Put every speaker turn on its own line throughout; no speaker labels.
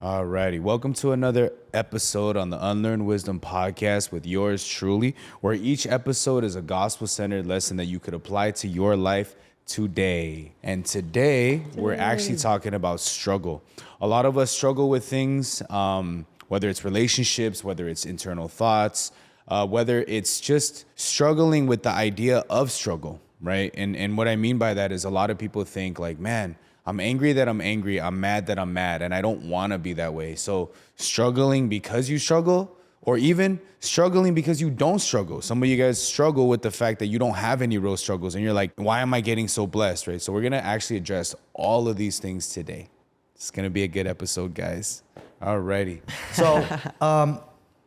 Alrighty, welcome to another episode on the Unlearned Wisdom podcast with yours truly, where each episode is a gospel-centered lesson that you could apply to your life today. And today, we're actually talking about struggle. A lot of us struggle with things, whether it's relationships, whether it's internal thoughts, whether it's just struggling with the idea of struggle, right? And what I mean by that is a lot of people think like, man, I'm angry that I'm angry. I'm mad that I'm mad. And I don't want to be that way. So struggling because you struggle, or even struggling because you don't struggle. Some of you guys struggle with the fact that you don't have any real struggles. And you're like, why am I getting so blessed, right? So we're going to actually address all of these things today. It's going to be a good episode, guys. Alrighty.
So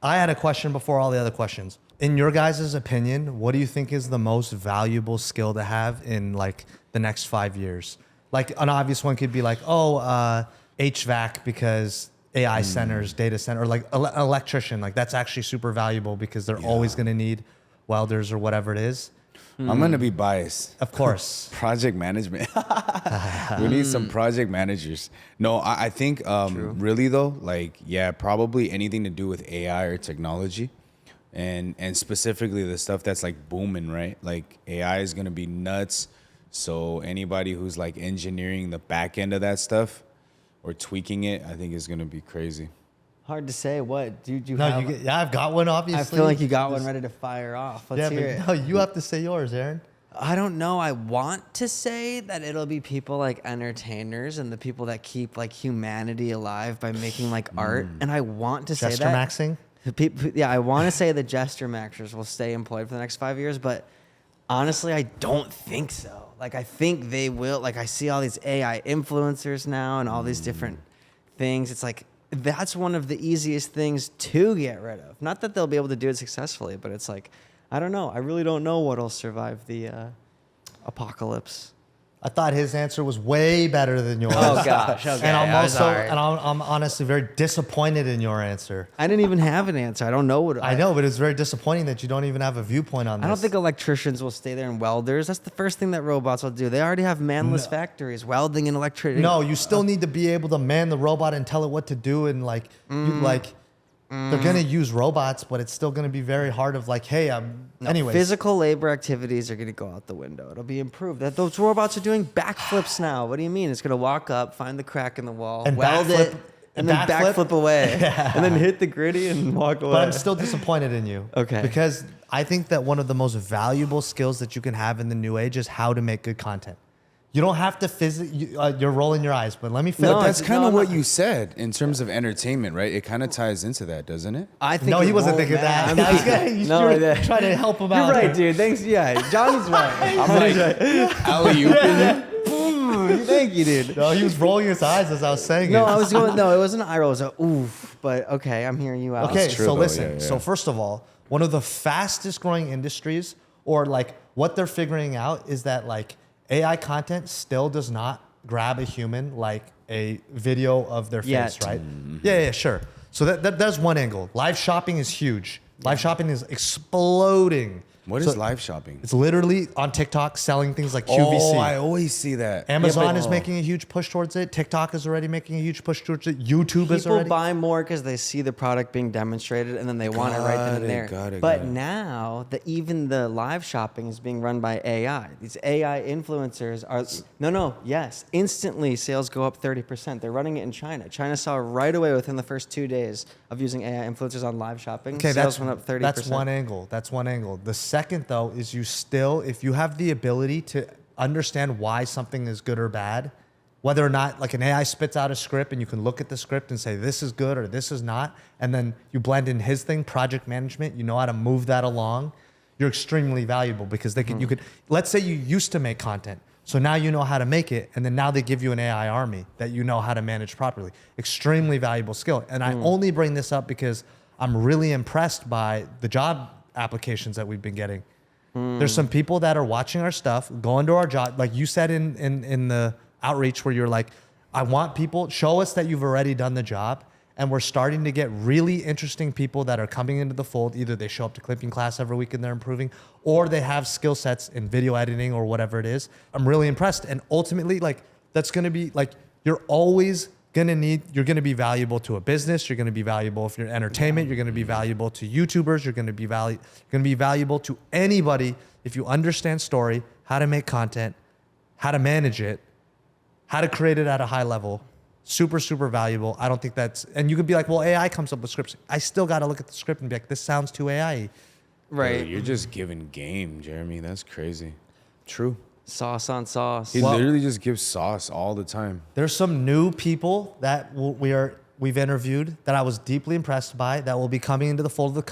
I had a question before all the other questions. In your guys' opinion, what do you think is the most valuable skill to have in like the next 5 years? Like an obvious one could be like, HVAC because AI centers, data center, or like electrician. Like that's actually super valuable because they're always going to need welders or whatever it is.
I'm going to be biased.
Of course.
Project management. We need some project managers. No, I think really though, like, yeah, probably anything to do with AI or technology. And specifically the stuff that's like booming, right? Like AI is going to be nuts. So anybody who's like engineering the back end of that stuff or tweaking it, I think is going to be crazy.
Hard to say. What do you
No,
have?
I've got one, obviously.
I feel like you got one ready to fire off. Let's hear it.
No, you have to say yours, Aaron.
I don't know. I want to say that it'll be people like entertainers and the people that keep like humanity alive by making like art. And I want to say
Gesture
that.
maxing?
Yeah, I want to say the gesture maxers will stay employed for the next 5 years, but honestly, I don't think so. Like, I think they will. Like, I see all these AI influencers now and all these different things. It's like, that's one of the easiest things to get rid of. Not that they'll be able to do it successfully, but it's like, I don't know. I really don't know what'll survive the apocalypse.
I thought his answer was way better than yours.
Oh, gosh. Okay.
And
I'm
I'm honestly very disappointed in your answer.
I didn't even have an answer. I don't know what.
I know, but it's very disappointing that you don't even have a viewpoint on this.
I don't think electricians will stay there and welders. That's the first thing that robots will do. They already have manless factories, welding and electricity.
No, you still need to be able to man the robot and tell it what to do, and they're gonna use robots, but it's still gonna be very hard. Of like, hey, anyways.
Physical labor activities are gonna go out the window. It'll be improved. Those robots are doing backflips now. What do you mean? It's gonna walk up, find the crack in the wall,
And
weld it, and then backflip away,
Yeah.
and then hit the gritty and walk away.
But I'm still disappointed in you.
Okay.
Because I think that one of the most valuable skills that you can have in the new age is how to make good content. You don't have to you're rolling your eyes, but let me finish.
But that's kind of what you said in terms of entertainment, right? It kind of ties into that, doesn't it?
I think
No, he wasn't
won't,
thinking
man.
that. You're trying to help him out.
You're right, dude. Thanks. Yeah, Johnny's right.
I'm like, alley-oop in there.
Thank you, dude.
No, he was rolling his eyes as I was saying it.
No, I was going. No, it wasn't an eye roll. It was a oof. But okay, I'm hearing you out.
Okay,
true,
so
though.
listen.
Yeah.
So first of all, one of the fastest growing industries, or like what they're figuring out, is that like AI content still does not grab a human like a video of their face,
Yet.
right? Yeah, sure. So that's one angle. Live shopping is huge. Live shopping is exploding.
What is live shopping?
It's literally on TikTok selling things like QVC.
Oh, I always see that.
Amazon is making a huge push towards it. TikTok is already making a huge push towards it. YouTube is
People
already.
buy more because they see the product being demonstrated and then they want it right then and there.
Got it.
But now even the live shopping is being run by AI. These AI influencers are instantly sales go up 30%. They're running it in China. China saw right away within the first 2 days of using AI influencers on live shopping.
Okay,
sales went up 30%.
That's one angle. The second, though, is if you have the ability to understand why something is good or bad, whether or not like an AI spits out a script and you can look at the script and say, this is good or this is not, and then you blend in his thing, project management, you know how to move that along, you're extremely valuable because you could, let's say you used to make content. So now you know how to make it, and then now they give you an AI army that you know how to manage properly. Extremely valuable skill. And I only bring this up because I'm really impressed by the job applications that we've been getting. There's some people that are watching our stuff, going to our job, like you said in the outreach where you're like, I want people, show us that you've already done the job. And we're starting to get really interesting people that are coming into the fold. Either they show up to clipping class every week and they're improving, or they have skill sets in video editing or whatever it is. I'm really impressed. And ultimately, like, that's going to be like, you're always you're gonna be valuable to a business. You're gonna be valuable if you're entertainment. You're gonna be valuable to YouTubers. You're gonna be valuable to anybody if you understand story, how to make content, how to manage it, how to create it at a high level. Super, super valuable. I don't think that's, and you could be like, well, AI comes up with scripts. I still got to look at the script and be like, this sounds too AI.
Right.
Dude, you're just giving game, Jeremy. That's crazy. True.
Sauce on sauce.
He literally just gives sauce all the time.
There's some new people that we've interviewed that I was deeply impressed by that will be coming into the fold of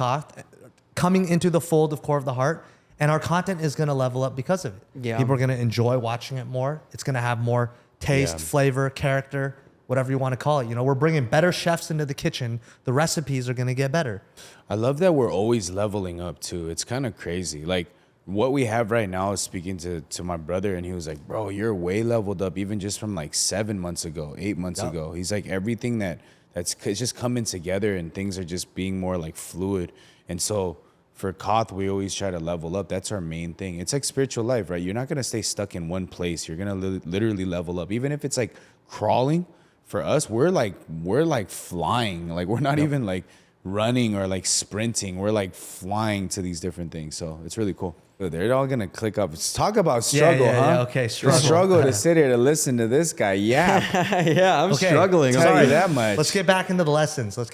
Core of the Heart, and our content is going to level up because of it.
Yeah.
People are going to enjoy watching it more. It's going to have more taste, flavor, character, whatever you want to call it. You know, we're bringing better chefs into the kitchen. The recipes are going to get better.
I love that we're always leveling up too. It's kind of crazy. Like what we have right now is speaking to my brother, and he was like, bro, you're way leveled up even just from like 7 months ago, 8 months ago. He's like, everything that's just coming together and things are just being more like fluid. And so for Koth, we always try to level up. That's our main thing. It's like spiritual life, right? You're not going to stay stuck in one place. You're going to literally level up. Even if it's like crawling, for us, we're like flying. Like we're not even like running or like sprinting. We're like flying to these different things. So it's really cool. Dude, they're all going to click up. Let's talk about struggle, huh?
Yeah, okay, struggle.
The struggle to sit here to listen to this guy. Yeah.
Yeah, I'm struggling.
Tell
Sorry.
you that much.
Let's get back into the lessons. If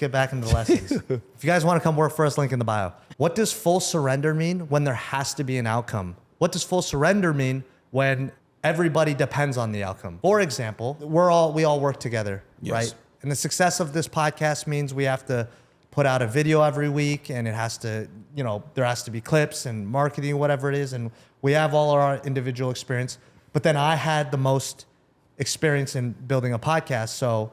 you guys want to come work for us, link in the bio. What does full surrender mean when there has to be an outcome? What does full surrender mean when everybody depends on the outcome? For example, we all work together, right? And the success of this podcast means we have to put out a video every week, and it has to, there has to be clips and marketing, whatever it is. And we have all our individual experience, but then I had the most experience in building a podcast. So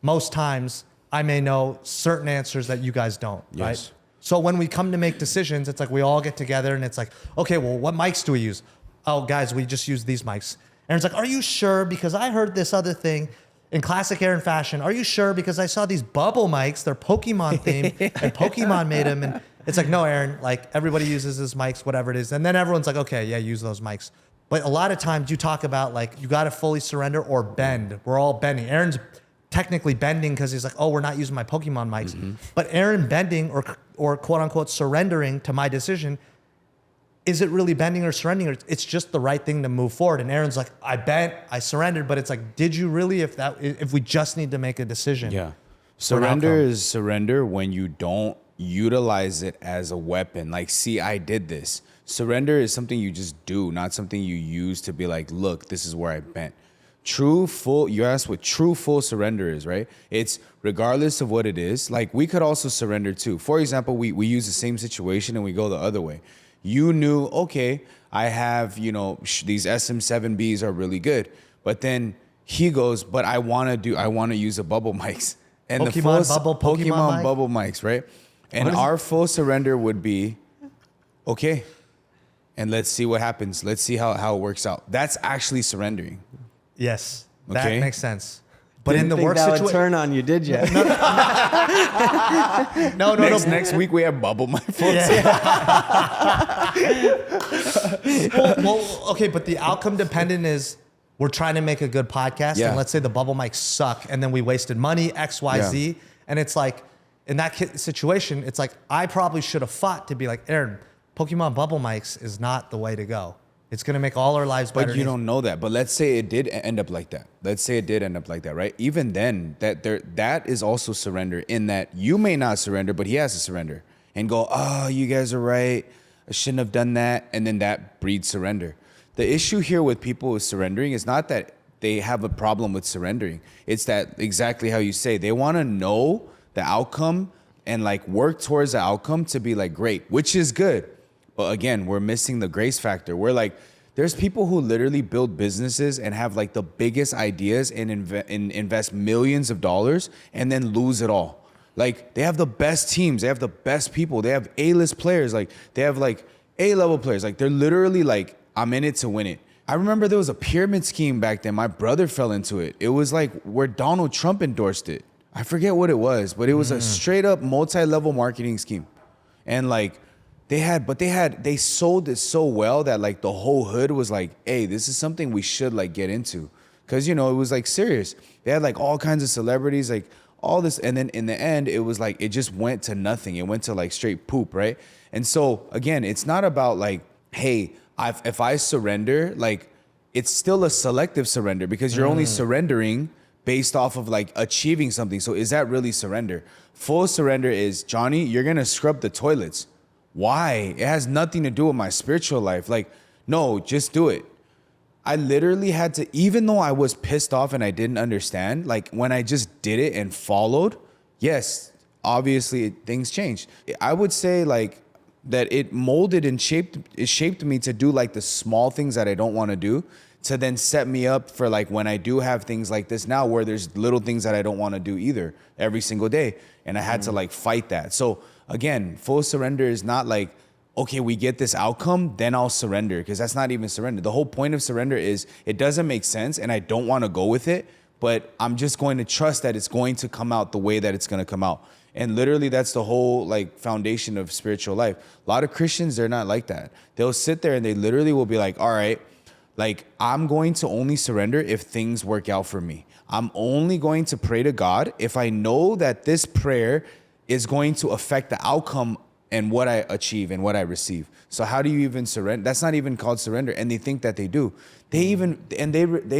most times I may know certain answers that you guys don't, right? So when we come to make decisions, it's like we all get together and it's like, okay, well, what mics do we use? Oh, guys, we just use these mics. Aaron's like, are you sure? Because I heard this other thing in classic Aaron fashion. Are you sure? Because I saw these bubble mics. They're Pokemon themed and Pokemon made them. And it's like, no, Aaron, like everybody uses these mics, whatever it is. And then everyone's like, okay, yeah, use those mics. But a lot of times you talk about like, you got to fully surrender or bend. We're all bending. Aaron's technically bending because he's like, oh, we're not using my Pokemon mics. Mm-hmm. But Aaron bending or quote unquote surrendering to my decision, is it really bending or surrendering? It's just the right thing to move forward. And Aaron's like, I bent, I surrendered, but it's like, did you really? If we just need to make a decision?
Yeah, surrender is surrender when you don't utilize it as a weapon. Like, see, I did this. Surrender is something you just do, not something you use to be like, look, this is where I bent. You asked what true full surrender is, right? It's regardless of what it is. Like we could also surrender too. For example, we use the same situation and we go the other way. You knew, okay, I have, these SM7Bs are really good. But then he goes, but I want to use a bubble mics. And Pokemon bubble mics, right? And our full surrender would be, okay, and let's see what happens. Let's see how it works out. That's actually surrendering.
Yes,
Okay.
that makes sense. But
Didn't
in the
think
work
that would
situation,
turn on you, did you?
no.
Next week we have bubble mics.
Well, okay, but the outcome dependent is we're trying to make a good podcast, and let's say the bubble mics suck, and then we wasted money, X, Y, Z, and it's like in that situation, it's like I probably should have fought to be like, Aaron, Pokemon bubble mics is not the way to go. It's going to make all our lives better.
But you don't know that. But let's say it did end up like that. Right? Even then, that is also surrender in that you may not surrender, but he has to surrender and go, oh, you guys are right. I shouldn't have done that. And then that breeds surrender. The issue here with people with surrendering is not that they have a problem with surrendering. It's that exactly how you say, they want to know the outcome and like work towards the outcome to be like, great, which is good. But again, we're missing the grace factor. We're like, there's people who literally build businesses and have like the biggest ideas and invest millions of dollars and then lose it all. Like they have the best teams. They have the best people. They have A-list players. Like they have like A-level players. Like they're literally like, I'm in it to win it. I remember there was a pyramid scheme back then. My brother fell into it. It was like where Donald Trump endorsed it. I forget what it was, but it was a straight up multi-level marketing scheme. And like, they sold it so well that like the whole hood was like, hey, this is something we should like get into. because it was like serious. They had like all kinds of celebrities, like all this, and then in the end, it was like it just went to nothing. It went to like straight poop, right? And so again, it's not about like, hey, if I surrender, like it's still a selective surrender because you're only surrendering based off of like achieving something. So is that really surrender? Full surrender is, Johnny, you're gonna scrub the toilets. Why? It has nothing to do with my spiritual life. Like, no, just do it. I literally had to, even though I was pissed off and I didn't understand, like when I just did it and followed, yes, obviously things changed. I would say like that it molded and shaped me to do like the small things that I don't want to do, to then set me up for like when I do have things like this now where there's little things that I don't want to do either every single day. And I had to like fight that. So again, full surrender is not like, okay, we get this outcome, then I'll surrender, because that's not even surrender. The whole point of surrender is it doesn't make sense and I don't want to go with it, but I'm just going to trust that it's going to come out the way that it's going to come out. And literally that's the whole like foundation of spiritual life. A lot of Christians, they're not like that. They'll sit there and they literally will be like, all right, like I'm going to only surrender if things work out for me. I'm only going to pray to God if I know that this prayer is going to affect the outcome and what I achieve and what I receive. So how do you even surrender? That's not even called surrender. And they think that they do. They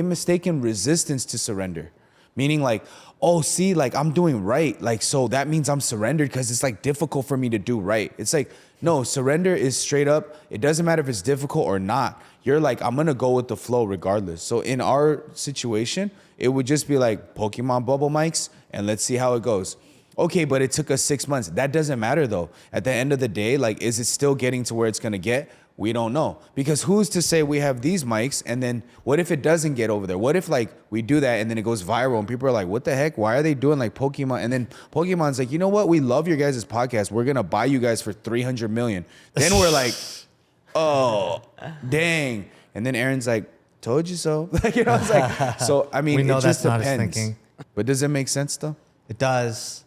mistaken resistance to surrender. Meaning like, oh, see, like I'm doing right. Like, so that means I'm surrendered because it's like difficult for me to do right. It's like, no, surrender is straight up. It doesn't matter if it's difficult or not. You're like, I'm going to go with the flow regardless. So in our situation, it would just be like Pokemon bubble mics and let's see how it goes. Okay, but it took us 6 months. That doesn't matter though. At the end of the day, like, is it still getting to where it's gonna get? We don't know. Because who's to say we have these mics and then what if it doesn't get over there? What if like we do that and then it goes viral and people are like, what the heck? Why are they doing like Pokemon? And then Pokemon's like, you know what? We love your guys' podcast. We're gonna buy you guys for 300 million. Then we're like, oh, dang. And then Aaron's like, told you so. Like, it's like, so I mean,
We know
it just
that's not his
depends.
thinking.
But does it make sense though?
It does.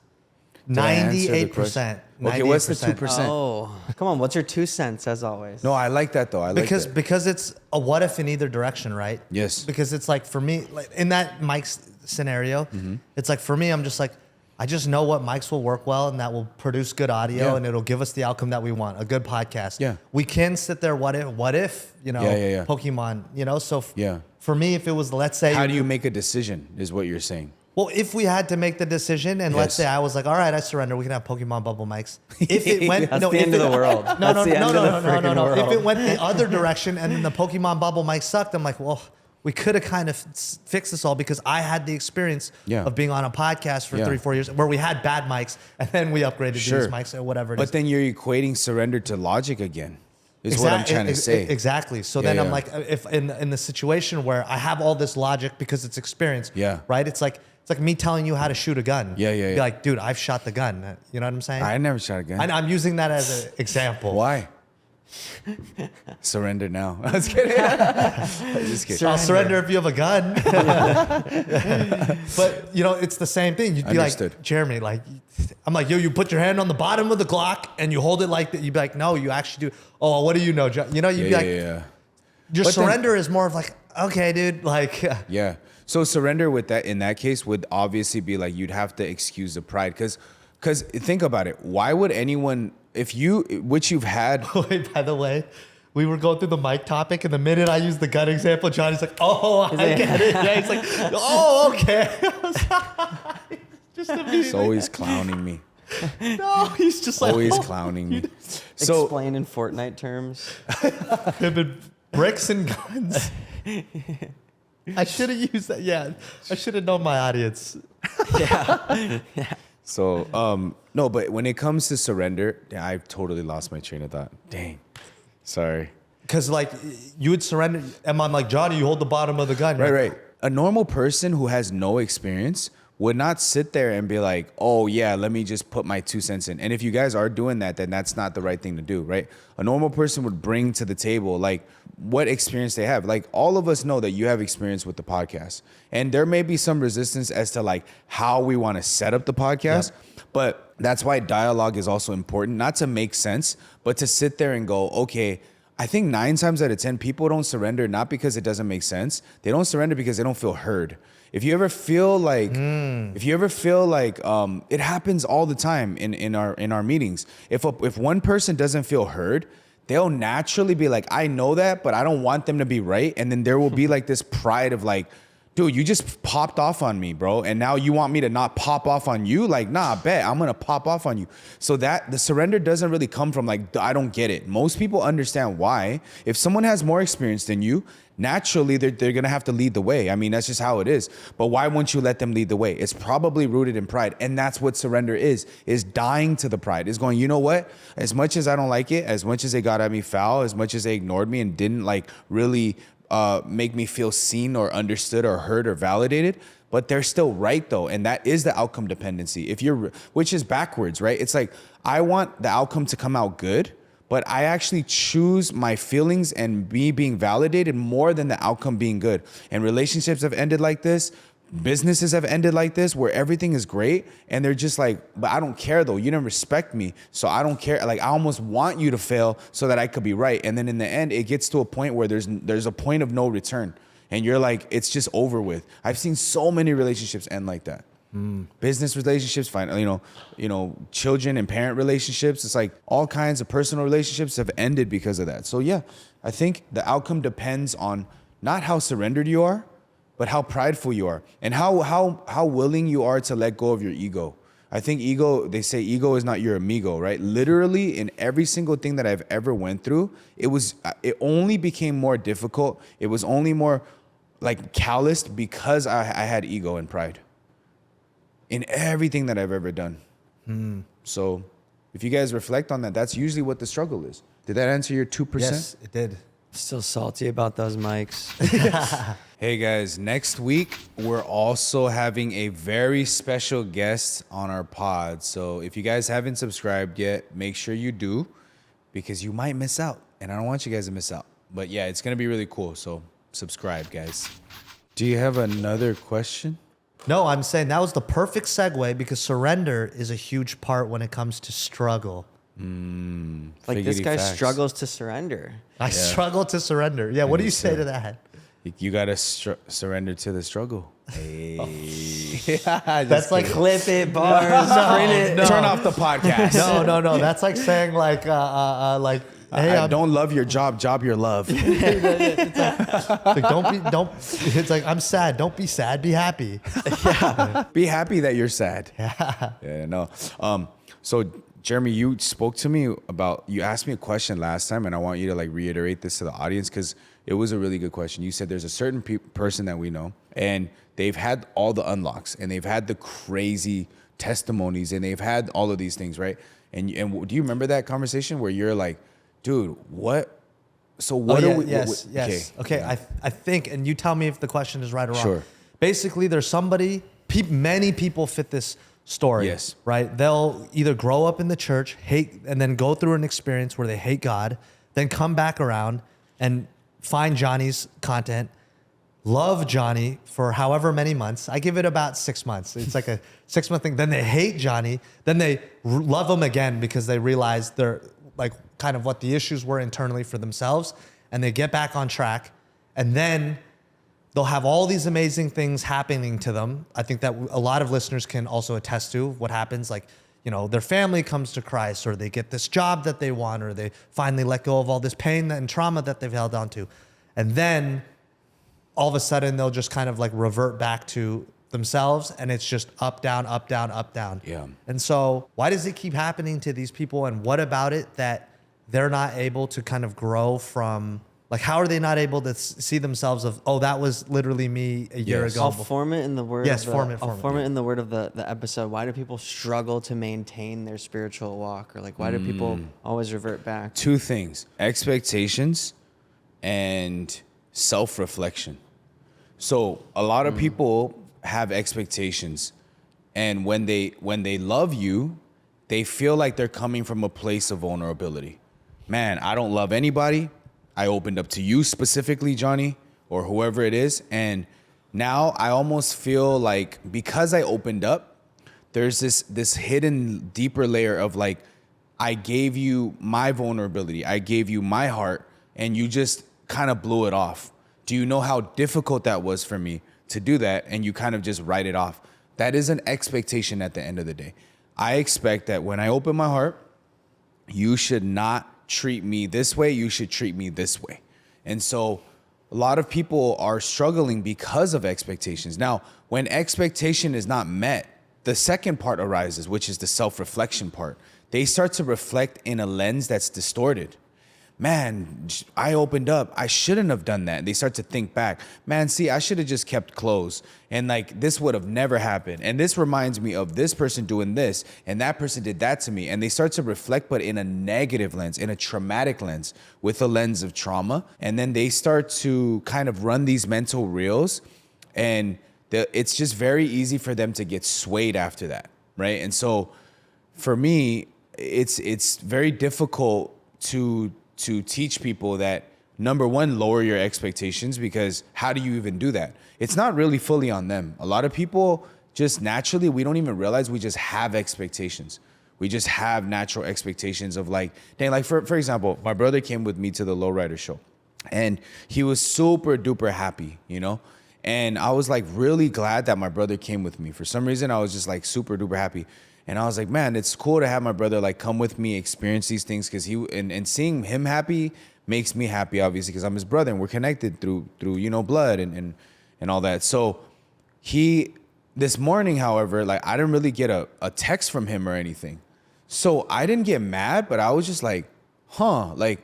Did I answer the
98%.
question? Okay, what's the
98%.
2%?
Oh, come on. What's your 2 cents as always?
No, I like that though. I like that.
Because it's a what if in either direction, right?
Yes.
Because it's like for me, like in that Mike's scenario,
Mm-hmm.
it's like for me, I'm just like, I just know what mics will work well and that will produce good audio
Yeah.
and it'll give us the outcome that we want, a good podcast.
Yeah.
We can sit there, what if,
Yeah.
Pokemon, so
Yeah.
for me, if it was, let's say,
How do you make a decision is what you're saying.
well, if we had to make the decision, and let's
Yes.
say I was like, all right, I surrender, we can have Pokemon bubble mics. If it went,
That's
no,
the
if
end of
it-
the world.
No,
That's the end of the freaking
no. If
world.
it went the other direction and then the Pokemon bubble mic sucked, I'm like, well, we could have kind of fixed this all because I had the experience
Yeah.
of being on a podcast for
Yeah.
3-4 years where we had bad mics and then we upgraded
Sure.
these mics or whatever it is.
But then you're equating surrender to logic again. Is what I'm trying to say.
Exactly. So
Yeah,
then I'm
yeah.
like, if in the situation where I have all this logic because it's experience,
Yeah.
right? It's like me telling you how to shoot a gun.
Yeah, yeah,
Be
yeah.
like, dude, I've shot the gun. You know what I'm saying?
I never shot a gun.
I'm using that as an example.
Why? Surrender now. I was kidding. I'm just kidding.
I'll surrender if you have a gun. But it's the same thing. You'd be
Understood.
like, Jeremy, like, I'm like, yo, you put your hand on the bottom of the Glock and you hold it like that. You'd be like, no, you actually do. Oh, what do you know, John? You'd be
Yeah,
like,
yeah.
your
But then-
surrender is more of like, okay, dude, like,
Yeah. So surrender with that in that case would obviously be like you'd have to excuse the pride because think about it. Why would anyone which you've had
Wait, by the way, we were going through the mic topic, and the minute I used the gun example, Johnny's like, "Oh, I get it." Yeah, he's like, "Oh, okay." Just immediately.
He's always clowning me.
No, he's just like
Always
"Oh."
clowning me. So
Explain in Fortnite terms.
Him and bricks and guns. I should have used that. Yeah, I should have known my audience.
So, no, but when it comes to surrender, yeah, I've totally lost my train of thought. Dang. Sorry.
Because like you would surrender, and I'm like, Johnny, you hold the bottom of the gun.
Right. A normal person who has no experience would not sit there and be like, oh, yeah, let me just put my 2 cents in. And if you guys are doing that, then that's not the right thing to do, right? A normal person would bring to the table, like, what experience they have. Like, all of us know that you have experience with the podcast. And there may be some resistance as to, like, how we want to set up the podcast. Yeah. But that's why dialogue is also important, not to make sense, but to sit there and go, okay, I think 9 times out of 10, people don't surrender not because it doesn't make sense. They don't surrender because they don't feel heard. If you ever feel like, it happens all the time in our meetings. If one person doesn't feel heard, they'll naturally be like, I know that, but I don't want them to be right. And then there will be like this pride of like, dude, you just popped off on me, bro. And now you want me to not pop off on you? Like, nah, bet I'm going to pop off on you. So that the surrender doesn't really come from like, I don't get it. Most people understand why. If someone has more experience than you, naturally they're going to have to lead the way. I mean, that's just how it is. But why won't you let them lead the way? It's probably rooted in pride. And that's what surrender is dying to the pride. Is going, you know what? As much as I don't like it, as much as they got at me foul, as much as they ignored me and didn't like really make me feel seen or understood or heard or validated, but they're still right though. And that is the outcome dependency. Which is backwards, right? It's like, I want the outcome to come out good, but I actually choose my feelings and me being validated more than the outcome being good. And relationships have ended like this. Businesses have ended like this, where everything is great and they're just like, but I don't care though. You didn't respect me, so I don't care. Like, I almost want you to fail so that I could be right. And then in the end, it gets to a point where there's a point of no return, and you're like, it's just over with. I've seen so many relationships end like that. Business relationships, children and parent relationships. It's like all kinds of personal relationships have ended because of that. So yeah, I think the outcome depends on not how surrendered you are, but how prideful you are and how willing you are to let go of your ego. I think they say ego is not your amigo, right? Literally in every single thing that I've ever went through, it only became more difficult. It was only more like calloused because I had ego and pride in everything that I've ever done. So if you guys reflect on that, that's usually what the struggle is. Did that answer your 2%?
Yes, it did.
Still salty about those mics.
Hey guys, next week we're also having a very special guest on our pod. So if you guys haven't subscribed yet, make sure you do, because you might miss out. And I don't want you guys to miss out. But yeah, it's going to be really cool. So subscribe, guys. Do you have another question?
No, I'm saying that was the perfect segue, because surrender is a huge part when it comes to struggle.
Like, this
Figgity
guy
facts.
struggles to surrender.
I struggle to surrender. Yeah, what do you say to that?
You got to surrender to the struggle. Hey.
That's like
Clip it, bars, print it.
Turn off the podcast.
no. That's like saying hey,
I don't love your job your love.
like, don't. It's like, I'm sad. Don't be sad. Be happy.
Be happy that you're sad. Yeah, no. So Jeremy, you spoke to me you asked me a question last time, and I want you to like reiterate this to the audience, because it was a really good question. You said there's a certain person that we know, and they've had all the unlocks, and they've had the crazy testimonies, and they've had all of these things, right? And do you remember that conversation where you're like, dude, what? So what are we?
Yes. Okay. I think, and you tell me if the question is right or wrong.
Sure.
Basically, there's somebody. Many people fit this story.
Yes.
Right. They'll either grow up in the church, hate, and then go through an experience where they hate God, then come back around and find Johnny's content, love Johnny for however many months. I give it about 6 months. It's like a 6-month thing. Then they hate Johnny. Then they love him again because they realize they're like kind of what the issues were internally for themselves, and they get back on track. And then they'll have all these amazing things happening to them. I think that a lot of listeners can also attest to what happens. Like, their family comes to Christ, or they get this job that they want, or they finally let go of all this pain and trauma that they've held on to. And then all of a sudden they'll just kind of like revert back to themselves, and it's just up, down, up, down, up, down.
Yeah.
And so why does it keep happening to these people? And what about it that they're not able to kind of grow from? Like, how are they not able to see themselves of, oh, that was literally me a year ago?
I'll form it in the word.
Yes, form it.
I'll form it in the word of the episode. Why do people struggle to maintain their spiritual walk? Or like, why do people always revert back?
2 things: expectations and self-reflection. So a lot of people have expectations, and when they love you, they feel like they're coming from a place of vulnerability. Man, I don't love anybody. I opened up to you specifically, Johnny, or whoever it is. And now I almost feel like because I opened up, there's this hidden deeper layer of like, I gave you my vulnerability. I gave you my heart. and you just kind of blew it off? Do you know how difficult that was for me to do that? And you kind of just write it off. That is an expectation at the end of the day. I expect that when I open my heart, you should not treat me this way. You should treat me this way. And so a lot of people are struggling because of expectations. Now, when expectation is not met, the second part arises, which is the self-reflection part. They start to reflect in a lens that's distorted. Man, I opened up. I shouldn't have done that. And they start to think back. Man, see, I should have just kept close. And like, this would have never happened. And this reminds me of this person doing this. And that person did that to me. And they start to reflect, but in a negative lens, in a traumatic lens, with a lens of trauma. And then they start to kind of run these mental reels. And it's just very easy for them to get swayed after that, right? And so for me, it's very difficult to teach people that, number one, lower your expectations, because how do you even do that? It's not really fully on them. A lot of people just naturally, we don't even realize we just have expectations. We just have natural expectations of like, dang, like for example, my brother came with me to the Lowrider show and he was super duper happy, you know? And I was like really glad that my brother came with me. For some reason, I was just like super duper happy. And I was like, man, it's cool to have my brother like come with me, experience these things, because and seeing him happy makes me happy, obviously, because I'm his brother and we're connected through you know, blood and all that. So this morning, however, like I didn't really get a text from him or anything. So I didn't get mad, but I was just like, like,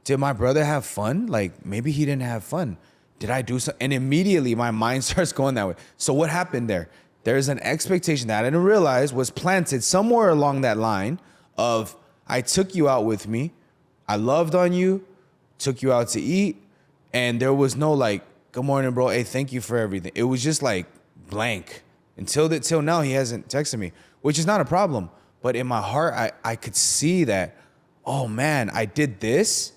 did my brother have fun? Like maybe he didn't have fun. Did I do something? And immediately my mind starts going that way. So what happened there? There's an expectation that I didn't realize was planted somewhere along that line of, I took you out with me, I loved on you, took you out to eat, and there was no like, good morning, bro, hey, thank you for everything. It was just like blank. Till now, he hasn't texted me, which is not a problem. But in my heart, I could see that, oh man, I did this,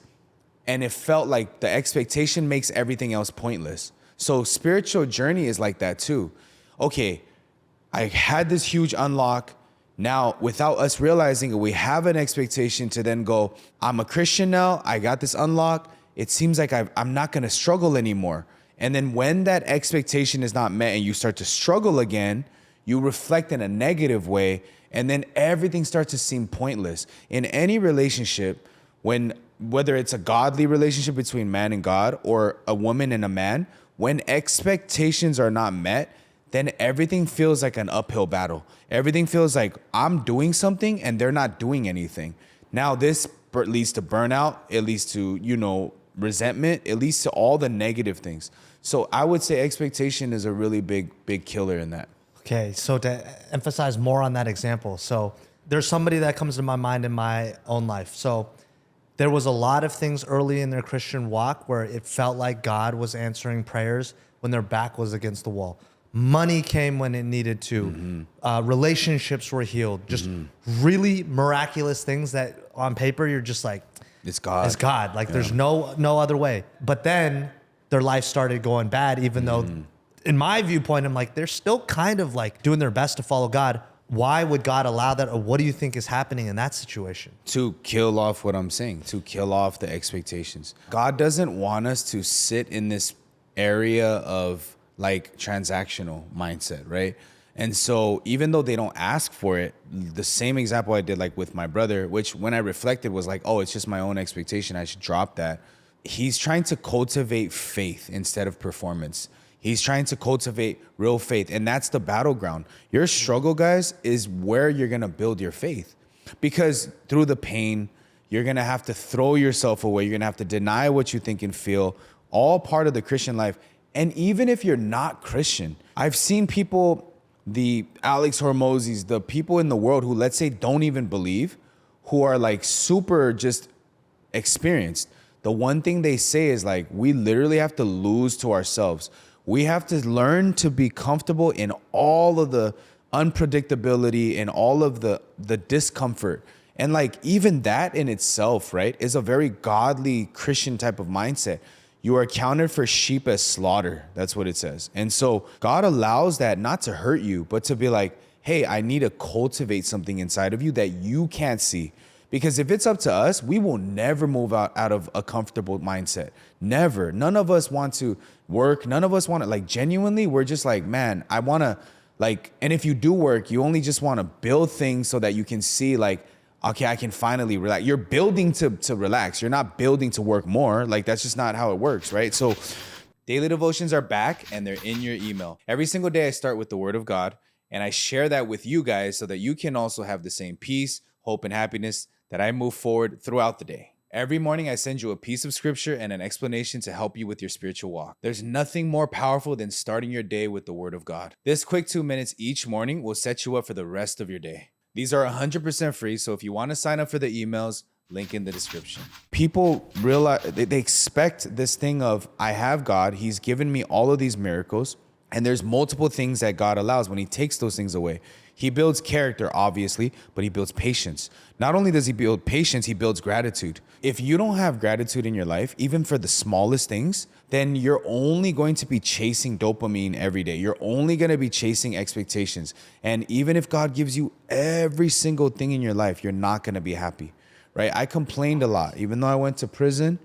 and it felt like the expectation makes everything else pointless. So spiritual journey is like that too. Okay, I had this huge unlock. Now, without us realizing it, we have an expectation to then go, I'm a Christian now. I got this unlock. It seems like I'm not going to struggle anymore. And then when that expectation is not met and you start to struggle again, you reflect in a negative way. And then everything starts to seem pointless. In any relationship, whether it's a godly relationship between man and God or a woman and a man, when expectations are not met, then everything feels like an uphill battle. Everything feels like I'm doing something and they're not doing anything. Now this leads to burnout. It leads to, you know, resentment. It leads to all the negative things. So I would say expectation is a really big killer in that.
Okay, so to emphasize more on that example, so there's somebody that comes to my mind in my own life. So there was a lot of things early in their Christian walk where it felt like God was answering prayers when their back was against the wall. Money came when it needed to. Mm-hmm. Relationships were healed. Just really miraculous things that on paper you're just like,
it's God.
It's God. Like there's no other way. But then their life started going bad, even though in my viewpoint, I'm like, they're still kind of like doing their best to follow God. Why would God allow that? Or what do you think is happening in that situation?
To kill off what I'm saying, to kill off the expectations. God doesn't want us to sit in this area of like transactional mindset, right? And so even though they don't ask for it, the same example I did like with my brother, which when I reflected was like, oh, it's just my own expectation, I should drop that. He's trying to cultivate faith instead of performance. He's trying to cultivate real faith, and that's the battleground. Your struggle, guys, is where you're gonna build your faith, because through the pain, you're gonna have to throw yourself away. You're gonna have to deny what you think and feel, all part of the Christian life. And even if you're not Christian, I've seen people, the Alex Hormozis, the people in the world who, let's say, don't even believe, who are like super just experienced. The one thing they say is like, we literally have to lose to ourselves. We have to learn to be comfortable in all of the unpredictability and all of the discomfort. And like even that in itself, right, is a very godly Christian type of mindset. You are accounted for sheep as slaughter. That's what it says. And so God allows that not to hurt you, but to be like, hey, I need to cultivate something inside of you that you can't see. Because if it's up to us, we will never move out of a comfortable mindset. Never. None of us want to work. None of us want to, like, genuinely, we're just like, man, I want to, like, and if you do work, you only just want to build things so that you can see, like, okay, I can finally relax. You're building to relax. You're not building to work more. Like, that's just not how it works, right? So daily devotions are back and they're in your email. Every single day I start with the word of God and I share that with you guys so that you can also have the same peace, hope, and happiness that I move forward throughout the day. Every morning I send you a piece of scripture and an explanation to help you with your spiritual walk. There's nothing more powerful than starting your day with the word of God. This quick 2 minutes each morning will set you up for the rest of your day. These are 100% free, so if you want to sign up for the emails, link in the description. People realize, they expect this thing of, I have God, he's given me all of these miracles, and there's multiple things that God allows when he takes those things away. He builds character, obviously, but he builds patience. Not only does he build patience, he builds gratitude. If you don't have gratitude in your life, even for the smallest things, then you're only going to be chasing dopamine every day. You're only going to be chasing expectations. And even if God gives you every single thing in your life, you're not going to be happy, right? I complained a lot. Even though I went to prison,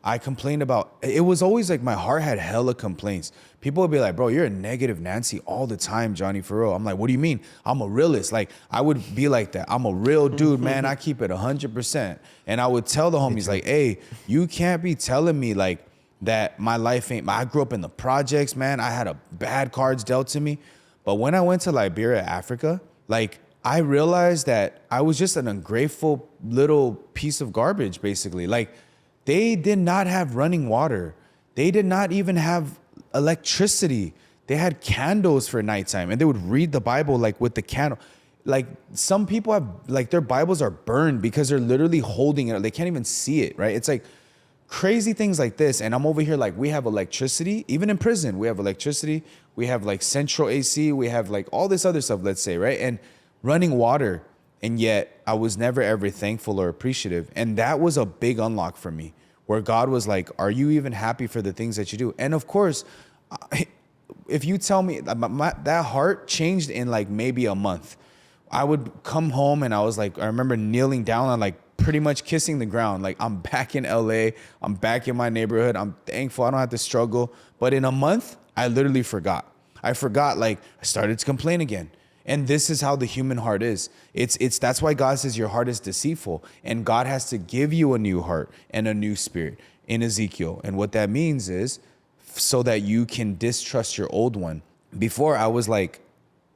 I complained about, it was always like my heart had hella complaints. People would be like, bro, you're a negative Nancy all the time, Johnny, for real. I'm like, what do you mean? I'm a realist. Like, I would be like that. I'm a real dude, man. I keep it 100%. And I would tell the homies like, hey, you can't be telling me like that my life ain't, I grew up in the projects, man. I had a bad cards dealt to me. But when I went to Liberia, Africa, like, I realized that I was just an ungrateful little piece of garbage, basically. Like, they did not have running water. They did not even have electricity. They had candles for nighttime and they would read the Bible like with the candle. Like some people have like their Bibles are burned because they're literally holding it. They can't even see it, right? It's like crazy things like this. And I'm over here like we have electricity, even in prison, we have electricity. We have like central AC. We have like all this other stuff, let's say, right? And running water. And yet I was never ever thankful or appreciative. And that was a big unlock for me where God was like, are you even happy for the things that you do? And of course, if you tell me that heart changed in like maybe a month. I would come home and I was like, I remember kneeling down and like pretty much kissing the ground. Like I'm back in LA. I'm back in my neighborhood. I'm thankful I don't have to struggle. But in a month, I literally forgot. I forgot, like I started to complain again. And this is how the human heart is. It's that's why God says your heart is deceitful. And God has to give you a new heart and a new spirit in Ezekiel. And what that means is so that you can distrust your old one. Before I was like,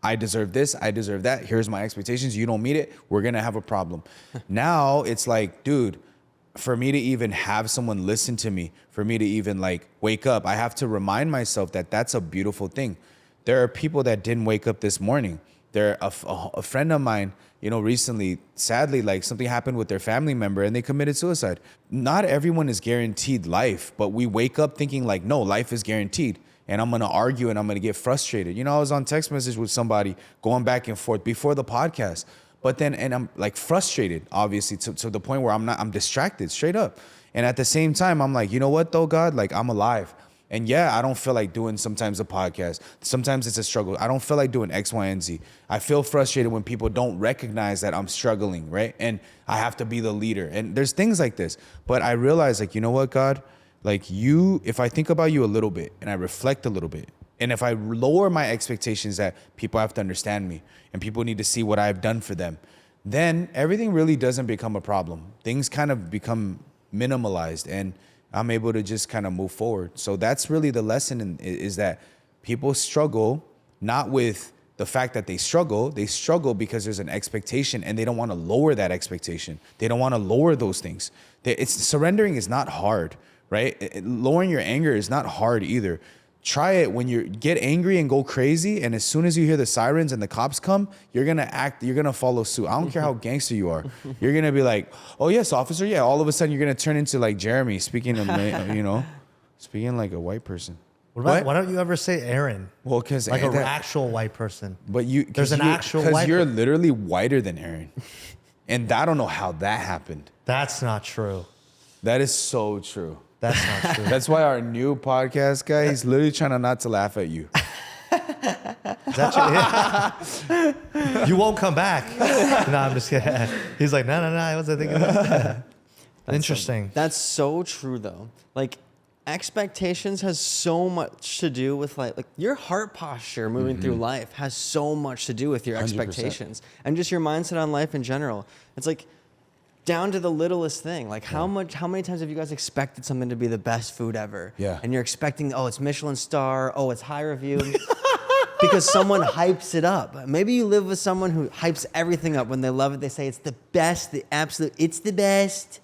I deserve this, I deserve that. Here's my expectations. You don't meet it, we're gonna have a problem. Now it's like, dude, for me to even have someone listen to me, for me to even like wake up, I have to remind myself that that's a beautiful thing. There are people that didn't wake up this morning. There, a friend of mine, recently, sadly, like something happened with their family member and they committed suicide. Not everyone is guaranteed life, but we wake up thinking like, no, life is guaranteed. And I'm going to argue and I'm going to get frustrated. I was on text message with somebody going back and forth before the podcast, but then, and I'm like frustrated, obviously, to the point where I'm distracted straight up. And at the same time, I'm like, you know what though, God, like I'm alive. And yeah, I don't feel like doing sometimes a podcast. Sometimes it's a struggle. I don't feel like doing X, Y, and Z. I feel frustrated when people don't recognize that I'm struggling, right? And I have to be the leader. And there's things like this. But I realize, like, you know what, God? Like if I think about you a little bit and I reflect a little bit, and if I lower my expectations that people have to understand me and people need to see what I've done for them, then everything really doesn't become a problem. Things kind of become minimalized and I'm able to just kind of move forward. So that's really the lesson is that people struggle not with the fact that they struggle because there's an expectation and they don't want to lower that expectation. They don't want to lower those things. Surrendering is not hard, right? Lowering your anger is not hard either. Try it when you get angry and go crazy. And as soon as you hear the sirens and the cops come, you're going to follow suit. I don't care how gangster you are. You're going to be like, oh yes, officer. Yeah. All of a sudden you're going to turn into like Jeremy speaking like a white person.
Why don't you ever say Aaron?
Well, because
like an actual white person.
But
there's an actual white
because you're literally whiter than Aaron. And I don't know how that happened.
That's not true.
That is so true.
That's not true.
That's why our new podcast guy, he's literally trying not to laugh at you.
Is that true? You won't come back. No, I'm just kidding. He's like, no, I wasn't thinking that. Interesting.
That's so true, though. Like, expectations has so much to do with like your heart posture moving through life has so much to do with your
100%.
expectations and just your mindset on life in general. It's like down to the littlest thing. Like how many times have you guys expected something to be the best food ever?
Yeah.
And you're expecting, oh, it's Michelin star, oh, it's high review. Because someone hypes it up. Maybe you live with someone who hypes everything up. When they love it, they say it's the best, it's the best.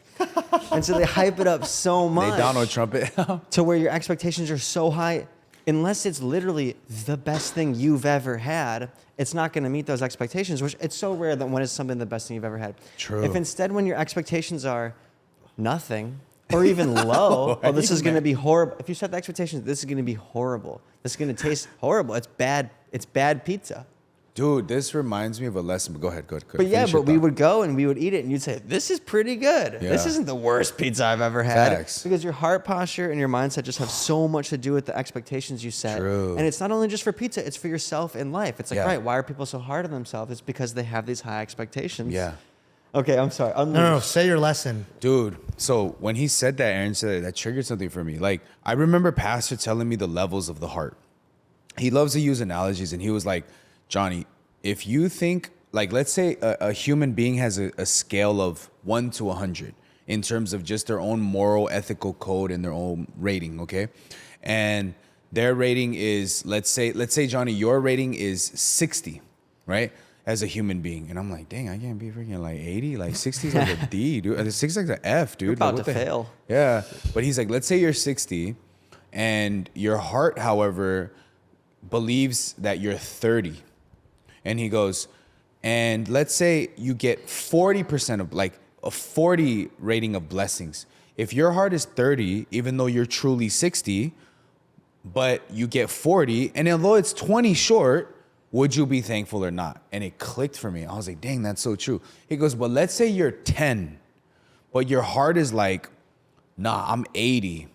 And so they hype it up so much.
They Donald Trump it.
To where your expectations are so high, unless it's literally the best thing you've ever had, it's not going to meet those expectations, which it's so rare that when it's something the best thing you've ever had.
True.
If instead when your expectations are nothing or even low, oh, this is going to be horrible. If you set the expectations, this is going to be horrible. This is going to taste horrible. It's bad pizza.
Dude, this reminds me of a lesson. But go ahead.
But yeah, but we would go and we would eat it, and you'd say, "This is pretty good.
Yeah.
This isn't the worst pizza I've ever had."
Facts.
Because your heart posture and your mindset just have so much to do with the expectations you set.
True.
And it's not only just for pizza; it's for yourself in life. It's like,
Yeah.
right? Why are people so hard on themselves? It's because they have these high expectations.
Yeah.
Okay, I'm sorry.
No. Say your lesson.
Dude, so when he said that, Aaron said that triggered something for me. Like, I remember Pastor telling me the levels of the heart. He loves to use analogies, and he was like, Johnny, if you think, like, let's say a human being has a scale of 1 to 100 in terms of just their own moral, ethical code and their own rating, okay? And their rating is, let's say, Johnny, your rating is 60, right? As a human being. And I'm like, dang, I can't be freaking like 80. Like 60 is like a D, dude. 60 is like an F, dude.
You're about
Like,
to fail.
Yeah. But he's like, let's say you're 60 and your heart, however, believes that you're 30. And he goes, and let's say you get 40% of like a 40 rating of blessings. If your heart is 30, even though you're truly 60, but you get 40, and although it's 20 short, would you be thankful or not? And it clicked for me. I was like, dang, that's so true. He goes, but let's say you're 10, but your heart is like, nah, I'm 80.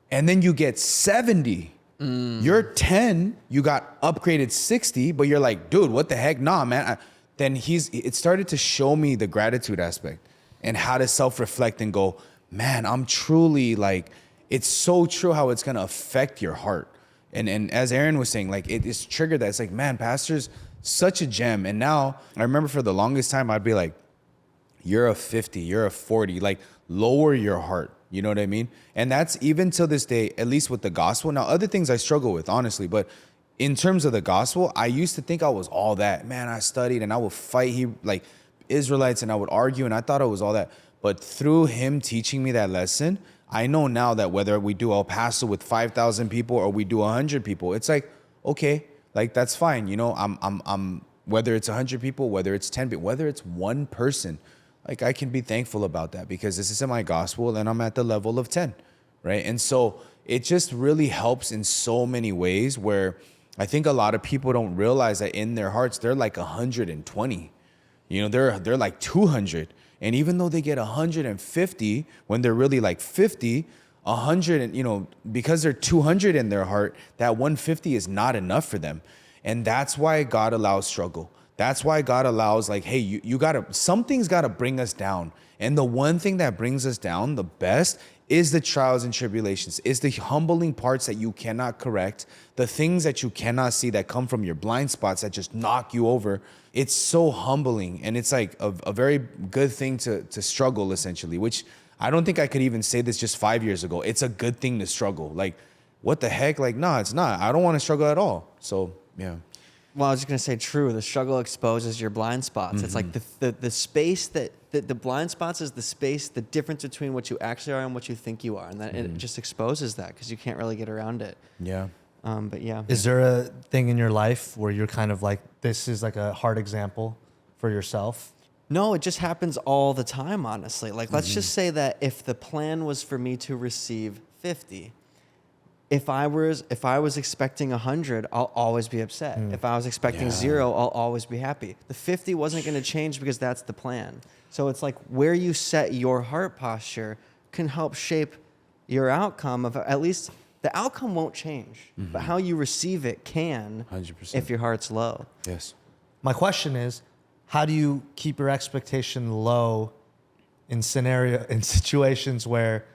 And then you get 70. You're 10, you got upgraded 60, but you're like, dude, what the heck? Nah, man. Then it started to show me the gratitude aspect and how to self-reflect and go, man, I'm truly like, it's so true how it's going to affect your heart. And as Aaron was saying, like it is triggered that. It's like, man, pastor's such a gem. And now I remember for the longest time, I'd be like, you're a 50, you're a 40, like lower your heart. You know what I mean? And that's even till this day, at least with the gospel. Now, other things I struggle with, honestly, but in terms of the gospel, I used to think I was all that. Man, I studied and I would fight like Israelites and I would argue and I thought I was all that. But through him teaching me that lesson, I know now that whether we do El Paso with 5,000 people or we do 100 people, it's like, okay, like that's fine. You know, I'm whether it's 100 people, whether it's 10 people, whether it's one person, like I can be thankful about that because this is in my gospel and I'm at the level of 10, right? And so it just really helps in so many ways where I think a lot of people don't realize that in their hearts, they're like 120, you know, they're like 200. And even though they get 150 when they're really like 50, 100, and you know, because they're 200 in their heart, that 150 is not enough for them. And that's why God allows struggle. That's why God allows like, hey, you gotta, something's gotta bring us down. And the one thing that brings us down the best is the trials and tribulations, is the humbling parts that you cannot correct, the things that you cannot see that come from your blind spots that just knock you over. It's so humbling. And it's like a very good thing to struggle, essentially, which I don't think I could even say this just 5 years ago. It's a good thing to struggle. Like, what the heck? Like, nah, it's not. I don't want to struggle at all. So, yeah.
Well, I was just going to say, true. The struggle exposes your blind spots. Mm-hmm. It's like the space that the blind spots is the space, the difference between what you actually are and what you think you are. And that it just exposes that because you can't really get around it.
Yeah.
But yeah.
Is there a thing in your life where you're kind of like, this is like a hard example for yourself?
No, it just happens all the time, honestly. Like, let's just say that if the plan was for me to receive 50, if I was expecting 100, I'll always be upset. If I was expecting 0, I'll always be happy. The 50 wasn't going to change because that's the plan. So it's like where you set your heart posture can help shape your outcome of at least the outcome won't change, but how you receive it can
100%.
if your heart's low.
Yes.
My question is, how do you keep your expectation low in situations where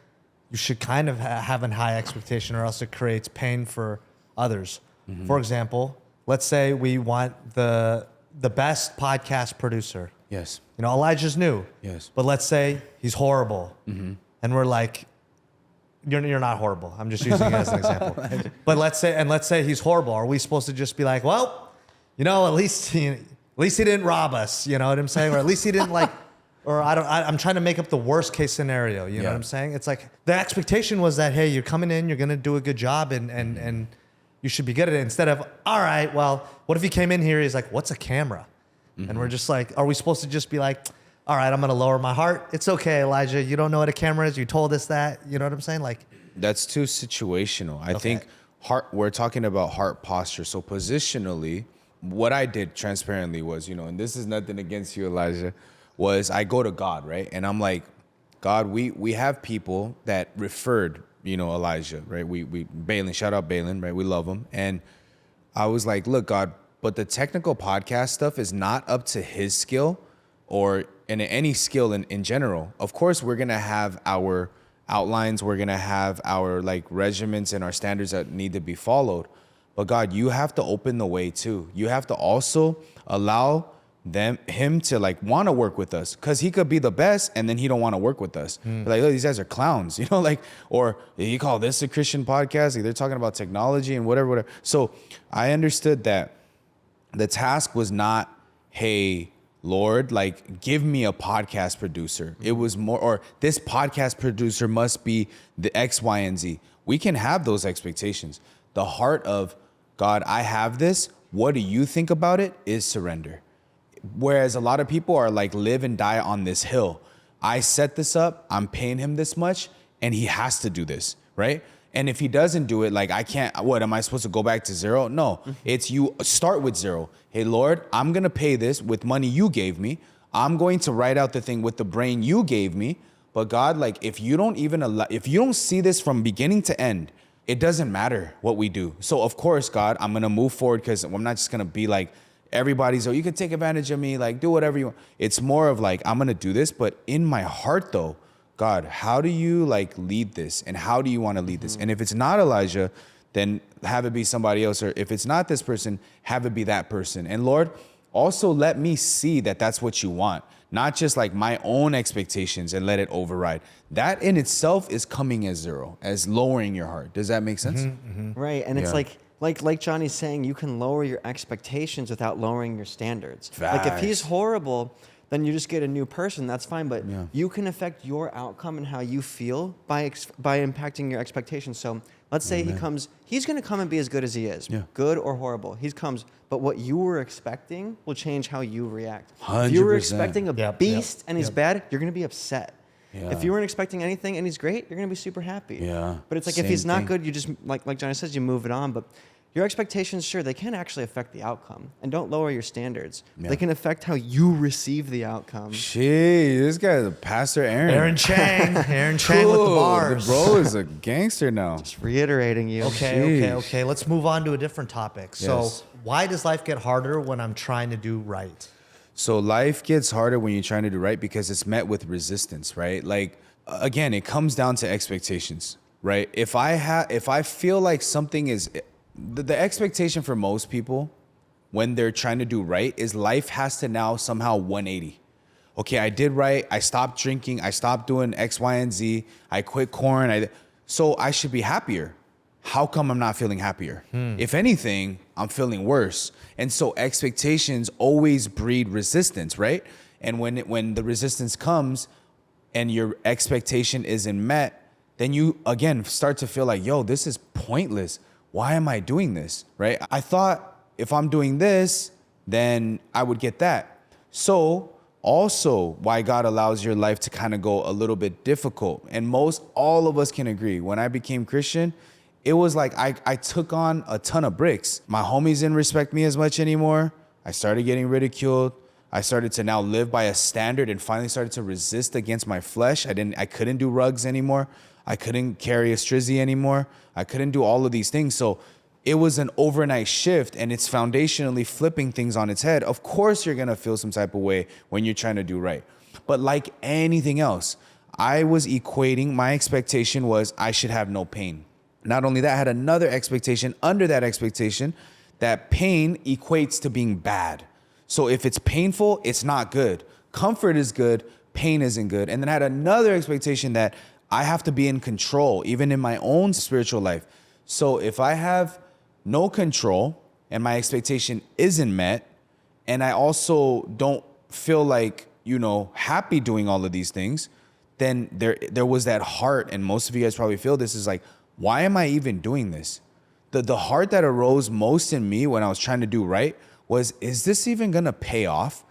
you should kind of have a high expectation, or else it creates pain for others? For example, let's say we want the best podcast producer.
Yes.
You know, Elijah's new.
Yes.
But let's say he's horrible, and we're like, you're not horrible. I'm just using it as an example. But let's say he's horrible. Are we supposed to just be like, well, you know, at least he didn't rob us. You know what I'm saying? Or at least he didn't like, or I'm trying to make up the worst case scenario. You know what I'm saying? It's like the expectation was that, hey, you're coming in, you're gonna do a good job, and you should be good at it. Instead of, all right, well, what if he came in here? He's like, what's a camera? And we're just like, are we supposed to just be like, all right, I'm going to lower my heart. It's okay, Elijah. You don't know what a camera is. You told us that. You know what I'm saying? Like,
that's too situational. I think we're talking about heart posture. So positionally, what I did transparently was, you know, and this is nothing against you, Elijah, was I go to God, right? And I'm like, God, we have people that referred, you know, Elijah, right? We Balin, shout out Balin, right? We love him. And I was like, look, God, but the technical podcast stuff is not up to his skill or in any skill in general. Of course, we're going to have our outlines. We're going to have our like regiments and our standards that need to be followed. But God, you have to open the way too. You have to also allow him to like want to work with us, because he could be the best and then he don't want to work with us. Like, oh, these guys are clowns, you know, like, or you call this a Christian podcast? Like, they're talking about technology and whatever. So I understood that the task was not, hey, Lord, like, give me a podcast producer. It was more, or this podcast producer must be the X, Y, and Z. We can have those expectations. The heart of, God, I have this. What do you think about it? Is surrender. Whereas a lot of people are like, live and die on this hill. I set this up. I'm paying him this much, and he has to do this, right? And if he doesn't do it, like, I can't, what, am I supposed to go back to zero? No, it's you start with zero. Hey, Lord, I'm going to pay this with money you gave me. I'm going to write out the thing with the brain you gave me. But God, like, if you don't see this from beginning to end, it doesn't matter what we do. So of course, God, I'm going to move forward, because I'm not just going to be like, everybody's, oh, you can take advantage of me, like, do whatever you want. It's more of like, I'm going to do this. But in my heart though, God, how do you like lead this? And how do you want to lead this? And if it's not Elijah, then have it be somebody else. Or if it's not this person, have it be that person. And Lord, also let me see that that's what you want, not just like my own expectations and let it override. That in itself is coming as zero, as lowering your heart. Does that make sense?
Right. And it's like Johnny's saying, you can lower your expectations without lowering your standards.
Facts.
Like, if he's horrible, then you just get a new person. That's fine. But you can affect your outcome and how you feel by impacting your expectations. So let's say he's going to come and be as good as he is, good or horrible. He comes, but what you were expecting will change how you react.
100%.
If you were expecting a beast and he's bad, you're going to be upset.
Yeah.
If you weren't expecting anything and he's great, you're going to be super happy.
Yeah.
But it's like, if he's not good, you just, like Johnny says, you move it on. But your expectations, sure, they can actually affect the outcome. And don't lower your standards.
Yeah.
They can affect how you receive the outcome.
Shit, this guy's a Pastor Aaron.
Aaron Chang. Aaron Chang with the bars.
The bro is a gangster now.
Just reiterating you.
Okay. Let's move on to a different topic. So
Yes.
why does life get harder when I'm trying to do right?
So life gets harder when you're trying to do right, because it's met with resistance, right? Like, again, it comes down to expectations, right? If I feel like something is, the expectation for most people when they're trying to do right is life has to now somehow 180. Okay, I did right. I stopped drinking. I stopped doing X, Y, and Z. I quit corn. So I should be happier. How come I'm not feeling happier? If anything, I'm feeling worse. And so expectations always breed resistance, right? And when the resistance comes and your expectation isn't met, then you, again, start to feel like, yo, this is pointless. Why am I doing this, right? I thought if I'm doing this, then I would get that. So also why God allows your life to kind of go a little bit difficult. And all of us can agree, when I became Christian, it was like I took on a ton of bricks. My homies didn't respect me as much anymore. I started getting ridiculed. I started to now live by a standard and finally started to resist against my flesh. I couldn't do rugs anymore. I couldn't carry a strizzy anymore. I couldn't do all of these things. So it was an overnight shift, and it's foundationally flipping things on its head. Of course, you're going to feel some type of way when you're trying to do right. But like anything else, I was equating, my expectation was I should have no pain. Not only that, I had another expectation under that expectation that pain equates to being bad. So if it's painful, it's not good. Comfort is good, pain isn't good. And then I had another expectation that I have to be in control, even in my own spiritual life. So if I have no control and my expectation isn't met, and I also don't feel like, happy doing all of these things, then there was that heart, and most of you guys probably feel this, is like, why am I even doing this? The heart that arose most in me when I was trying to do right was, is this even gonna pay off?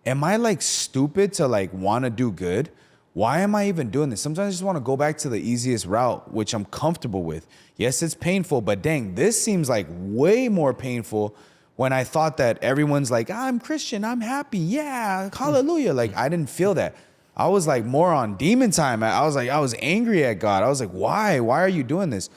Am I like stupid to like wanna do good? Why am I even doing this? Sometimes I just wanna go back to the easiest route, which I'm comfortable with. Yes, it's painful, but dang, this seems like way more painful when I thought that everyone's like, I'm Christian, I'm happy, yeah, hallelujah. Like, I didn't feel that. I was like more on demon time. I was angry at God. I was like, why? Why are you doing this?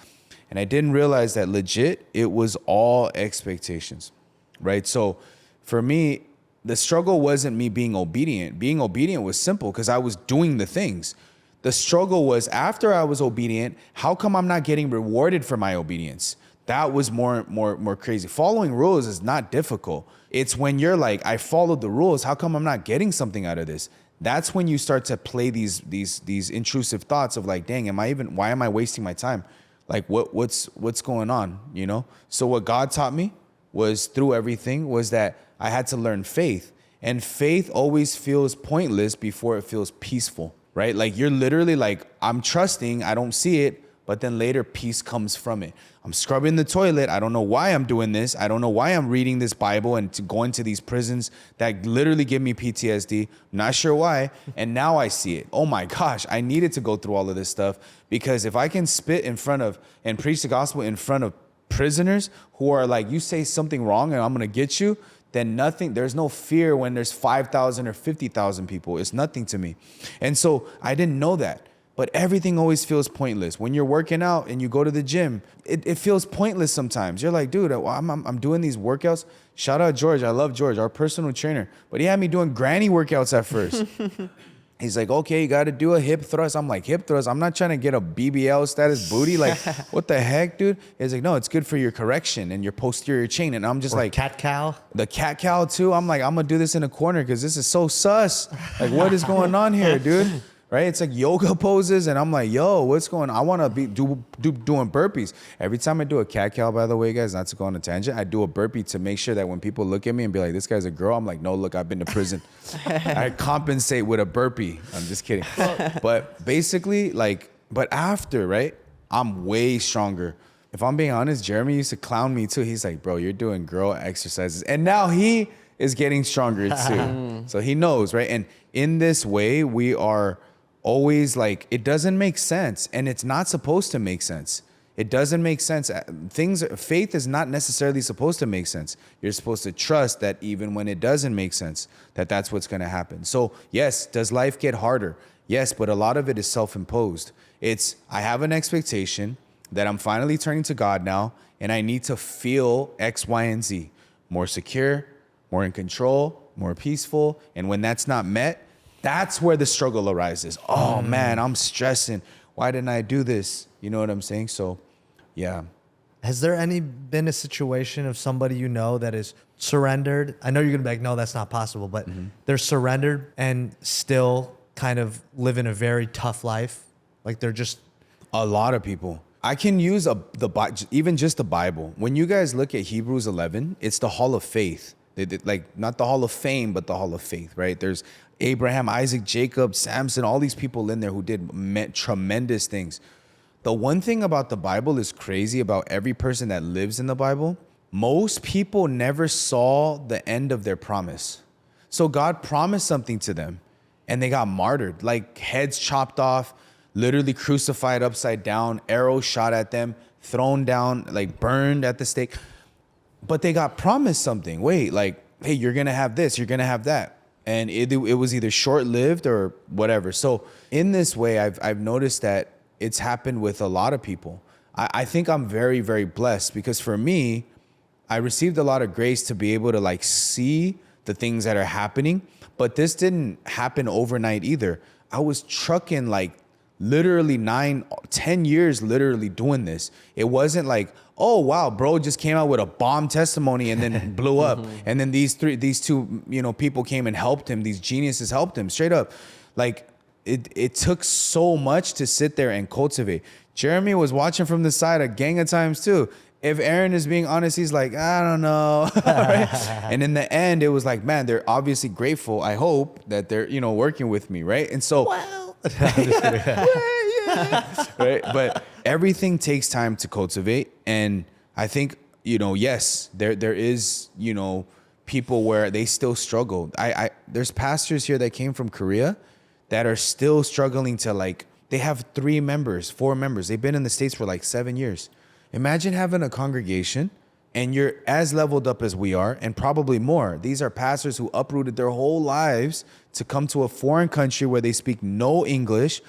And I didn't realize that legit, it was all expectations, right? So for me, the struggle wasn't me being obedient. Being obedient was simple because I was doing the things. The struggle was after I was obedient, how come I'm not getting rewarded for my obedience? That was more crazy. Following rules is not difficult. It's when you're like, I followed the rules. How come I'm not getting something out of this? That's when you start to play these intrusive thoughts of like, dang, why am I wasting my time? Like what's going on, So what God taught me was through everything was that I had to learn faith. And faith always feels pointless before it feels peaceful, right? Like you're literally like, I'm trusting, I don't see it, but then later peace comes from it. I'm scrubbing the toilet. I don't know why I'm doing this. I don't know why I'm reading this Bible and going to these prisons that literally give me PTSD. I'm not sure why. And now I see it. Oh my gosh, I needed to go through all of this stuff, because if I can spit in front of and preach the gospel in front of prisoners who are like, you say something wrong and I'm going to get you, then there's no fear when there's 5,000 or 50,000 people. It's nothing to me. And so I didn't know that. But everything always feels pointless. When you're working out and you go to the gym, it feels pointless sometimes. You're like, dude, I'm doing these workouts. Shout out George. I love George, our personal trainer. But he had me doing granny workouts at first. He's like, okay, you got to do a hip thrust. I'm like, hip thrust? I'm not trying to get a BBL status booty. Like, what the heck, dude? He's like, no, it's good for your correction and your posterior chain. And I'm just like,
cat cow.
The cat cow too. I'm like, I'm going to do this in a corner because this is so sus. Like, what is going on here, dude? Right? It's like yoga poses. And I'm like, yo, what's going on? I want to be doing burpees. Every time I do a cat cow, by the way, guys, not to go on a tangent, I do a burpee to make sure that when people look at me and be like, this guy's a girl, I'm like, no, look, I've been to prison. I compensate with a burpee. I'm just kidding. But basically, but after, right, I'm way stronger. If I'm being honest, Jeremy used to clown me too. He's like, bro, you're doing girl exercises. And now he is getting stronger too. So he knows, right? And in this way, we are always like, it doesn't make sense, and it's not supposed to make sense. It doesn't make sense. Faith is not necessarily supposed to make sense. You're supposed to trust that even when it doesn't make sense, that's what's going to happen. So yes, does life get harder? Yes, but a lot of it is self-imposed. I have an expectation that I'm finally turning to God now, and I need to feel X, Y, and Z. More secure, more in control, more peaceful. And when that's not met, that's where the struggle arises. Oh man, I'm stressing. Why didn't I do this? You know what I'm saying? So, yeah.
Has there been a situation of somebody that is surrendered? I know you're gonna be like, no, that's not possible, but they're surrendered and still kind of living a very tough life. Like they're just
a lot of people. I can use even just the Bible. When you guys look at Hebrews 11, it's the Hall of Faith. Like not the Hall of Fame, but the Hall of Faith, right? There's Abraham, Isaac, Jacob, Samson, all these people in there who did tremendous things. The one thing about the Bible is crazy about every person that lives in the Bible. Most people never saw the end of their promise. So God promised something to them and they got martyred, like heads chopped off, literally crucified upside down, arrows shot at them, thrown down, like burned at the stake. But they got promised something. Wait, like, hey, you're going to have this, you're going to have that. And it was either short-lived or whatever. So in this way, I've noticed that it's happened with a lot of people. I think I'm very, very blessed because for me, I received a lot of grace to be able to like see the things that are happening, but this didn't happen overnight either. I was trucking like literally 9-10 years literally doing this. It wasn't like, oh wow, bro just came out with a bomb testimony and then blew up. And then these two, people came and helped him. These geniuses helped him straight up. Like it took so much to sit there and cultivate. Jeremy was watching from the side a gang of times too. If Aaron is being honest, he's like, I don't know. Right? And in the end, it was like, man, they're obviously grateful. I hope that they're, working with me. Right. And so, right. But everything takes time to cultivate. And I think, yes, there is, people where they still struggle. There's pastors here that came from Korea that are still struggling to like, they have 4 members. They've been in the States for like 7 years. Imagine having a congregation and you're as leveled up as we are and probably more. These are pastors who uprooted their whole lives to come to a foreign country where they speak no English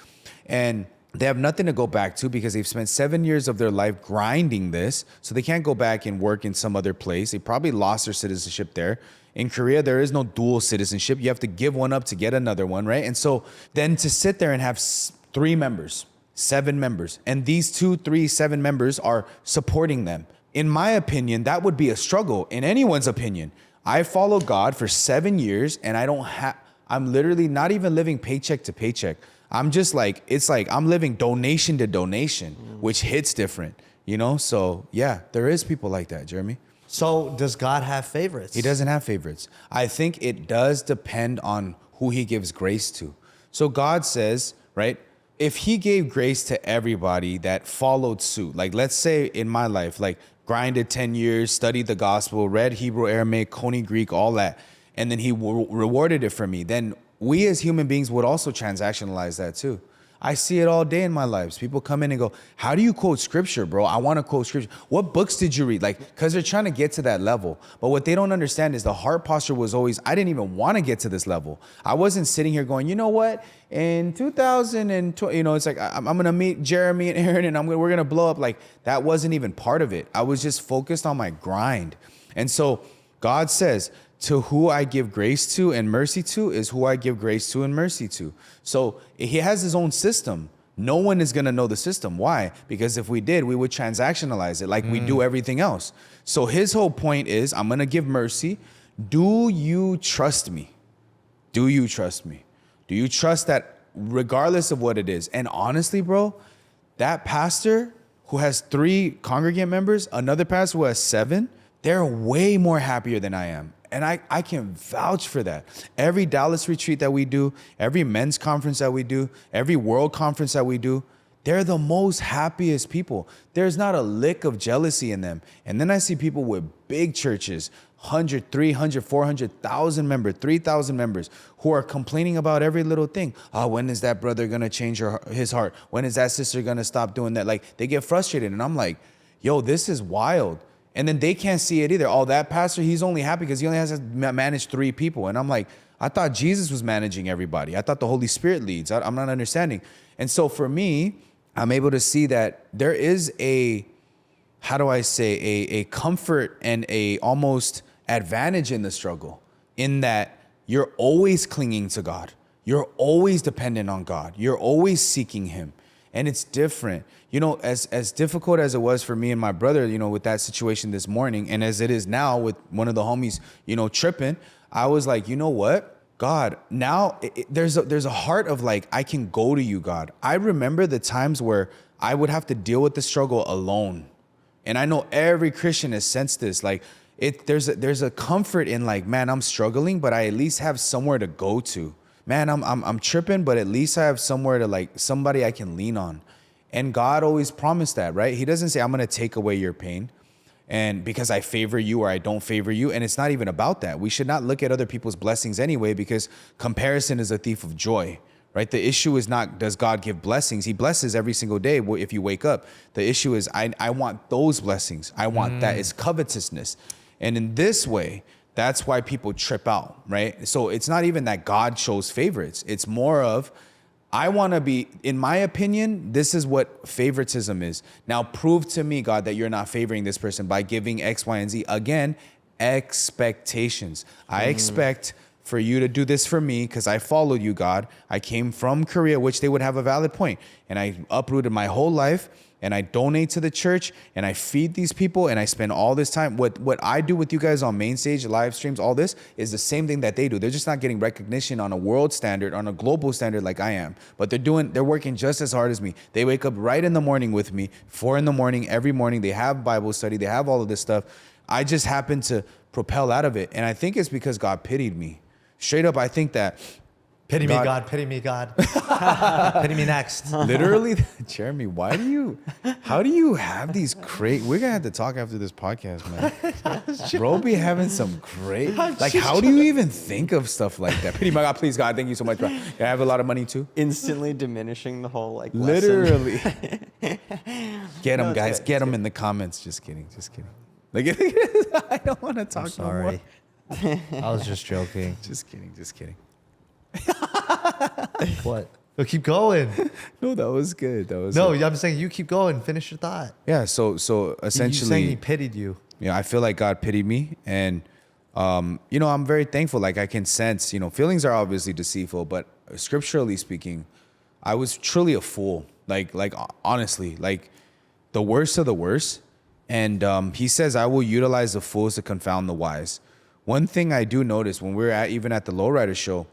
and they have nothing to go back to because they've spent 7 years of their life grinding this. So they can't go back and work in some other place. They probably lost their citizenship there. In Korea, there is no dual citizenship. You have to give one up to get another one, right? And so then to sit there and have 3 members, 7 members, and these 2, 3, 7 members are supporting them. In my opinion, that would be a struggle. In anyone's opinion, I followed God for 7 years and I'm literally not even living paycheck to paycheck. I'm just like, it's like I'm living donation to donation, which hits different, So yeah, there is people like that, Jeremy.
So does God have favorites?
He doesn't have favorites. I think it does depend on who he gives grace to. So God says, right, if he gave grace to everybody that followed suit, like let's say in my life, like grinded 10 years, studied the gospel, read Hebrew, Aramaic, Coney Greek, all that, and then he rewarded it for me, then we as human beings would also transactionalize that too. I see it all day in my lives. People come in and go, how do you quote scripture, bro? I want to quote scripture. What books did you read? Like, because they're trying to get to that level. But what they don't understand is the heart posture was always, I didn't even want to get to this level. I wasn't sitting here going, you know what? In 2020, it's like, I'm going to meet Jeremy and Aaron and we're going to blow up. Like, that wasn't even part of it. I was just focused on my grind. And so God says, to who I give grace to and mercy to is who I give grace to and mercy to. So he has his own system. No one is going to know the system. Why? Because if we did, we would transactionalize it like we do everything else. So his whole point is, I'm going to give mercy. Do you trust me? Do you trust me? Do you trust that regardless of what it is? And honestly, bro, that pastor who has 3 congregant members, another pastor who has 7, they're way more happier than I am. And I can vouch for that. Every Dallas retreat that we do, every men's conference that we do, every world conference that we do, they're the most happiest people. There's not a lick of jealousy in them. And then I see people with big churches, 100, 300, 400,000 members, 3,000 members, who are complaining about every little thing. Oh, when is that brother going to change his heart? When is that sister going to stop doing that? Like, they get frustrated. And I'm like, yo, this is wild. And then they can't see it either. Oh, that pastor, he's only happy because he only has to manage 3 people. And I'm like, I thought Jesus was managing everybody. I thought the Holy Spirit leads. I'm not understanding. And so for me, I'm able to see that there is a comfort and a almost advantage in the struggle, in that you're always clinging to God. You're always dependent on God. You're always seeking him. And it's different. As difficult as it was for me and my brother, with that situation this morning, and as it is now with one of the homies, tripping, I was like, you know what? God, now there's a heart of like, I can go to you, God. I remember the times where I would have to deal with the struggle alone. And I know every Christian has sensed this. Like, there's a comfort in like, man, I'm struggling, but I at least have somewhere to go to. Man, I'm tripping, but at least I have somewhere to like, somebody I can lean on. And God always promised that, right? He doesn't say, I'm going to take away your pain and because I favor you or I don't favor you. And it's not even about that. We should not look at other people's blessings anyway, because comparison is a thief of joy, right? The issue is not, does God give blessings? He blesses every single day if you wake up. The issue is, I want those blessings. I want that. It's covetousness. And in this way, that's why people trip out, right? So it's not even that God shows favorites. It's more of, I want to be, in my opinion, this is what favoritism is. Now prove to me, God, that you're not favoring this person by giving X, Y, and Z. Again, expectations. I expect for you to do this for me because I followed you, God. I came from Korea, which they would have a valid point. And I uprooted my whole life and I donate to the church and I feed these people and I spend all this time. What I do with you guys on main stage, live streams, all this is the same thing that they do. They're just not getting recognition on a world standard, on a global standard like I am. But they're working just as hard as me. They wake up right in the morning with me, 4 a.m, every morning. They have Bible study. They have all of this stuff. I just happen to propel out of it. And I think it's because God pitied me. Straight up, I think that
Pity me, God. Pity me, God. Pity me next.
Literally, Jeremy, how do you have these great, we're going to have to talk after this podcast, man. Bro be having some great, like, how do you even think of stuff like that? Pity my God, please, God, thank you so much, bro. I have a lot of money too.
Instantly diminishing the whole, like,
literally. Get them,
No,
guys.
good.
Get them in the comments. Just kidding. Like, I don't want to talk no
Sorry. I was just joking.
Just kidding.
What? No, keep going.
No, that was good.
No, I'm saying you keep going. Finish your thought.
Yeah, so
You're
essentially,
saying he pitied you.
yeah, I feel like God pitied me, and I'm very thankful. Like I can sense, feelings are obviously deceitful, but scripturally speaking, I was truly a fool. Like honestly, like the worst of the worst. And he says, "I will utilize the fools to confound the wise." One thing I do notice when we were even at the Lowrider show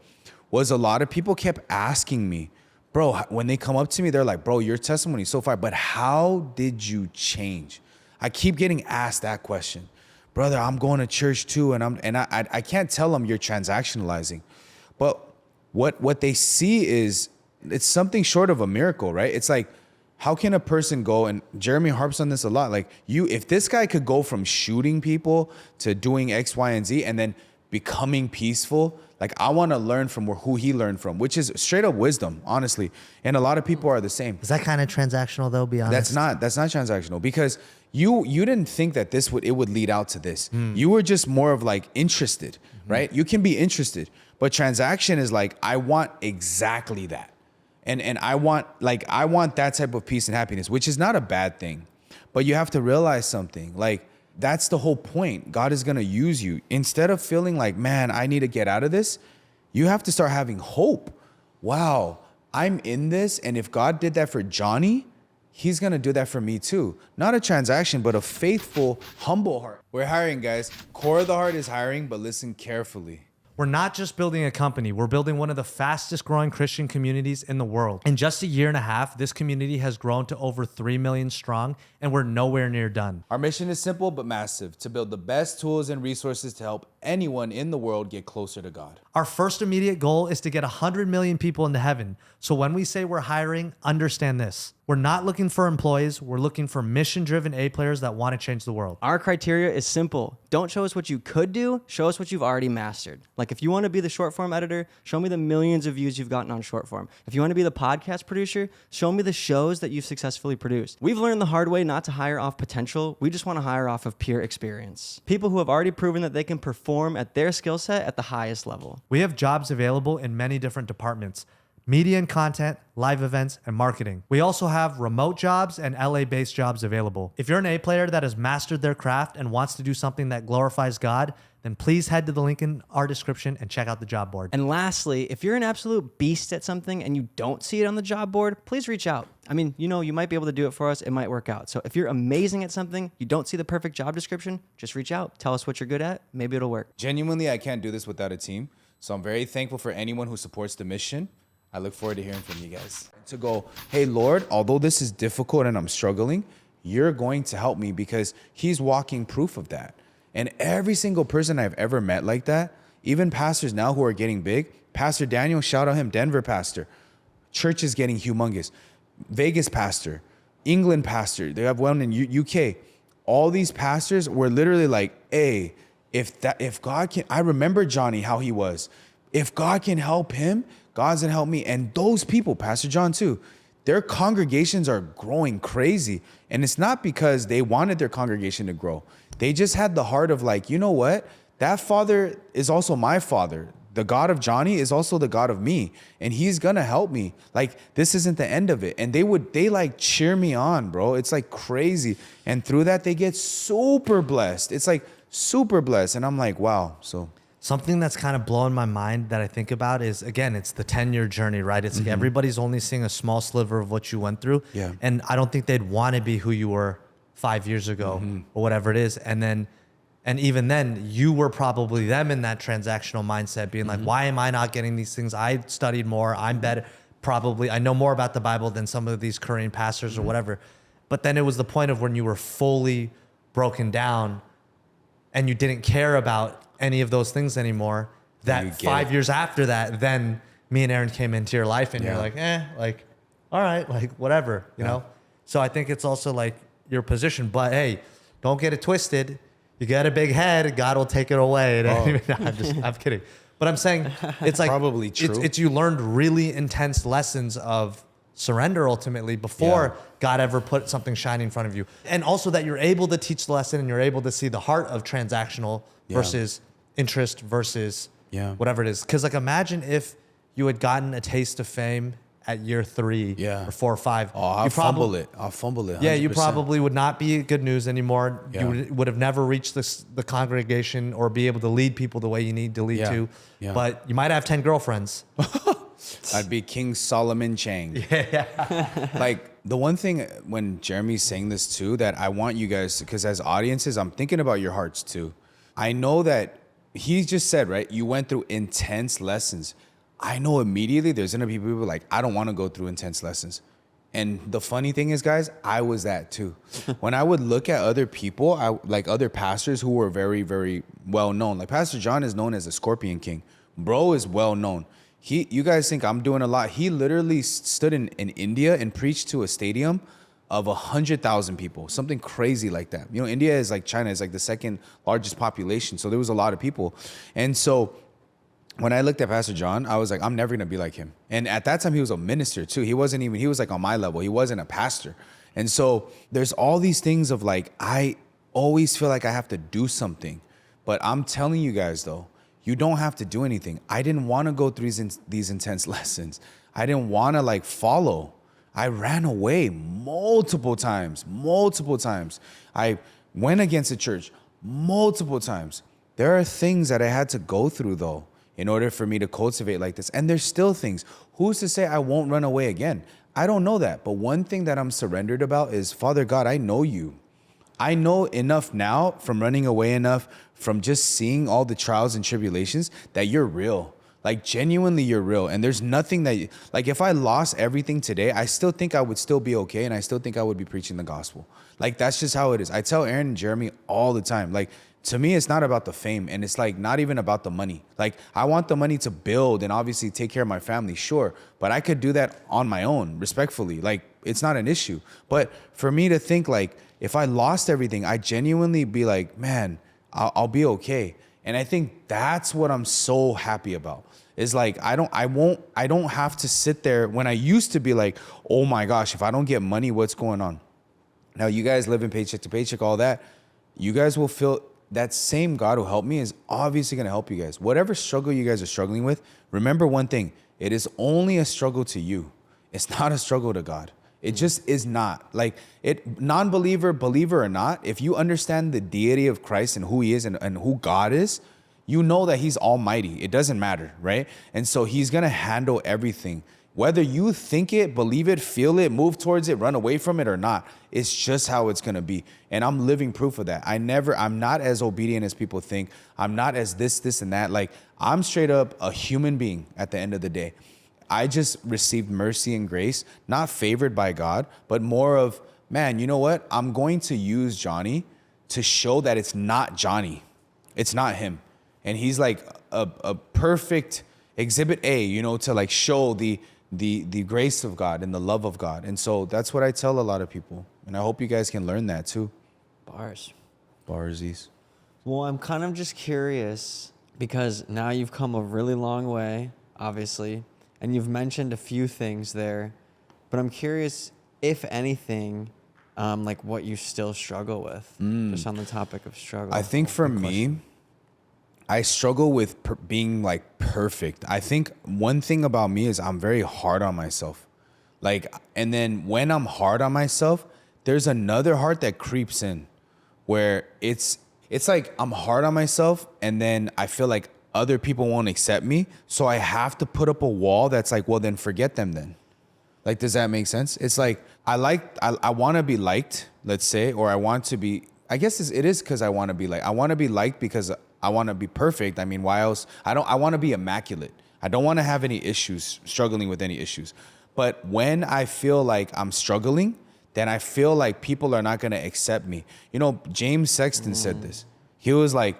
was a lot of people kept asking me, bro, when they come up to me, they're like, bro, your testimony is so fire, but how did you change? I keep getting asked that question. Brother, I'm going to church too, and I can't tell them you're transactionalizing. But what they see is it's something short of a miracle, right? It's like, how can a person go, and Jeremy harps on this a lot, like if this guy could go from shooting people to doing X, Y, and Z and then becoming peaceful, like I want to learn from who he learned from, which is straight up wisdom, honestly. And a lot of people are the same.
Is that kind of transactional though, be honest?
That's not transactional because you didn't think that it would lead out to this. You were just more of like interested, right? You can be interested, but transaction is like, I want exactly that. And I want that type of peace and happiness, which is not a bad thing. But you have to realize something. Like, that's the whole point. God is going to use you. Instead of feeling like, man, I need to get out of this, you have to start having hope. Wow, I'm in this. And if God did that for Johnny, he's going to do that for me too. Not a transaction, but a faithful, humble heart. We're hiring, guys. Core of the Heart is hiring, but listen carefully.
We're not just building a company, we're building one of the fastest growing Christian communities in the world. In just a year and a half, this community has grown to over 3 million strong, and we're nowhere near done.
Our mission is simple but massive: to build the best tools and resources to help anyone in the world get closer to God.
Our first immediate goal is to get 100 million people into heaven. So when we say we're hiring, understand this. We're not looking for employees. We're looking for mission-driven A players that want to change the world.
Our criteria is simple. Don't show us what you could do. Show us what you've already mastered. Like if you want to be the short form editor, show me the millions of views you've gotten on short form. If you want to be the podcast producer, show me the shows that you've successfully produced. We've learned the hard way not to hire off potential. We just want to hire off of pure experience. People who have already proven that they can perform at their skill set at the highest level.
We have jobs available in many different departments: media and content, live events, and marketing. We also have remote jobs and LA-based jobs available. If you're an A player that has mastered their craft and wants to do something that glorifies God, then please head to the link in our description and check out the job board.
And lastly, if you're an absolute beast at something and you don't see it on the job board, please reach out. I mean, you might be able to do it for us. It might work out. So if you're amazing at something, you don't see the perfect job description, just reach out. Tell us what you're good at. Maybe it'll work.
Genuinely, I can't do this without a team. So I'm very thankful for anyone who supports the mission. I look forward to hearing from you guys. To go, hey, Lord, although this is difficult and I'm struggling, you're going to help me, because he's walking proof of that. And every single person I've ever met like that, even pastors now who are getting big, Pastor Daniel, shout out him, Denver pastor, church is getting humongous, Vegas pastor, England pastor, they have one in UK. All these pastors were literally like, hey, if God can, I remember Johnny, how he was. If God can help him, God's gonna help me. And those people, Pastor John too, their congregations are growing crazy. And it's not because they wanted their congregation to grow. They just had the heart of like, you know what? That father is also my father. The God of Johnny is also the God of me, and he's gonna help me. Like, this isn't the end of it. And they like cheer me on, bro. It's like crazy. And through that, they get super blessed. It's like super blessed. And I'm like, wow. So
Something that's kind of blowing my mind that I think about is, again, it's the 10-year journey, right? It's like everybody's only seeing a small sliver of what you went through.
Yeah.
And I don't think they'd want to be who you were 5 years ago or whatever it is. And even then, you were probably them in that transactional mindset, being like, why am I not getting these things? I studied more. I'm better. Probably, I know more about the Bible than some of these Korean pastors or whatever. But then it was the point of when you were fully broken down and you didn't care about any of those things anymore, that 5 years after that, then me and Aaron came into your life and you're like, like, all right, like whatever, you know? So I think it's also like your position, but hey, don't get it twisted. You got a big head, God will take it away. I'm kidding. But I'm saying it's like,
probably true.
It's you learned really intense lessons of surrender ultimately before God ever put something shiny in front of you. And also that you're able to teach the lesson and you're able to see the heart of transactional versus interest versus whatever it is. Because like imagine if you had gotten a taste of fame at year 3 or 4 or 5.
Oh, I'll fumble it. 100%.
Yeah, you probably would not be good news anymore. Yeah. You would have never reached the congregation or be able to lead people the way you need to lead to. Yeah. But you might have 10 girlfriends.
I'd be King Solomon Chang. Yeah. Like the one thing when Jeremy's saying this too, that I want you guys, because as audiences, I'm thinking about your hearts too. I know that he just said, right, you went through intense lessons. I know immediately there's going to be people like, I don't want to go through intense lessons. And the funny thing is, guys, I was that too. When I would look at other people, like other pastors who were very, very well known. Like Pastor John is known as a Scorpion King. Bro is well known. You guys think I'm doing a lot. He literally stood in India and preached to a stadium of 100,000 people, something crazy like that. You know, India is like China, is like the second largest population. So there was a lot of people. And so when I looked at Pastor John, I was like, I'm never going to be like him. And at that time, he was a minister too. He was like on my level. He wasn't a pastor. And so there's all these things of like, I always feel like I have to do something. But I'm telling you guys though, you don't have to do anything. I didn't want to go through these intense lessons. I didn't want to like follow. I ran away multiple times. I went against the church multiple times. There are things that I had to go through though, in order for me to cultivate like this. And there's still things. Who's to say I won't run away again? I don't know that. But one thing that I'm surrendered about is, Father God, I know you. I know enough now from running away enough, from just seeing all the trials and tribulations, that you're real. Like genuinely you're real. And there's nothing that, like if I lost everything today, I still think I would still be okay. And I still think I would be preaching the gospel. Like that's just how it is. I tell Aaron and Jeremy all the time, like, to me, it's not about the fame, and it's like not even about the money. Like I want the money to build and obviously take care of my family, sure, but I could do that on my own, respectfully. Like it's not an issue. But for me to think like, if I lost everything, I genuinely be like, man, I'll be okay. And I think that's what I'm so happy about. Is like I don't have to sit there when I used to be like, oh my gosh, if I don't get money, what's going on? Now you guys live in paycheck to paycheck, all that. You guys will feel that same God who helped me is obviously going to help you guys. Whatever struggle you guys are struggling with, remember one thing. It is only a struggle to you. It's not a struggle to God. It just is not. Like it, non-believer, believer or not, if you understand the deity of Christ and who he is and who God is, you know that he's almighty. It doesn't matter, right? And so he's going to handle everything. Whether you think it, believe it, feel it, move towards it, run away from it or not, it's just how it's going to be. And I'm living proof of that. I'm not as obedient as people think. I'm not as this, and that. Like, I'm straight up a human being at the end of the day. I just received mercy and grace, not favored by God, but more of, man, you know what? I'm going to use Johnny to show that it's not Johnny. It's not him. And he's like a perfect exhibit A, you know, to like show the grace of God and the love of God. And so that's what I tell a lot of people. And I hope you guys can learn that too. Barsies.
Well, I'm kind of just curious because now you've come a really long way, obviously, and you've mentioned a few things there, but I'm curious, if anything, like what you still struggle with, just on the topic of struggle.
I think for me, I struggle with being like perfect. I think one thing about me is I'm very hard on myself. Like, and then when I'm hard on myself, there's another heart that creeps in where it's like I'm hard on myself, and then I feel like other people won't accept me. So I have to put up a wall that's like, well, then forget them then. Like, does that make sense? It's like, I want to be liked, let's say, or I want to be, I guess it is because I want to be liked. I want to be liked because I want to be perfect. I mean, why else? I want to be immaculate. I don't want to have any issues, struggling with any issues. But when I feel like I'm struggling, then I feel like people are not going to accept me. You know, James Sexton said this. He was like,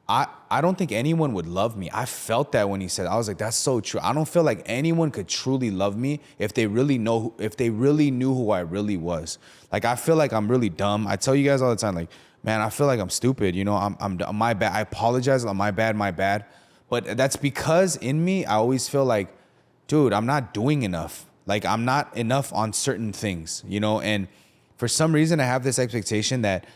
I don't think anyone would love me. I felt that when he said, I was like, that's so true. I don't feel like anyone could truly love me if they really knew who I really was. Like, I feel like I'm really dumb. I tell you guys all the time, like, man, I feel like I'm stupid. You know, I'm my bad. I apologize. My bad. But that's because in me, I always feel like, dude, I'm not doing enough. Like, I'm not enough on certain things, you know? And for some reason, I have this expectation that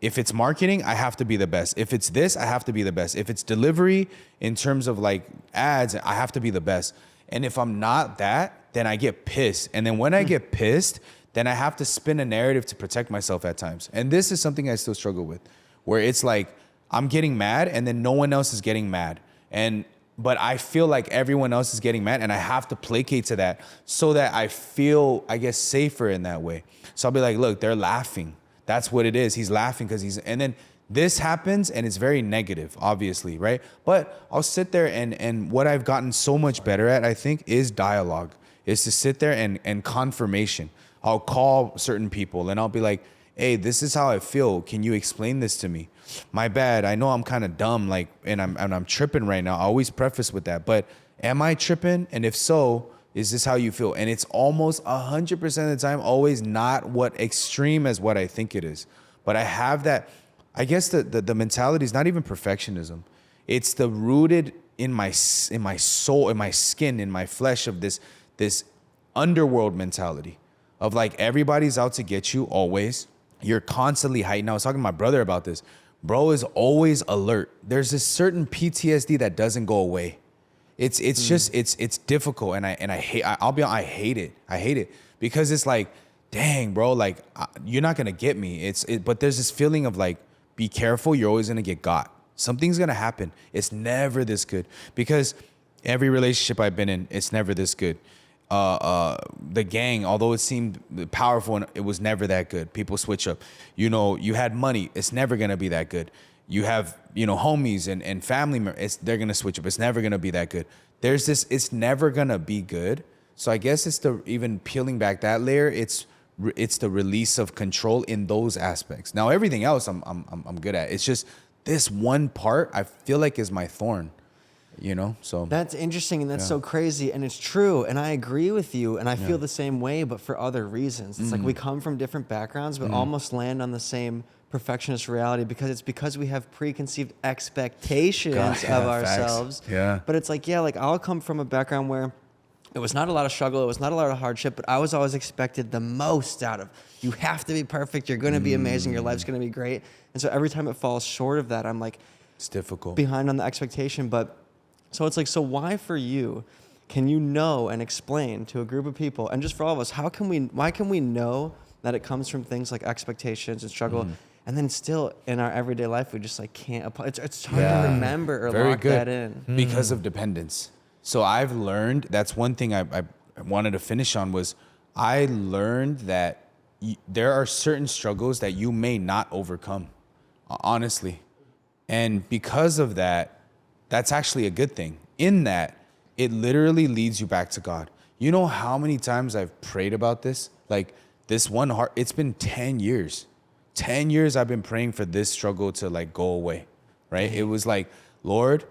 if it's marketing, I have to be the best. If it's this, I have to be the best. If it's delivery in terms of like ads, I have to be the best. And if I'm not that, then I get pissed. And then when I get pissed, then I have to spin a narrative to protect myself at times. And this is something I still struggle with, where it's like I'm getting mad and then no one else is getting mad. But I feel like everyone else is getting mad, and I have to placate to that so that I feel, I guess, safer in that way. So I'll be like, look, they're laughing. That's what it is. He's laughing because and then this happens and it's very negative, obviously, right? But I'll sit there and what I've gotten so much better at, I think, is dialogue, is to sit there and confirmation. I'll call certain people and I'll be like, hey, this is how I feel. Can you explain this to me? My bad. I know I'm kind of dumb, like, and I'm tripping right now. I always preface with that, but am I tripping? And if so, is this how you feel? And it's almost 100% of the time always not what extreme as what I think it is. But I have that, I guess the mentality is not even perfectionism. It's the rooted in my soul, in my skin, in my flesh of this underworld mentality of like everybody's out to get you always. You're constantly heightened. I was talking to my brother about this. Bro is always alert. There's this certain PTSD that doesn't go away. It's just it's difficult, and I hate. I'll be honest, I hate it. I hate it because it's like, dang, bro, like you're not gonna get me. But there's this feeling of like, be careful. You're always gonna get got. Something's gonna happen. It's never this good because every relationship I've been in, it's never this good. The gang, although it seemed powerful, and it was never that good. People switch up. You know, you had money. It's never gonna be that good. You have, you know, homies and family members. They're gonna switch up. It's never gonna be that good. There's this. It's never gonna be good. So I guess it's even peeling back that layer. It's the release of control in those aspects. Now everything else I'm good at. It's just this one part I feel like is my thorn. You know, so
that's interesting, and that's so crazy, and it's true, and I agree with you, and I feel the same way, but for other reasons. It's like we come from different backgrounds, but almost land on the same perfectionist reality because we have preconceived expectations of ourselves.
Facts. Yeah.
But it's like, like I'll come from a background where it was not a lot of struggle, it was not a lot of hardship, but I was always expected the most out of. You have to be perfect. You're going to be amazing. Your life's going to be great. And so every time it falls short of that, I'm like,
it's difficult.
Behind on the expectation, but. So it's like, so why for you can you know and explain to a group of people, and just for all of us, why can we know that it comes from things like expectations and struggle, and then still in our everyday life we just like can't apply. It's hard to remember or lock that in
because of dependence. So I've learned, that's one thing I wanted to finish on, was I learned that there are certain struggles that you may not overcome, honestly, and because of that. That's actually a good thing, in that it literally leads you back to God. You know how many times I've prayed about this? Like this one heart, it's been 10 years. 10 years I've been praying for this struggle to like go away, right? It was like, Lord,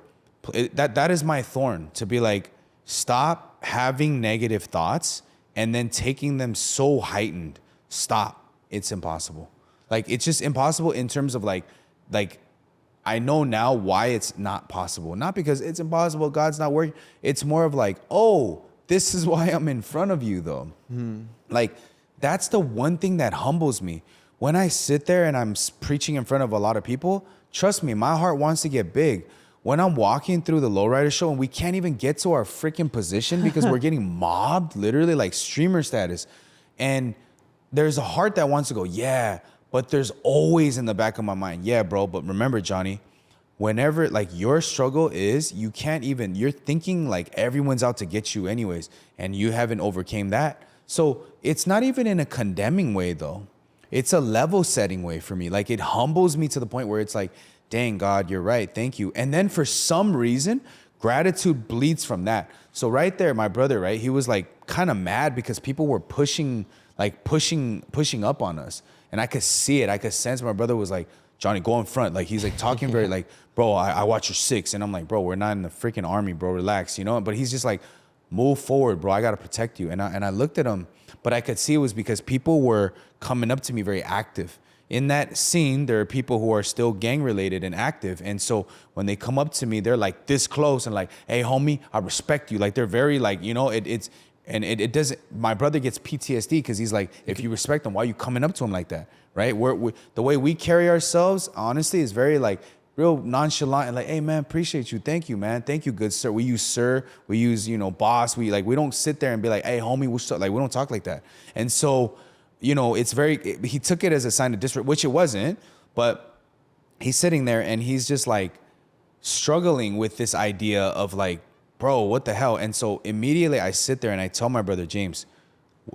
that is my thorn, to be like, stop having negative thoughts and then taking them so heightened. Stop. It's impossible. Like, it's just impossible in terms of like, I know now why it's not possible. Not because it's impossible, God's not working. It's more of like, oh, this is why I'm in front of you, though. Like, that's the one thing that humbles me. When I sit there and I'm preaching in front of a lot of people, Trust me, my heart wants to get big. When I'm walking through the lowrider show and we can't even get to our freaking position because we're getting mobbed, literally like streamer status. And there's a heart that wants to go, yeah, but there's always in the back of my mind, yeah, bro, but remember, Johnny, whenever like your struggle is, you can't even, you're thinking like everyone's out to get you anyways, and you haven't overcame that. So it's not even in a condemning way though. It's a level setting way for me. Like it humbles me to the point where it's like, dang, God, you're right. Thank you. And then for some reason, gratitude bleeds from that. So right there, my brother, right, he was like kind of mad because people were pushing up on us. And I could see it. I could sense my brother was like, Johnny, go in front. Like he's like talking very like, bro, I watch your 6. And I'm like, bro, we're not in the freaking army, bro. Relax, you know? But he's just like, move forward, bro. I got to protect you. And I looked at him, but I could see it was because people were coming up to me very active. In that scene, there are people who are still gang related and active. And so when they come up to me, they're like this close and like, hey, homie, I respect you. Like they're very like, you know, it doesn't, my brother gets PTSD because he's like, if you respect him, why are you coming up to him like that? Right? The way we carry ourselves, honestly, is very like real nonchalant and like, hey man, appreciate you. Thank you, man. Thank you, good sir. We use sir, we use, you know, boss. We don't sit there and be like, hey homie, like we don't talk like that. And so, you know, he took it as a sign of disrespect, which it wasn't, but he's sitting there and he's just like struggling with this idea of like, bro, what the hell? And so immediately I sit there and I tell my brother, James,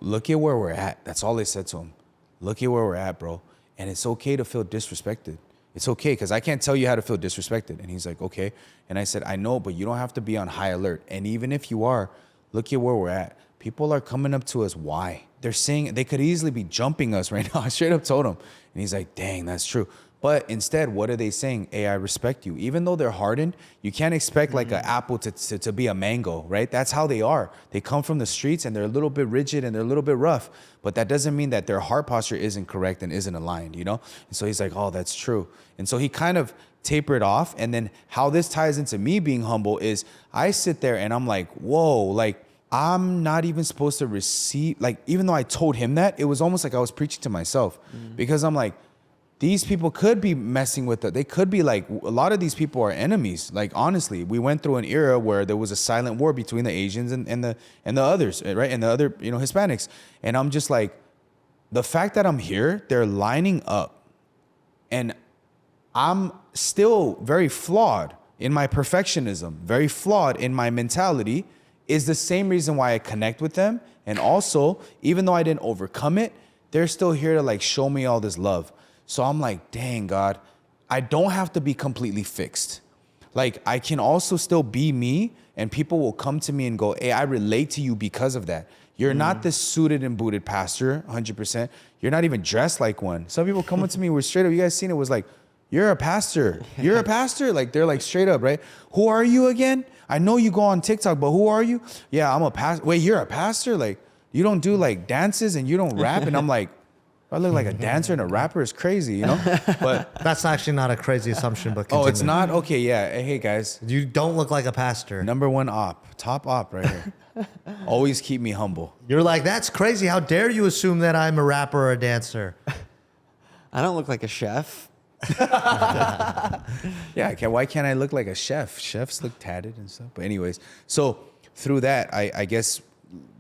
look at where we're at. That's all I said to him. Look at where we're at, bro. And it's okay to feel disrespected. It's okay, because I can't tell you how to feel disrespected. And he's like, okay. And I said, I know, but you don't have to be on high alert. And even if you are, look at where we're at. People are coming up to us. Why? They're saying they could easily be jumping us right now. I straight up told him. And he's like, dang, that's true. But instead, what are they saying? Hey, I respect you. Even though they're hardened, you can't expect like an apple to be a mango, right? That's how they are. They come from the streets and they're a little bit rigid and they're a little bit rough. But that doesn't mean that their heart posture isn't correct and isn't aligned, you know? And so he's like, oh, that's true. And so he kind of tapered off. And then how this ties into me being humble is I sit there and I'm like, whoa, like I'm not even supposed to receive, like, even though I told him that, it was almost like I was preaching to myself because I'm like, these people could be messing with it. They could be like, a lot of these people are enemies. Like, honestly, we went through an era where there was a silent war between the Asians and the others, right? And the other, you know, Hispanics. And I'm just like, the fact that I'm here, they're lining up. And I'm still very flawed in my perfectionism, very flawed in my mentality, is the same reason why I connect with them. And also, even though I didn't overcome it, they're still here to like show me all this love. So I'm like, dang, God, I don't have to be completely fixed. Like, I can also still be me, and people will come to me and go, hey, I relate to you because of that. You're not this suited and booted pastor, 100%. You're not even dressed like one. Some people come up to me with straight up, you guys seen it, was like, you're a pastor. You're a pastor? Like, they're like straight up, right? Who are you again? I know you go on TikTok, but who are you? Yeah, I'm a pastor. Wait, you're a pastor? Like, you don't do like dances and you don't rap? And I'm like, I look like a dancer and a rapper is crazy, you know? But
that's actually not a crazy assumption, but continue.
Oh, it's not? Okay, yeah. Hey, guys.
You don't look like a pastor.
Number one top op right here. Always keep me humble.
You're like, that's crazy. How dare you assume that I'm a rapper or a dancer?
I don't look like a chef.
Yeah, why can't I look like a chef? Chefs look tatted and stuff. But anyways, so through that, I guess,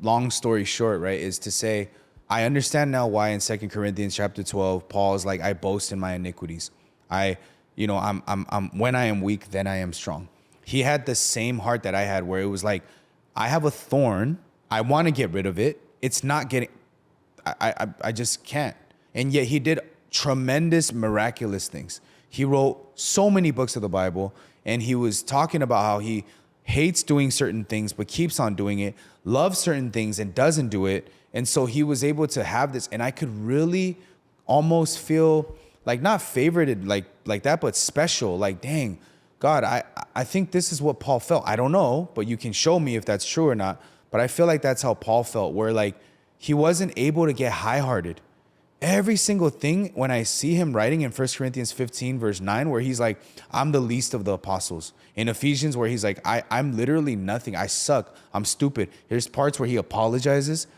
long story short, right, is to say, I understand now why in 2 Corinthians chapter 12, Paul is like, I boast in my iniquities. I'm when I am weak, then I am strong. He had the same heart that I had, where it was like, I have a thorn. I want to get rid of it. It's not getting, I just can't. And yet he did tremendous, miraculous things. He wrote so many books of the Bible, and he was talking about how he hates doing certain things, but keeps on doing it, loves certain things and doesn't do it. And so he was able to have this, and I could really almost feel like not favorited like that, but special. Like, dang, God, I think this is what Paul felt. I don't know, but you can show me if that's true or not. But I feel like that's how Paul felt, where like he wasn't able to get high-hearted. Every single thing, when I see him writing in 1 Corinthians 15, verse 9, where he's like, I'm the least of the apostles. In Ephesians, where he's like, I'm literally nothing. I suck. I'm stupid. There's parts where he apologizes.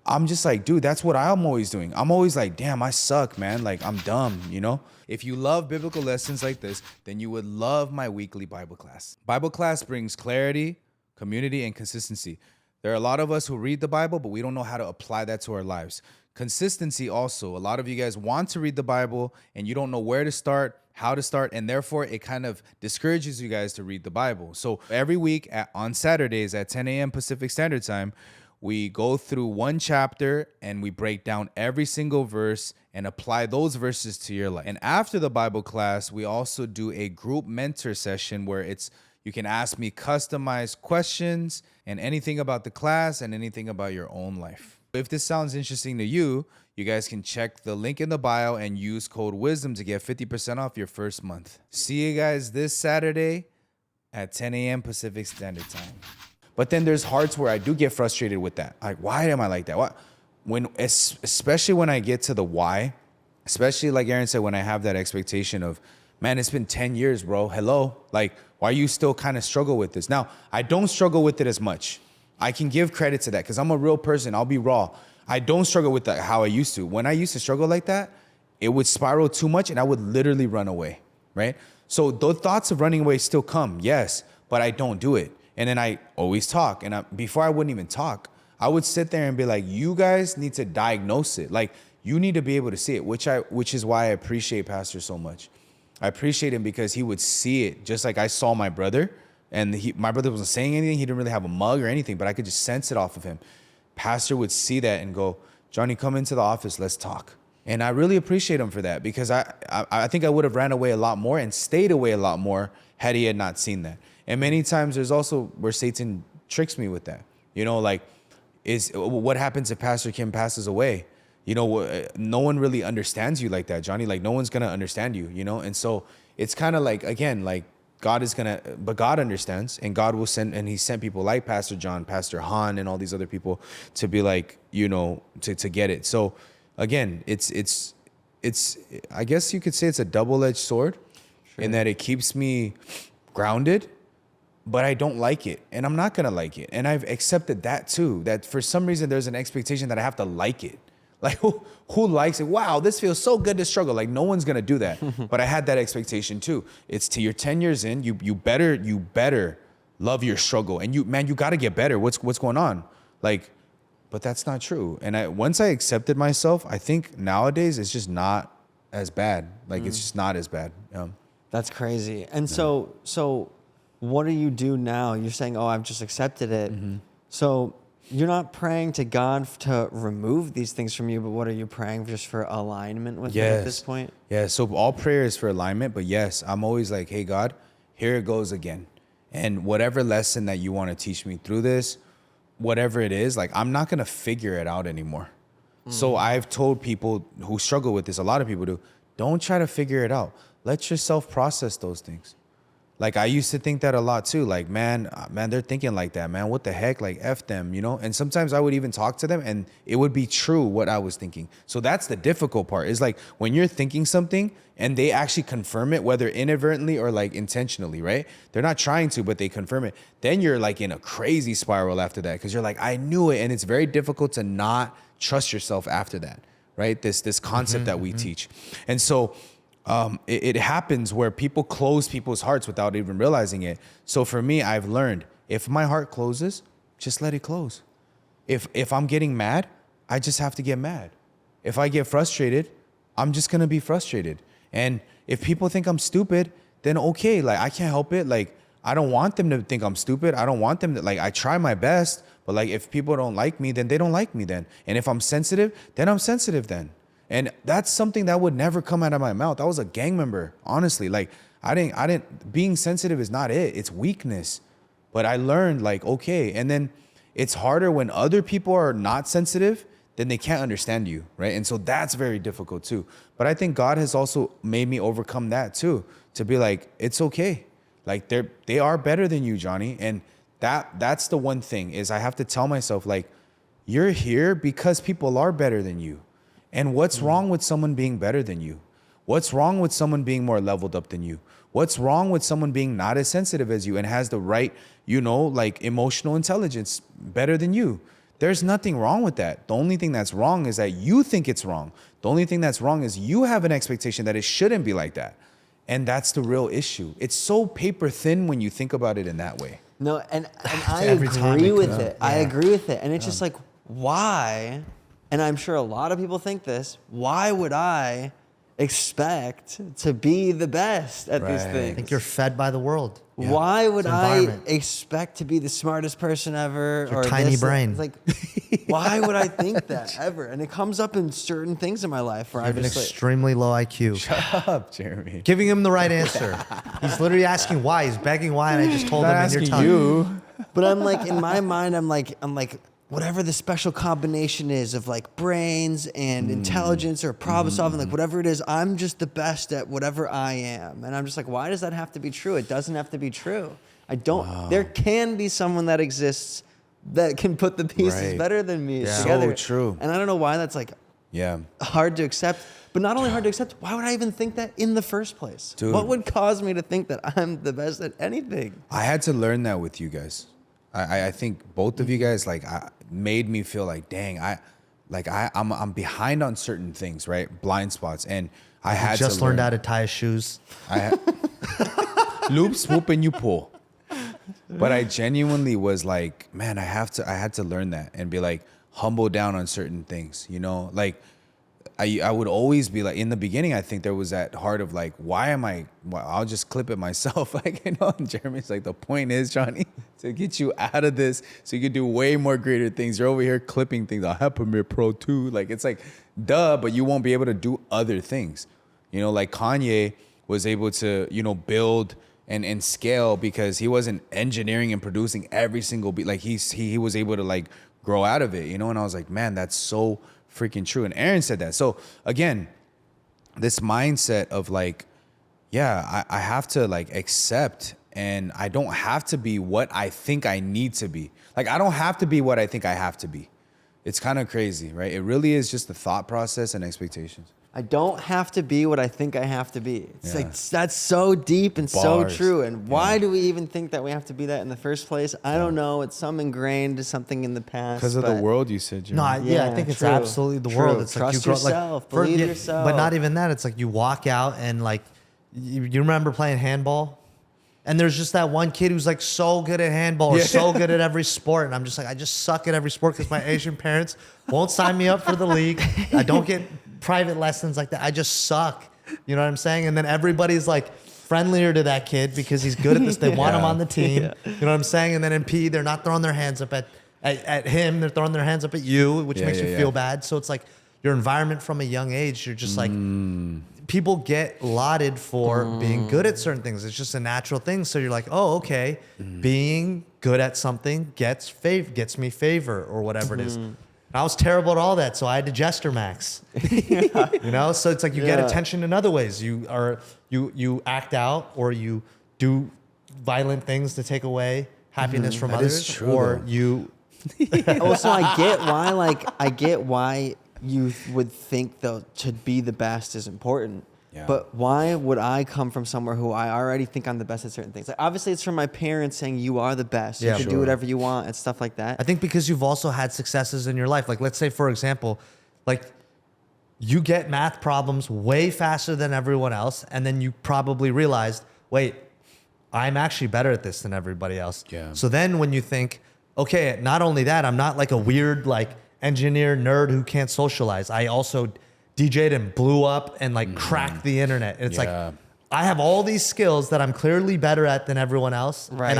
I'm just like, dude, that's what I'm always doing. I'm always like, damn, I suck, man. Like, I'm dumb, you know? If you love biblical lessons like this, then you would love my weekly Bible class. Bible class brings clarity, community, and consistency. There are a lot of us who read the Bible, but we don't know how to apply that to our lives. Consistency also. A lot of you guys want to read the Bible and you don't know where to start, how to start, and therefore it kind of discourages you guys to read the Bible. So every week on Saturdays at 10 a.m. Pacific Standard Time, we go through one chapter and we break down every single verse and apply those verses to your life. And after the Bible class, we also do a group mentor session where you can ask me customized questions and anything about the class and anything about your own life. If this sounds interesting to you, you guys can check the link in the bio and use code WISDOM to get 50% off your first month. See you guys this Saturday at 10 a.m. Pacific Standard Time. But then there's parts where I do get frustrated with that. Like, why am I like that? Especially when I get to the why, especially like Aaron said, when I have that expectation of, man, it's been 10 years, bro. Hello. Like, why you still kind of struggle with this? Now, I don't struggle with it as much. I can give credit to that because I'm a real person. I'll be raw. I don't struggle with that how I used to. When I used to struggle like that, it would spiral too much and I would literally run away, right? So the thoughts of running away still come, yes, but I don't do it. And then I always talk. And before I wouldn't even talk, I would sit there and be like, you guys need to diagnose it. Like, you need to be able to see it, which is why I appreciate Pastor so much. I appreciate him because he would see it just like I saw my brother. And my brother wasn't saying anything. He didn't really have a mug or anything, but I could just sense it off of him. Pastor would see that and go, Johnny, come into the office. Let's talk. And I really appreciate him for that because I think I would have ran away a lot more and stayed away a lot more had he had not seen that. And many times there's also where Satan tricks me with that. You know, like, what happens if Pastor Kim passes away? You know, no one really understands you like that, Johnny. Like, no one's going to understand you, you know? And so it's kind of like, again, like, but God understands, and God will send, and he sent people like Pastor John, Pastor Han, and all these other people to be like, you know, to get it. So again, it's, I guess you could say it's a double-edged sword in that it keeps me grounded, but I don't like it, and I'm not going to like it. And I've accepted that too, that for some reason there's an expectation that I have to like it. Like, who likes it? Wow, this feels so good to struggle. Like, no one's gonna do that. But I had that expectation too. It's to your 10 years in, you better love your struggle. And you gotta get better. What's going on? Like, but that's not true. And once I accepted myself, I think nowadays it's just not as bad. Like, it's just not as bad.
That's crazy. And so what do you do now? You're saying, oh, I've just accepted it. Mm-hmm. So you're not praying to God to remove these things from you, but what are you praying just for alignment with it at this point? Yeah,
so all prayer is for alignment, but yes, I'm always like, hey, God, here it goes again. And whatever lesson that you want to teach me through this, whatever it is, like, I'm not going to figure it out anymore. So I've told people who struggle with this, a lot of people do, don't try to figure it out. Let yourself process those things. Like, I used to think that a lot too. Like, man, they're thinking like that, man. What the heck? Like, F them, you know? And sometimes I would even talk to them and it would be true what I was thinking. So that's the difficult part, is like when you're thinking something and they actually confirm it, whether inadvertently or like intentionally, right? They're not trying to, but they confirm it. Then you're like in a crazy spiral after that because you're like, I knew it. And it's very difficult to not trust yourself after that, right? This concept that we teach. And so it happens where people close people's hearts without even realizing it. So for me, I've learned, if my heart closes, just let it close. If I'm getting mad, I just have to get mad. If I get frustrated, I'm just going to be frustrated. And if people think I'm stupid, then okay, like, I can't help it. Like, I don't want them to think I'm stupid. I don't want them to, like, I try my best, but like, if people don't like me, then they don't like me then. And if I'm sensitive, then I'm sensitive then. And that's something that would never come out of my mouth. I was a gang member, honestly. Like, being sensitive is not it. It's weakness. But I learned, like, okay. And then it's harder when other people are not sensitive, then they can't understand you, right? And so that's very difficult too. But I think God has also made me overcome that too, to be like, it's okay. Like, they are better than you, Johnny. And that's the one thing, is I have to tell myself, like, you're here because people are better than you. And what's wrong with someone being better than you? What's wrong with someone being more leveled up than you? What's wrong with someone being not as sensitive as you and has the right, like, emotional intelligence better than you? There's nothing wrong with that. The only thing that's wrong is that you think it's wrong. The only thing that's wrong is you have an expectation that it shouldn't be like that. And that's the real issue. It's so paper thin when you think about it in that way.
No, and I
Every time
agree
it
with
comes
it.
up,
I
yeah.
agree with it. And it's just like, why? And I'm sure a lot of people think this. Why would I expect to be the best at these
Right.
things?
I think you're fed by the world.
Yeah.
Why would
It's
I
environment.
expect to be the smartest person ever?
Your
or
tiny
this,
brain.
Like, why would I think that ever? And it comes up in certain things in my life where
You have
I'm
an
just like,
extremely low IQ.
Shut up, Jeremy.
Giving him the right answer. He's literally asking why. He's begging why, and I just told
Not
him, and you're
asking
telling
you.
but I'm like, in my mind, I'm like, whatever the special combination is of like brains and intelligence or problem solving, like whatever it is, I'm just the best at whatever I am. And I'm just like, why does that have to be true? It doesn't have to be true. I don't, there can be someone that exists that can put the pieces
Right.
better than me
Yeah.
together.
So true.
And I don't know why that's like
Yeah.
hard to accept, but not only hard to accept, why would I even think that in the first place?
Dude.
What would cause me to think that I'm the best at anything?
I had to learn that with you guys. I think both of you guys made me feel like, dang, I'm behind on certain things, right? Blind spots, and I
He
had
just
to
learned
learn.
how to tie his shoes.
I had loop, swoop, and you pull. But I genuinely was like, man, I had to learn that and be like humble down on certain things, you know? Like I would always be like, in the beginning, I think there was that heart of like, I'll just clip it myself. Like, you know, and Jeremy's like, the point is, Johnny, to get you out of this so you can do way more greater things. You're over here clipping things. I have Premiere Pro too. Like, it's like, duh, but you won't be able to do other things. You know, like Kanye was able to, you know, build and scale because he wasn't engineering and producing every single beat. Like he was able to like grow out of it, you know? And I was like, man, that's so freaking true. And Aaron said that. So again, this mindset of like, yeah, I have to like accept, and I don't have to be what I think I need to be. Like, I don't have to be what I think I have to be. It's kind of crazy, right? It really is just the thought process and expectations.
I don't have to be what I think I have to be. It's
Yeah.
like, that's so deep and so
Bars.
true. And why do we even think that we have to be that in the first place? I don't know. It's some ingrained something in the past.
Because of the
but-
world, you said, Jeremy.
No, I
Yeah,
think it's
true.
absolutely the
True.
world. It's
Trust
like you grow,
yourself,
like,
believe
yeah,
yourself.
But not even that. It's like you walk out and like, you remember playing handball? And there's just that one kid who's like so good at handball or
Yeah.
so good at every sport. And I'm just like, I just suck at every sport because my Asian parents won't sign me up for the league. I don't get private lessons like that. I just suck. You know what I'm saying? And then everybody's like friendlier to that kid because he's good at this. They want him
Yeah.
on the team. You know what I'm saying? And then in PE, they're not throwing their hands up at him. They're throwing their hands up at you, which
Yeah,
makes you
yeah,
feel
yeah.
bad. So it's like your environment from a young age, you're just like, people get lauded for being good at certain things. It's just a natural thing. So you're like, oh, okay, being good at something gets me favor or whatever it is. I was terrible at all that, so I had to gesture max. You know, so it's like you get
Yeah.
attention in other ways. You act out or you do violent things to take away happiness from
That is
others,
true,
or
though.
you.
Also, I get why you would think though to be the best is important.
Yeah.
But why would I come from somewhere who I already think I'm the best at certain things? Like obviously it's from my parents saying you are the best.
Yeah.
You can do
Sure.
whatever you want and stuff like that.
I think because you've also had successes in your life. Like, let's say, for example, like you get math problems way faster than everyone else, and then you probably realized, wait, I'm actually better at this than everybody else.
Yeah.
So then when you think, okay, not only that, I'm not like a weird like engineer nerd who can't socialize. I also DJ'd and blew up and like cracked the internet. And it's
Yeah.
like I have all these skills that I'm clearly better at than everyone else.
Right.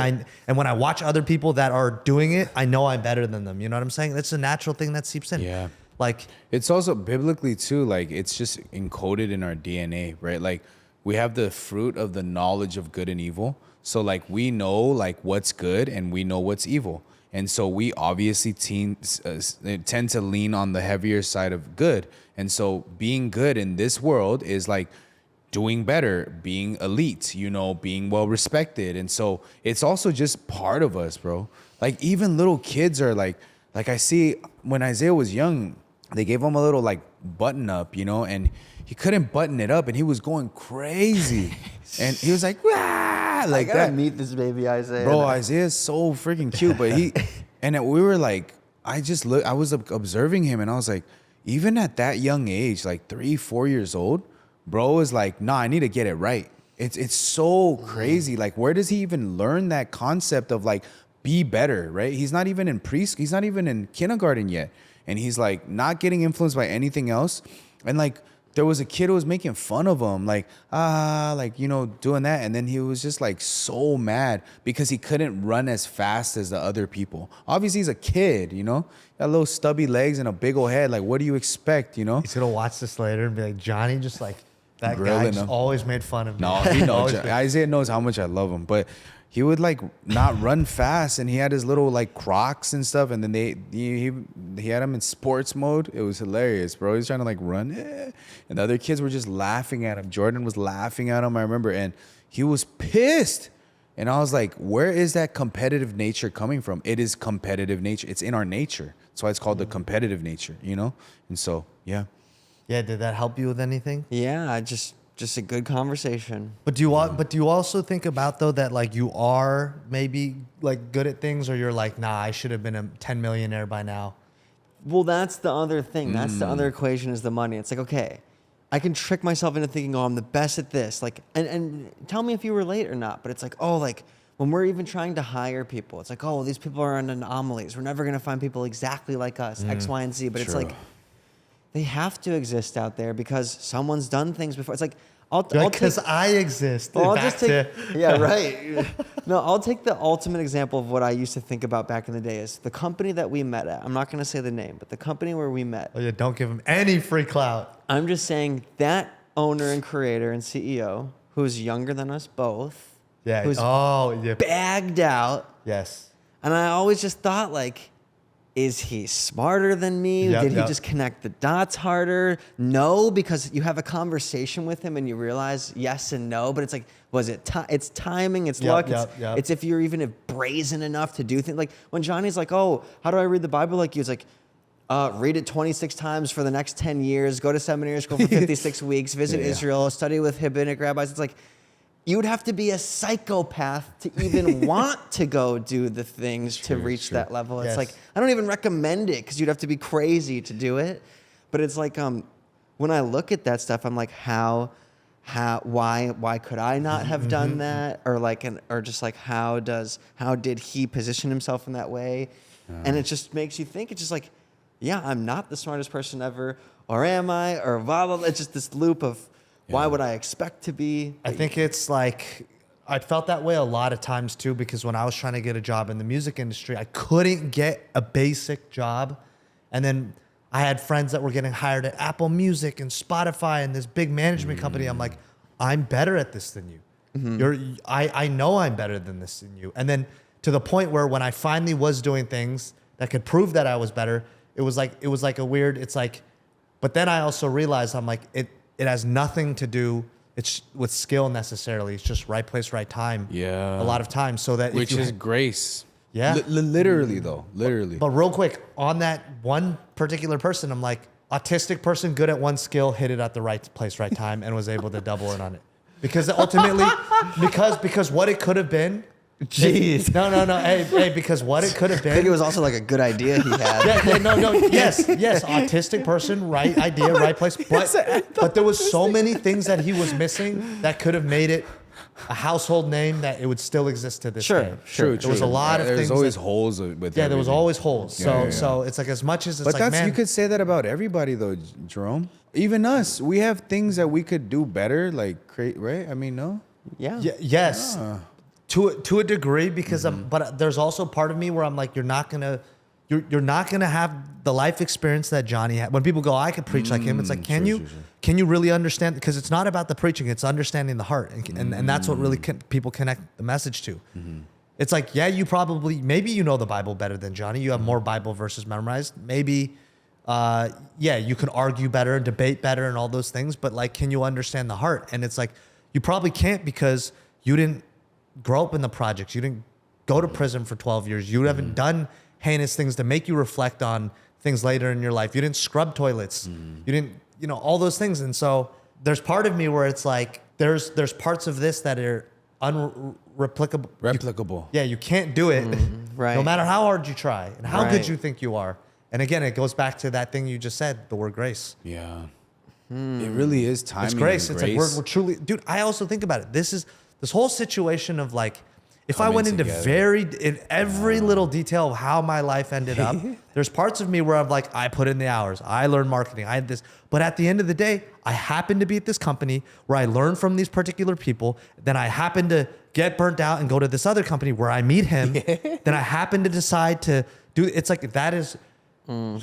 And when I watch other people that are doing it, I know I'm better than them. You know what I'm saying? It's a natural thing that seeps in.
Yeah.
Like,
It's also biblically too, like it's just encoded in our DNA, right? Like we have the fruit of the knowledge of good and evil. So like we know like what's good and we know what's evil. And so we obviously tend to lean on the heavier side of good. And so being good in this world is like doing better, being elite, you know, being well respected. And so it's also just part of us, bro. Like even little kids are like I see when Isaiah was young, they gave him a little like button up, you know, and he couldn't button it up and he was going crazy. And he was like, "Wah!"
I
like
gotta
that.
meet this baby Isaiah.
Bro, Isaiah's so freaking cute, but we were like, I was observing him, and I was like, even at that young age, like 3-4 years old, bro is like, nah, I need to get it right. It's so crazy. Like, where does he even learn that concept of like be better, right? He's not even in he's not even in kindergarten yet, and he's like not getting influenced by anything else. And like there was a kid who was making fun of him, like doing that, and then he was just like so mad because he couldn't run as fast as the other people. Obviously, he's a kid, got little stubby legs and a big old head. Like, what do you expect,
He's gonna watch this later and be like, Johnny, just like that
Grilling
guy just
him.
always made fun of me.
No, he knows. Isaiah knows how much I love him, but he would like not run fast, and he had his little like Crocs and stuff, and then he had him in sports mode. It was hilarious, bro. He's trying to like run, and the other kids were just laughing at him. Jordan was laughing at him, I remember, and he was pissed. And I was like, where is that competitive nature coming from? It is competitive nature. It's in our nature. That's why it's called the competitive nature, And so, yeah.
Yeah, did that help you with anything?
Yeah, just a good conversation.
But do you also think about though that like you are maybe like good at things, or you're like, nah, I should have been a 10 millionaire by now?
Well, that's the other thing. That's the other equation, is the money. It's like, okay, I can trick myself into thinking, oh, I'm the best at this. Like, and tell me if you relate or not. But it's like, oh, like when we're even trying to hire people, it's like, oh, well, these people are anomalies. We're never gonna find people exactly like us, X, Y, and Z. But it's like, they have to exist out there because someone's done things before. It's like,
Because I exist.
Well, I'll just take, yeah, right. No, I'll take the ultimate example of what I used to think about back in the day is the company that we met at. I'm not going to say the name, but the company where we met.
Oh yeah, don't give him any free clout.
I'm just saying that owner and creator and CEO, who's younger than us both,
Yeah.
who's
yeah.
bagged out.
Yes.
And I always just thought, like, is he smarter than me?
Yep,
Did he
yep.
just connect the dots harder? No, because you have a conversation with him and you realize yes and no, but it's like, was it it's timing, it's
Yep,
luck,
yep.
it's if you're even brazen enough to do things. Like when Johnny's like, oh, how do I read the Bible like you? It's like, read it 26 times for the next 10 years, go to seminary school for 56 weeks, visit Israel, study with Rabbinic rabbis. It's like, you would have to be a psychopath to even want to go do the things to reach that level. It's
Yes.
like, I don't even recommend it because you'd have to be crazy to do it. But it's like, when I look at that stuff, I'm like, why could I not have done that? Or like, or just like, how did he position himself in that way? And it just makes you think. It's just like, yeah, I'm not the smartest person ever, or am I? Or blah, blah, blah. It's just this loop of, why would I expect to be?
I think it's like, I felt that way a lot of times too, because when I was trying to get a job in the music industry, I couldn't get a basic job. And then I had friends that were getting hired at Apple Music and Spotify and this big management company. I'm like, I'm better at this than you. I know I'm better than this than you. And then to the point where when I finally was doing things that could prove that I was better, it was like a weird, it's like, but then I also realized I'm like, it has nothing to do with skill necessarily. It's just right place, right time.
Yeah.
A lot of times. So that
Which is grace.
Yeah.
Literally though. Literally.
But real quick, on that one particular person, I'm like, autistic person, good at one skill, hit it at the right place, right time, and was able to double in on it. Because ultimately, because what it could have been.
Jeez.
No. Hey, because what it could have been.
I think it was also like a good idea he had.
Yes. Autistic person, right idea, right place. But there was so many things that he was missing that could have made it a household name that it would still exist to this day.
True.
There was a lot of things.
There's always holes with
Yeah, there was
everything.
always holes. So it's like as much as it's
But
like,
that's,
man,
you could say that about everybody though, Jerome. Even us, we have things that we could do better, like right? I mean, no.
Yeah.
Yes. To a degree, because but there's also part of me where I'm like, you're not gonna have the life experience that Johnny had. When people go, I could preach like him, it's like, can you really understand? Because it's not about the preaching, it's understanding the heart, and that's what really people connect the message to. It's like, yeah, maybe you know the Bible better than Johnny. You have more Bible verses memorized. Maybe, you can argue better and debate better and all those things. But like, can you understand the heart? And it's like, you probably can't because you didn't grow up in the projects. You didn't go to prison for 12 years. You haven't done heinous things to make you reflect on things later in your life. You didn't scrub toilets. You didn't, all those things. And so there's part of me where it's like, there's parts of this that are replicable.
Replicable.
You can't do it.
Right.
No matter how hard you try and how
Right.
good you think you are. And again, it goes back to that thing you just said, the word grace.
Yeah. It really is timing.
It's grace.
And
It's like we're truly, dude. I also think about it. This whole situation of like, if I
Coming
went into
together.
in every little detail of how my life ended up, there's parts of me where I'm like, I put in the hours, I learned marketing, I had this, but at the end of the day, I happened to be at this company where I learned from these particular people. Then I happened to get burnt out and go to this other company where I meet him. Then I happened to decide to do. It's like that is.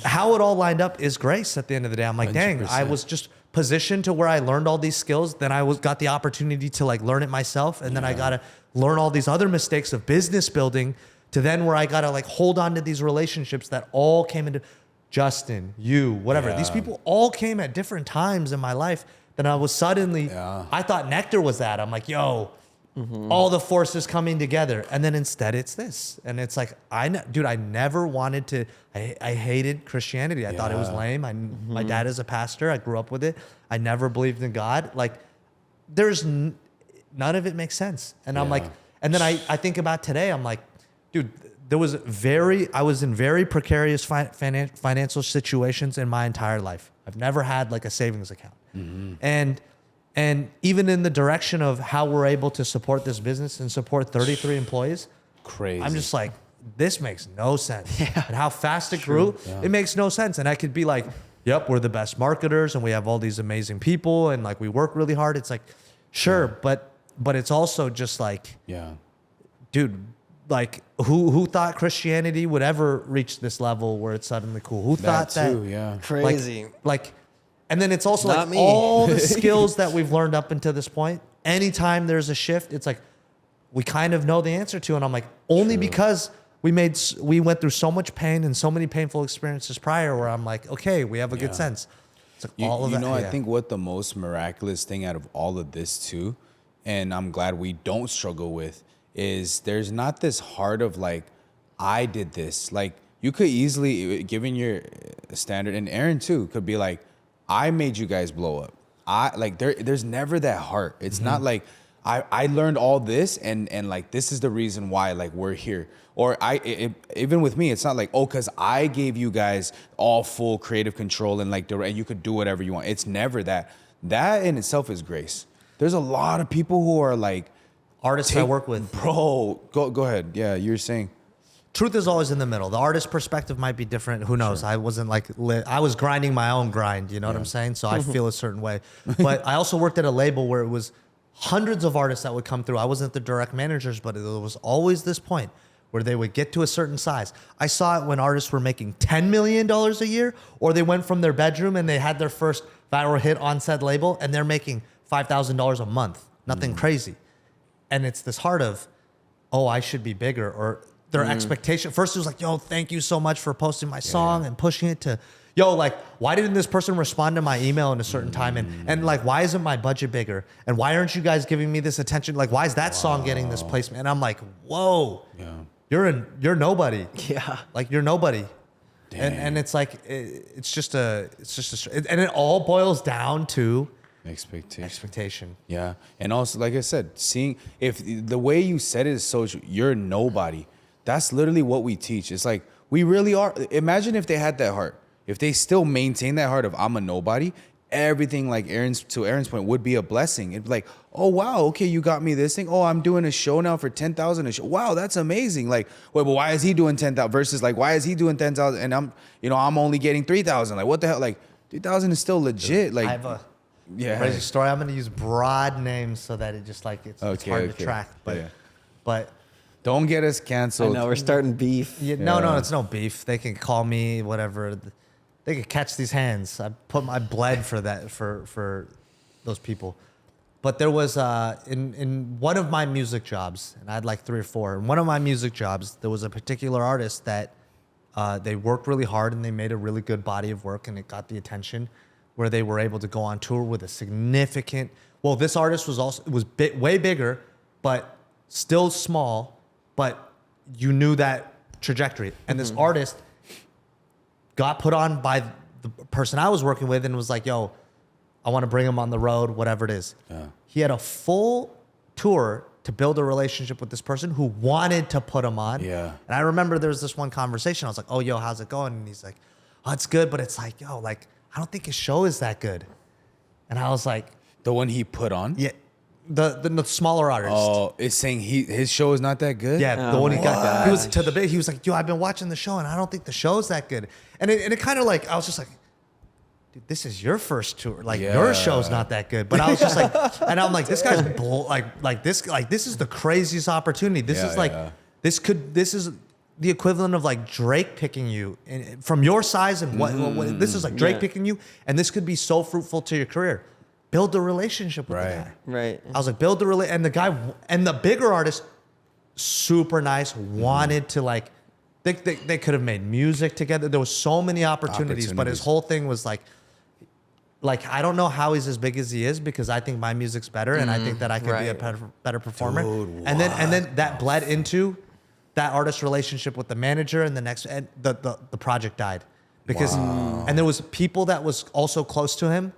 How it all lined up is grace at the end of the day. I'm like, dang, I
100%.
was just positioned to where I learned all these skills. Then I got the opportunity to like learn it myself. And then I got to learn all these other mistakes of business building to then where I got to like hold on to these relationships that all came into Justin, you, whatever. These people all came at different times in my life. Then I was suddenly, I thought Nectar was that. I'm like, yo, all the forces coming together. And then instead it's this. And it's like, dude, I never wanted to, I hated Christianity. I thought it was lame. My dad is a pastor. I grew up with it. I never believed in God. Like none of it makes sense. And I'm like, and then I think about today, I'm like, dude, I was in very precarious financial situations in my entire life. I've never had like a savings account. And even in the direction of how we're able to support this business and support 33 employees,
Crazy.
I'm just like, this makes no sense. And how fast it grew, it makes no sense. And I could be like, yep, we're the best marketers and we have all these amazing people and like we work really hard. It's like, sure, but it's also just like, dude, like who thought Christianity would ever reach this level where it's suddenly cool? Who thought that?
too, yeah.
Crazy.
Like, and then it's also
Not
like
me.
all the skills that we've learned up until this point. Anytime there's a shift, it's like we kind of know the answer to. And I'm like, only because we went through so much pain and so many painful experiences prior where I'm like, okay, we have a good sense. It's like all of that.
I think what the most miraculous thing out of all of this too, and I'm glad we don't struggle with, is there's not this heart of like, I did this. Like you could easily, given your standard, and Aaron too, could be like, I made you guys blow up. There's never that heart. It's not like I learned all this and like this is the reason why like we're here. Or even with me, it's not like, oh, because I gave you guys all full creative control and like and you could do whatever you want. It's never that. That in itself is grace. There's a lot of people who are like
artists I work with.
Bro, go ahead. Yeah, you're saying.
Truth is always in the middle. The artist perspective might be different. Who knows? I wasn't like I was grinding my own grind. You know what I'm saying? So I feel a certain way. But I also worked at a label where it was hundreds of artists that would come through. I wasn't the direct managers, but it was always this point where they would get to a certain size. I saw it when artists were making $10 million a year, or they went from their bedroom and they had their first viral hit on said label, and they're making $5,000 a month. Nothing crazy. And it's this heart of, oh, I should be bigger, or their expectation. First it was like, yo, thank you so much for posting my song and pushing it to, yo, like, why didn't this person respond to my email in a certain time? And like, why isn't my budget bigger? And why aren't you guys giving me this attention? Like, why is that song getting this placement? And I'm like, whoa, you're nobody.
Yeah.
Like you're nobody. And it's like, and it all boils down to expectation.
Yeah. And also, like I said, seeing if the way you said it is social, you're nobody. That's literally what we teach. It's like, we really are. Imagine if they had that heart. If they still maintain that heart of I'm a nobody, everything like Aaron's point would be a blessing. It'd be like, oh, wow, okay, you got me this thing. Oh, I'm doing a show now for 10,000 a show. Wow, that's amazing. Like, wait, but why is he doing 10,000 versus like, why is he doing 10,000 and I'm only getting 3,000? Like, what the hell? Like, 3,000 is still legit. Like,
I have a crazy story. I'm going to use broad names so that it just like, it's hard to track. But
don't get us
I
canceled.
know we're starting beef.
no, it's no beef. They can call me whatever. They can catch these hands. I bled for that for those people. But there was in one of my music jobs, and I had like 3 or 4. In one of my music jobs, there was a particular artist that they worked really hard and they made a really good body of work, and it got the attention where they were able to go on tour with a significant. Well, this artist was way bigger, but still small. But you knew that trajectory. And this artist got put on by the person I was working with and was like, yo, I want to bring him on the road, whatever it is. Yeah. He had a full tour to build a relationship with this person who wanted to put him on.
Yeah.
And I remember there was this one conversation. I was like, oh, yo, how's it going? And he's like, oh, it's good. But it's like, yo, like, I don't think his show is that good. And I was like,
The one he put on?
yeah, the smaller artist.
Oh, it's saying his show is not that good?
Yeah,
Oh
the one he
my
got. He was
gosh.
to the bit. He was like, "Yo, I've been watching the show, and I don't think the show's that good." And it kind of like, I was just like, "Dude, this is your first tour. Like your show's not that good." But I was just like, and I'm like, "This guy's this is the craziest opportunity. This
Yeah,
is like,
yeah.
this is the equivalent of like Drake picking you from your size and what this is like Drake
Yeah.
picking you, and this could be so fruitful to your career. Build a relationship with the
Right.
guy."
Right.
I was like, build the and the guy and the bigger artist, super nice, wanted to like, they could have made music together. There was so many opportunities, but his
Opportunities.
whole thing was like I don't know how he's as big as he is because I think my music's better and I think that I could be a
Right.
better performer.
Dude,
and then that bled into that artist relationship with the manager and the project died because and there was people that was also close to him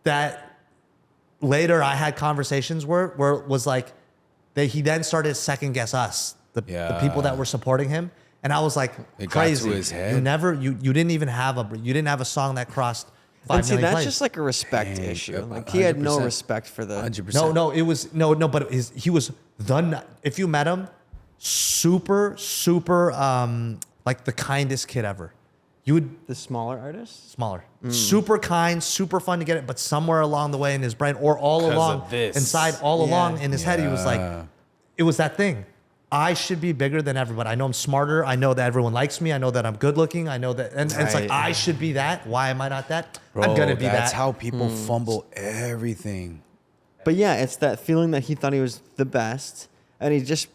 that later I had conversations where it was like he then started to second guess us, the people that were supporting him. And I was like,
It got to
crazy.
his head.
You didn't even have a song that crossed 5
And see,
million
that's
plays.
just like a respect
Dang,
issue. Like he had no
100%.
respect for the.
100%.
No, it was no, but he was if you met him, super like the kindest kid ever. You would
The smaller artists.
smaller, super kind, super fun to get it, but somewhere along the way in his brain or all
'Cause
along
of this.
inside, all
Yeah.
along in his head, he was like, it was that thing. I should be bigger than everybody. I know I'm smarter. I know that everyone likes me. I know that I'm good looking. I know that, and it's like
Right.
I should be that. Why am I not that?
Bro,
I'm gonna be
that's
that.
how people fumble everything.
But yeah, it's that feeling that he thought he was the best, and he just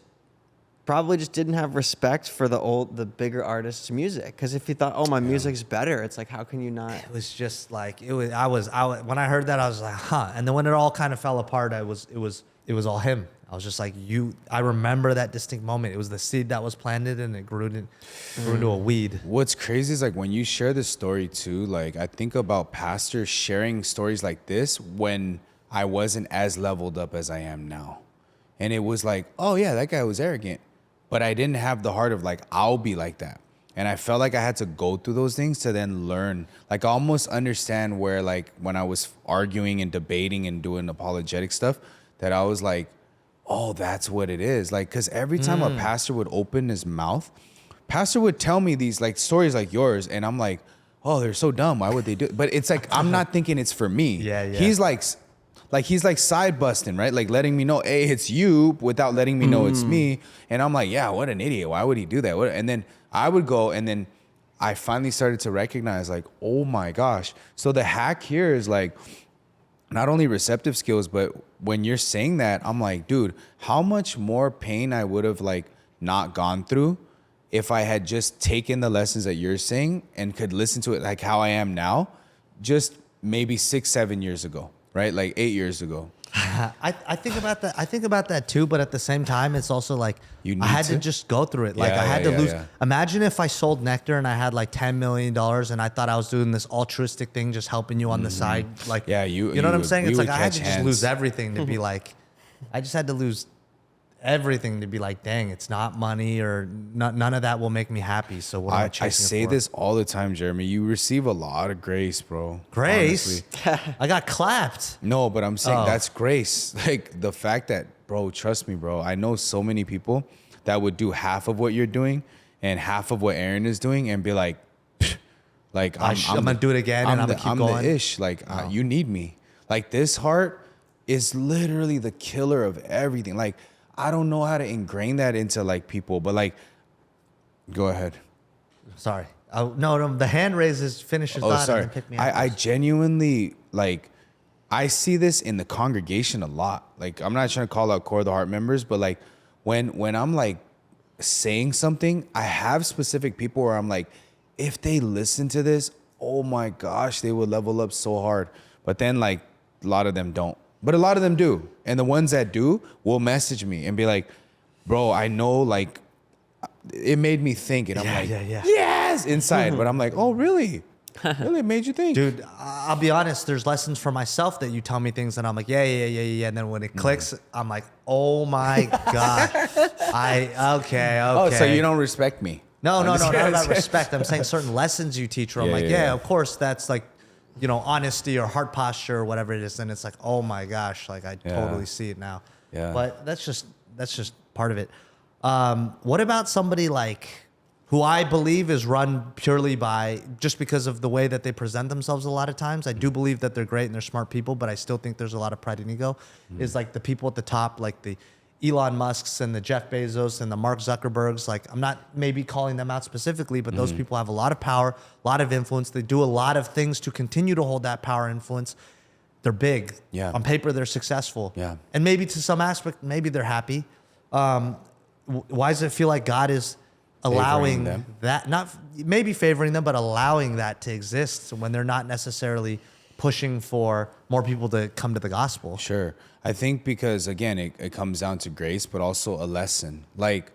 probably just didn't have respect for the bigger artists' music. Because if he thought, oh, my music's better, it's like, how can you not?
It was just like it was. I was when I heard that, I was like, huh. And then when it all kind of fell apart, it was all him. I was just like, I remember that distinct moment. It was the seed that was planted, and it grew into a weed.
What's crazy is like when you share this story too, like I think about pastors sharing stories like this when I wasn't as leveled up as I am now. And it was like, oh yeah, that guy was arrogant. But I didn't have the heart of like, I'll be like that. And I felt like I had to go through those things to then learn. Like I almost understand where like when I was arguing and debating and doing apologetic stuff, that I was like, oh, that's what it is. Like, cause every time a pastor would open his mouth, pastor would tell me these like stories like yours. And I'm like, oh, they're so dumb. Why would they do it? But it's like, I'm not thinking it's for me.
Yeah.
He's like side busting, right? Like letting me know, hey, it's you without letting me know it's me. And I'm like, yeah, what an idiot. Why would he do that? And then I would go and then I finally started to recognize like, oh my gosh. So the hack here is like, not only receptive skills, but when you're saying that, I'm like, dude, how much more pain I would have like not gone through if I had just taken the lessons that you're saying and could listen to it like how I am now, just maybe 6-7 years ago, right? Like 8 years ago.
I think about that. I think about that too, but at the same time, it's also like
You
I had
need
to
to?
just go through it. Like
Yeah,
I had
yeah,
to
yeah,
lose.
yeah.
Imagine if I sold Nectar and I had like $10 million and I thought I was doing this altruistic thing, just helping you on the side. Like,
Yeah,
you know
you
what I'm
would-
saying?
we
It's
would
like I had to
catch
just
hands.
lose everything to be like, I just had to lose everything to be like, dang, it's not money or none of that will make me happy. So what am I
I
chasing it
say
for?
this all the time, Jeremy. You receive a lot of grace, bro.
Grace.
Honestly.
I got clapped.
No, but I'm saying
Oh.
that's grace. Like the fact that, bro, trust me, bro. I know so many people that would do half of what you're doing and half of what Aaron is doing and be like, "Psh," like
I'm gonna do it again and I'm gonna keep
I'm
going.
the ish. Like you need me. Like this heart is literally the killer of everything. Like I don't know how to ingrain that into like people, but like, go ahead.
Sorry. No, the hand raises, finish your
Oh,
thought
sorry.
and then pick me
I
up.
genuinely like. I see this in the congregation a lot. Like I'm not trying to call out Core of the Heart members, but like when I'm like saying something, I have specific people where I'm like, if they listen to this, oh my gosh, they would level up so hard. But then like a lot of them don't. But a lot of them do. And the ones that do will message me and be like, bro, I know like it made me think. And I'm like,
yeah.
yes, inside. But I'm like, oh, really? Really made you think.
Dude, I'll be honest. There's lessons for myself that you tell me things and I'm like, yeah. And then when it clicks, I'm like, oh my God. Okay.
Oh, so you don't respect me.
No, not about respect. I'm saying certain lessons you teach where I'm like, yeah, of course, that's like, honesty or heart posture or whatever it is. And it's like, oh my gosh, like I totally see it now.
Yeah.
But that's just part of it. What about somebody like who I believe is run purely by just because of the way that they present themselves a lot of times? I do believe that they're great and they're smart people, but I still think there's a lot of pride and ego. Is like the people at the top, like the Elon Musks and the Jeff Bezos and the Mark Zuckerbergs. Like, I'm not maybe calling them out specifically, but those people have a lot of power, a lot of influence. They do a lot of things to continue to hold that power and influence. They're big.
Yeah.
On paper, they're successful.
Yeah.
And maybe to some aspect, maybe they're happy. Why does it feel like God is allowing
them.
that, not maybe favoring them, but allowing that to exist when they're not necessarily pushing for more people to come to the gospel?
Sure. I think because, again, it comes down to grace, but also a lesson. Like,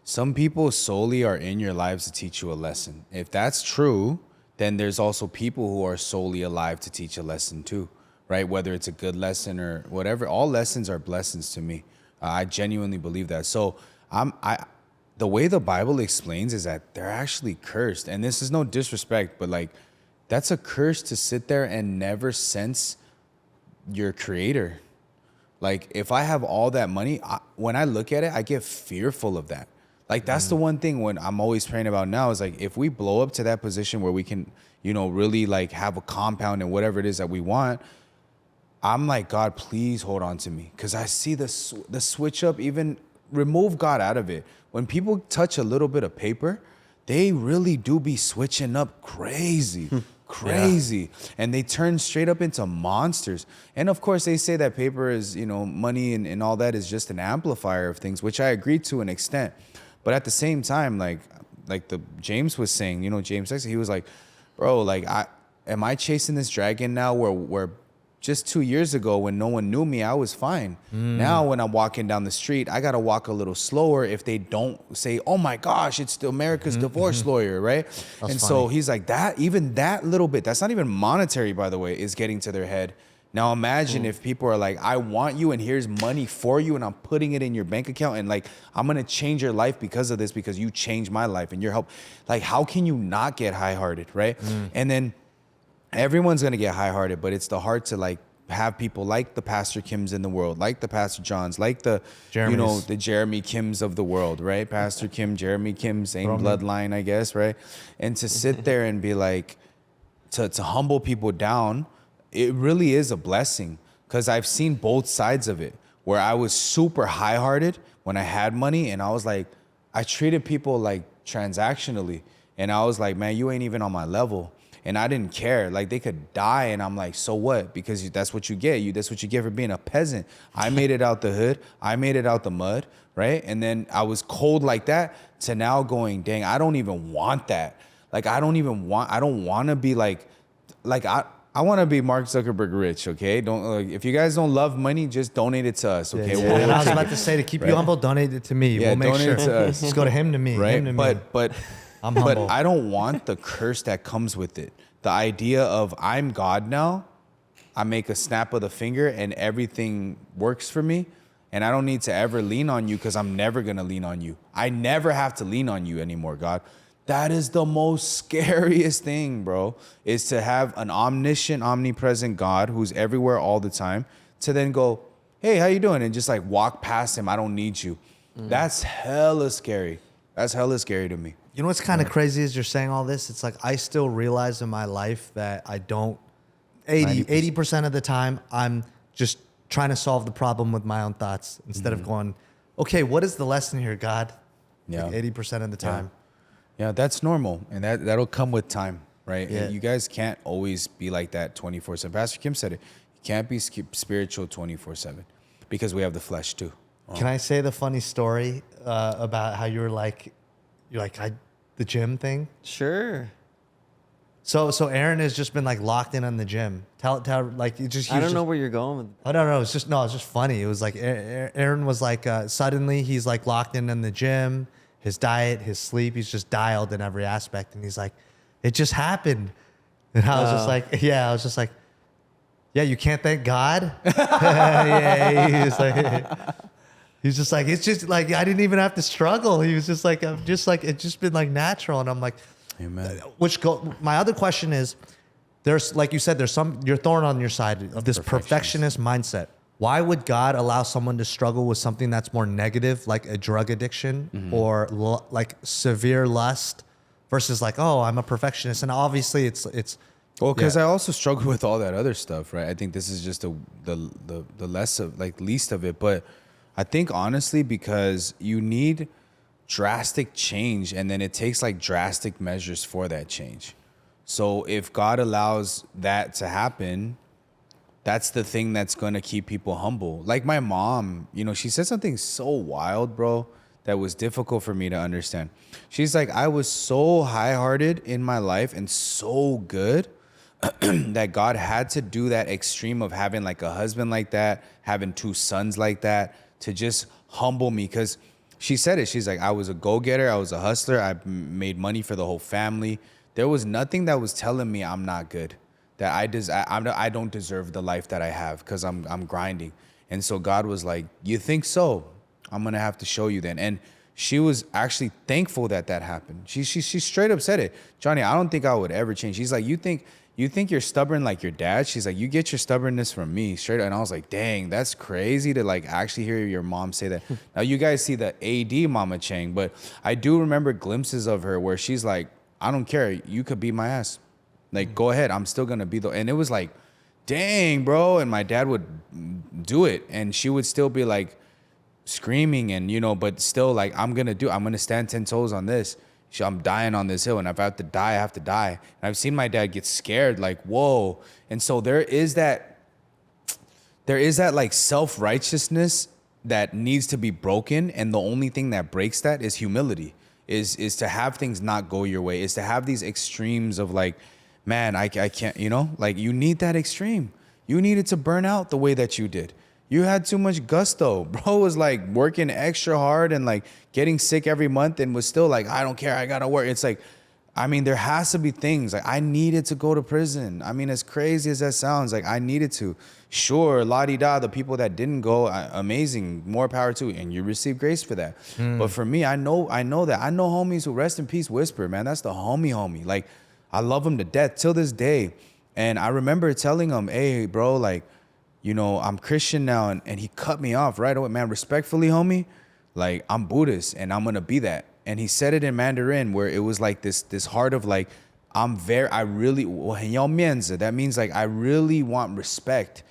some people solely are in your lives to teach you a lesson. If that's true, then there's also people who are solely alive to teach a lesson too, right? Whether it's a good lesson or whatever, all lessons are blessings to me. I genuinely believe that. So the way the Bible explains is that they're actually cursed. And this is no disrespect, but like, that's a curse to sit there and never sense your creator. Like, if I have all that money, when I look at it, I get fearful of that. Like, that's the one thing when I'm always praying about now is like, if we blow up to that position where we can, really like have a compound and whatever it is that we want, I'm like, God, please hold on to me. Because I see the switch up, even remove God out of it. When people touch a little bit of paper, they really do be switching up crazy. Crazy. And they turn straight up into monsters. And of course they say that paper is, money and all that is just an amplifier of things, which I agree to an extent. But at the same time, like the James was saying, James Sexton, he was like, bro, like, am I chasing this dragon now where just 2 years ago when no one knew me, I was fine. Now when I'm walking down the street, I got to walk a little slower if they don't say, oh my gosh, it's the America's divorce lawyer, right?
That's
so
funny.
he's like, even that little bit, that's not even monetary, by the way, is getting to their head. Now imagine if people are like, I want you and here's money for you and I'm putting it in your bank account and like, I'm going to change your life because of this, because you changed my life and your help. Like, how can you not get high-hearted, right? And then everyone's going to get high-hearted, but it's the heart to like have people like the Pastor Kims in the world, like the Pastor Johns, like the, the Jeremy Kims of the world, right? Pastor Kim, Jeremy Kim, same bloodline, I guess, right? And to sit there and be like, to humble people down, it really is a blessing, because I've seen both sides of it, where I was super high-hearted when I had money, and I was like, I treated people like transactionally, and I was like, man, you ain't even on my level. And I didn't care. Like, they could die, and I'm like, so what? Because that's what you get. That's what you get for being a peasant. I made it out the hood. I made it out the mud, right? And then I was cold like that to now going, dang, I don't even want that. Like, I don't want to be like I want to be Mark Zuckerberg rich, okay? If you guys don't love money, just donate it to us, okay?
Yeah. And I was about to say, to keep you humble, donate it to me.
Yeah,
we'll make
donate
sure.
it to us.
Just go to him to me.
Right?
Him to me.
But
I'm humble.
But I don't want the curse that comes with it. The idea of I'm God now, I make a snap of the finger and everything works for me. And I don't need to ever lean on you because I'm never going to lean on you. I never have to lean on you anymore, God. That is the most scariest thing, bro, is to have an omniscient, omnipresent God who's everywhere all the time to then go, hey, how you doing? And just like walk past him. I don't need you. That's hella scary. That's hella scary to me.
You know what's kind of crazy is you're saying all this? It's like I still realize in my life that I don't, 80% of the time, I'm just trying to solve the problem with my own thoughts instead of going, okay, what is the lesson here, God?
Yeah.
Like 80% of the time.
Yeah, that's normal. And that'll come with time, right?
Yeah.
You guys can't always be like that 24/7. Pastor Kim said it. You can't be spiritual 24/7 because we have the flesh too.
Can I say the funny story about how you're like the gym thing?
Sure.
So Aaron has just been like locked in on the gym. Tell like you just.
I don't know where you're going with.
I don't know. It's just funny. It was like Aaron was like suddenly he's like locked in the gym, his diet, his sleep. He's just dialed in every aspect, and he's like, it just happened. And I was just like, yeah, you can't thank God. Yeah, he's just like, it's just like, I didn't even have to struggle. He was just like, I'm just like, it's just been like natural. And I'm like,
Amen.
My other question is, there's, like you said, you're thorn on your side of this perfectionist mindset. Why would God allow someone to struggle with something that's more negative, like a drug addiction or like severe lust, versus like, oh, I'm a perfectionist? And obviously it's
Well, because I also struggle with all that other stuff, right? I think this is just the less of, like, least of it. But I think honestly, because you need drastic change, and then it takes like drastic measures for that change. So if God allows that to happen, that's the thing that's going to keep people humble. Like my mom, she said something so wild, bro, that was difficult for me to understand. She's like, I was so high-hearted in my life and so good that God had to do that extreme of having like a husband like that, having 2 sons like that, to just humble me. Because she said it. She's like, I was a go-getter. I was a hustler. I made money for the whole family. There was nothing that was telling me I'm not good, that I don't deserve the life that I have because I'm grinding. And so God was like, you think so? I'm going to have to show you then. And she was actually thankful that happened. She straight up said it. Johnny, I don't think I would ever change. She's like, you think you're stubborn like your dad? She's like, you get your stubbornness from me, straight up. And I was like, dang, that's crazy to like actually hear your mom say that. Now you guys see the AD Mama Chang, but I do remember glimpses of her where she's like, I don't care. You could beat my ass. Like, go ahead. I'm still going to be the... And it was like, dang, bro. And my dad would do it. And she would still be like screaming and, but still like, I'm going to stand 10 toes on this. I'm dying on this hill. And if I have to die, I have to die. And I've seen my dad get scared, like, whoa. And so there is that like self-righteousness that needs to be broken. And the only thing that breaks that is humility, is to have things not go your way, is to have these extremes of like, man, I can't, like you need that extreme. You needed to burn out the way that you did. You had too much gusto. Bro was like working extra hard and like getting sick every month and was still like, I don't care, I gotta work. It's like, I mean, there has to be things like I needed to go to prison. I mean, as crazy as that sounds, like I needed to. Sure, la-di-da, the people that didn't go, amazing, more power to you, and you receive grace for that. But for me, I know that. I know homies who, rest in peace, Whisper, man, that's the homie. Like, I love him to death till this day. And I remember telling him, hey, bro, like, I'm Christian now. And he cut me off right away. Man, respectfully, homie, like, I'm Buddhist and I'm going to be that. And he said it in Mandarin where it was like this heart of like, that means like, I really want respect.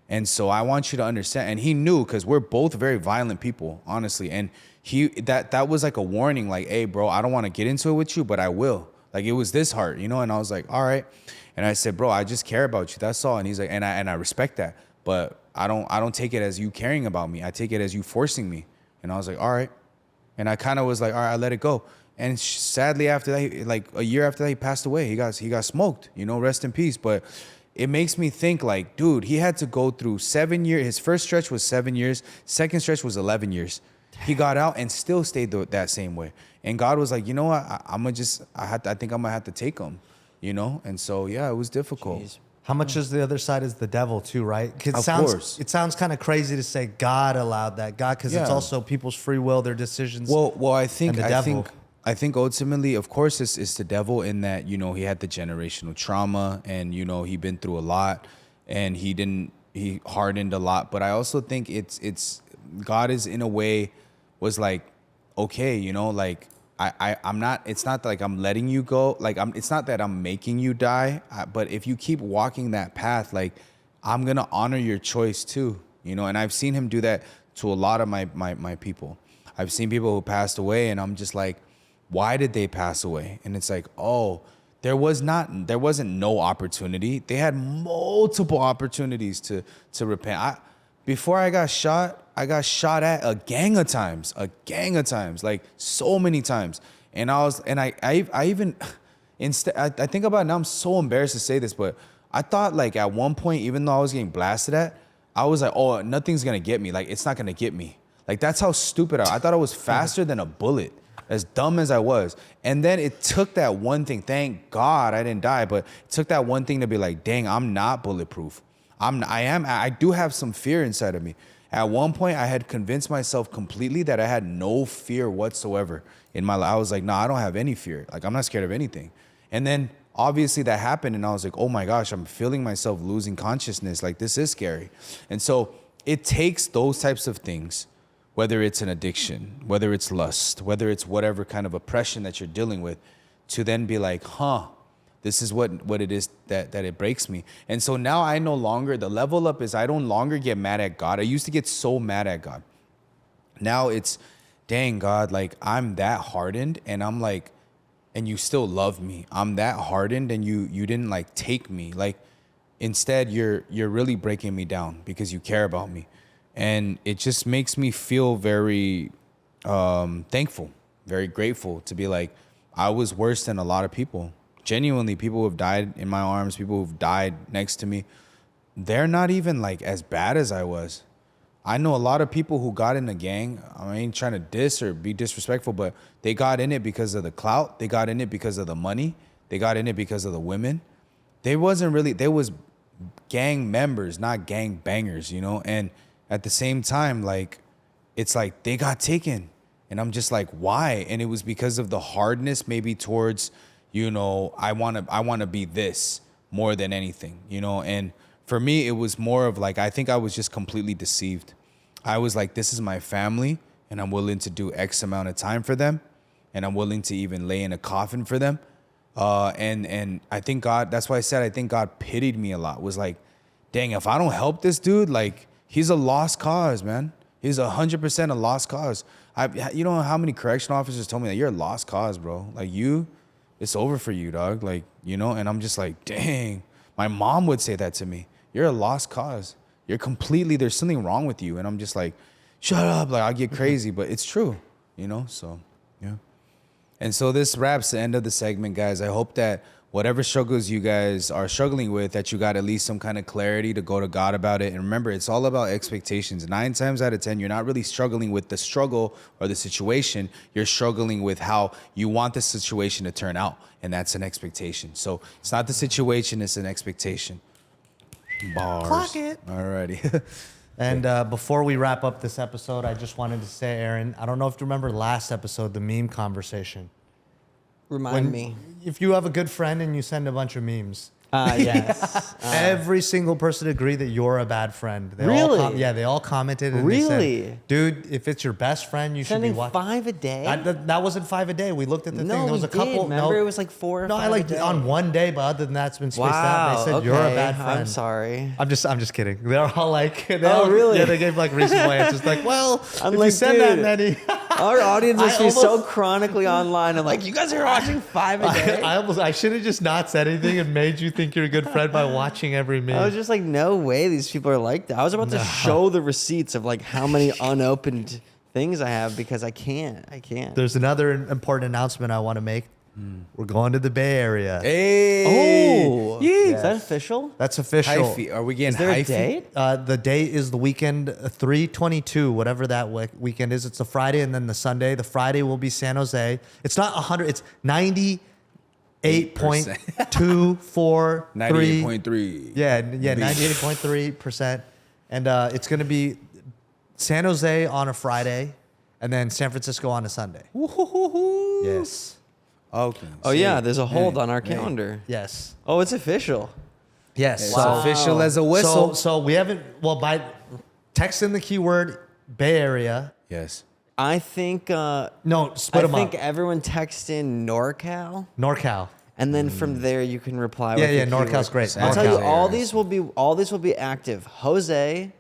And so I want you to understand. And he knew, because we're both very violent people, honestly. And that was like a warning, like, hey, bro, I don't want to get into it with you, but I will. Like, it was this heart, And I was like, all right. And I said, bro, I just care about you. That's all. And he's like, and I respect that. But I don't take it as you caring about me. I take it as you forcing me. And I was like, all right. And I kind of was like, all right, I let it go. And sadly, after that, like a year after that, he passed away. He got smoked, rest in peace. But it makes me think like, dude, he had to go through 7 years. His first stretch was 7 years. Second stretch was 11 years. He got out and still stayed that same way. And God was like, you know what? I think I'm gonna have to take him, And so, yeah, it was difficult.
Jeez.
How much is the other side is the devil too, right?
Of course.
It sounds kind of crazy to say God allowed that. God, because it's also people's free will, their decisions.
Well, I think
and the devil.
I think ultimately, of course, it's the devil in that, he had the generational trauma and, he'd been through a lot and he hardened a lot. But I also think it's God is in a way was like, okay, like I'm not, it's not like I'm letting you go. Like it's not that I'm making you die, but if you keep walking that path, like I'm going to honor your choice too, and I've seen him do that to a lot of my people. I've seen people who passed away and I'm just like, why did they pass away? And it's like, oh, there wasn't no opportunity. They had multiple opportunities to repent. Before I got shot at a gang of times, like so many times. And I even, instead, I think about it now, I'm so embarrassed to say this, but I thought like at one point, even though I was getting blasted at, I was like, oh, nothing's gonna get me. Like, it's not gonna get me. Like, that's how stupid I thought I was faster than a bullet. as dumb as I was. And then it took that one thing. Thank God I didn't die, but it took that one thing to be like, dang, I'm not bulletproof. I do have some fear inside of me. At one point, I had convinced myself completely that I had no fear whatsoever in my life. I was like, no, I don't have any fear. Like, I'm not scared of anything. And then obviously that happened, and I was like, oh my gosh, I'm feeling myself losing consciousness. Like, this is scary. And so it takes those types of things, whether it's an addiction, whether it's lust, whether it's whatever kind of oppression that you're dealing with, to then be like, this is what it is that it breaks me. And so now I no longer, the level up is I don't longer get mad at God. I used to get so mad at God. Now it's, dang, God, like, I'm that hardened, and I'm like, and you still love me. I'm that hardened, and you didn't like take me. Like, instead you're really breaking me down because you care about me. And it just makes me feel very thankful, very grateful to be like, I was worse than a lot of people. Genuinely, people who have died in my arms, people who've died next to me, they're not even like as bad as I was. I know a lot of people who got in a gang. I ain't trying to diss or be disrespectful, but they got in it because of the clout. They got in it because of the money. They got in it because of the women. They was gang members, not gang bangers, you know? And at the same time, like, it's like they got taken. And I'm just like, why? And it was because of the hardness maybe towards, you know, I want to be this more than anything, you know? And for me, it was more of like, I think I was just completely deceived. I was like, this is my family, and I'm willing to do X amount of time for them, and I'm willing to even lay in a coffin for them. And I think God, that's why I said I think God pitied me a lot. Was like, dang, if I don't help this dude, like, he's a lost cause, man. He's 100% a lost cause. You know how many correctional officers told me that you're a lost cause, bro? Like, it's over for you, dog. Like, you know, and I'm just like, dang. My mom would say that to me. You're a lost cause. There's something wrong with you. And I'm just like, shut up. Like, I get crazy, but it's true, you know? So, yeah. And so this wraps the end of the segment, guys. I hope that whatever struggles you guys are struggling with, that you got at least some kind of clarity to go to God about it. And remember, it's all about expectations. 9 times out of 10, you're not really struggling with the struggle or the situation. You're struggling with how you want the situation to turn out. And that's an expectation. So it's not the situation, it's an expectation. Bars.
Clock it.
Alrighty.
And before we wrap up this episode, I just wanted to say, Aaron, I don't know if you remember last episode, the meme conversation.
Remind me.
If you have a good friend and you send a bunch of memes,
Yes.
every single person agreed that you're a bad friend. They
Really?
All they all commented. And
Really?
They said, dude, if it's your best friend, you
Sending
should be watching.
5 a day?
That wasn't 5 a day. We looked at the thing.
No,
There was
we
a couple.
did. Remember, it was like 4 or 5
I like
a day.
on one day, but other than that, it's been spaced out.
Wow.
They said you're a bad friend.
I'm sorry.
I'm just kidding. They're all like,
Really?
Yeah, they gave like reasonable answers. Like, well,
I'm
if
like,
you send that
dude,
many,
Our audience must be so
almost-
chronically online. I'm like, you guys are watching 5 a day?
I should have just not said anything and made you think you're a good friend by watching every meme.
I was just like, no way these people are like that. I was about to show the receipts of like how many unopened things I have because I can't.
There's another important announcement I want to make. We're going to the Bay Area.
Hey.
Oh,
Yeah.
is that official?
That's official.
Hyphy. Are we getting
Is there a
hyphy?
date?
The date is the weekend 3/22, whatever that weekend is. It's the Friday and then the Sunday. The Friday will be San Jose. It's not 100. It's 98.243.
98.3.
Yeah, 98.3%. And it's going to be San Jose on a Friday and then San Francisco on a Sunday.
Woo-hoo-hoo-hoo.
Yes.
Okay.
Oh, yeah. There's a hold on our calendar.
Yes.
Oh, it's official.
Yes.
It's
So,
official as a whistle.
so we haven't, by text in the keyword Bay Area.
Yes.
I think
No, split them
I think
up.
everyone text in NorCal,
NorCal.
and then from there you can reply.
Yeah,
with
yeah,
the
NorCal's
keyword.
great.
I'll tell you,
NorCal.
all these will be active. Jose,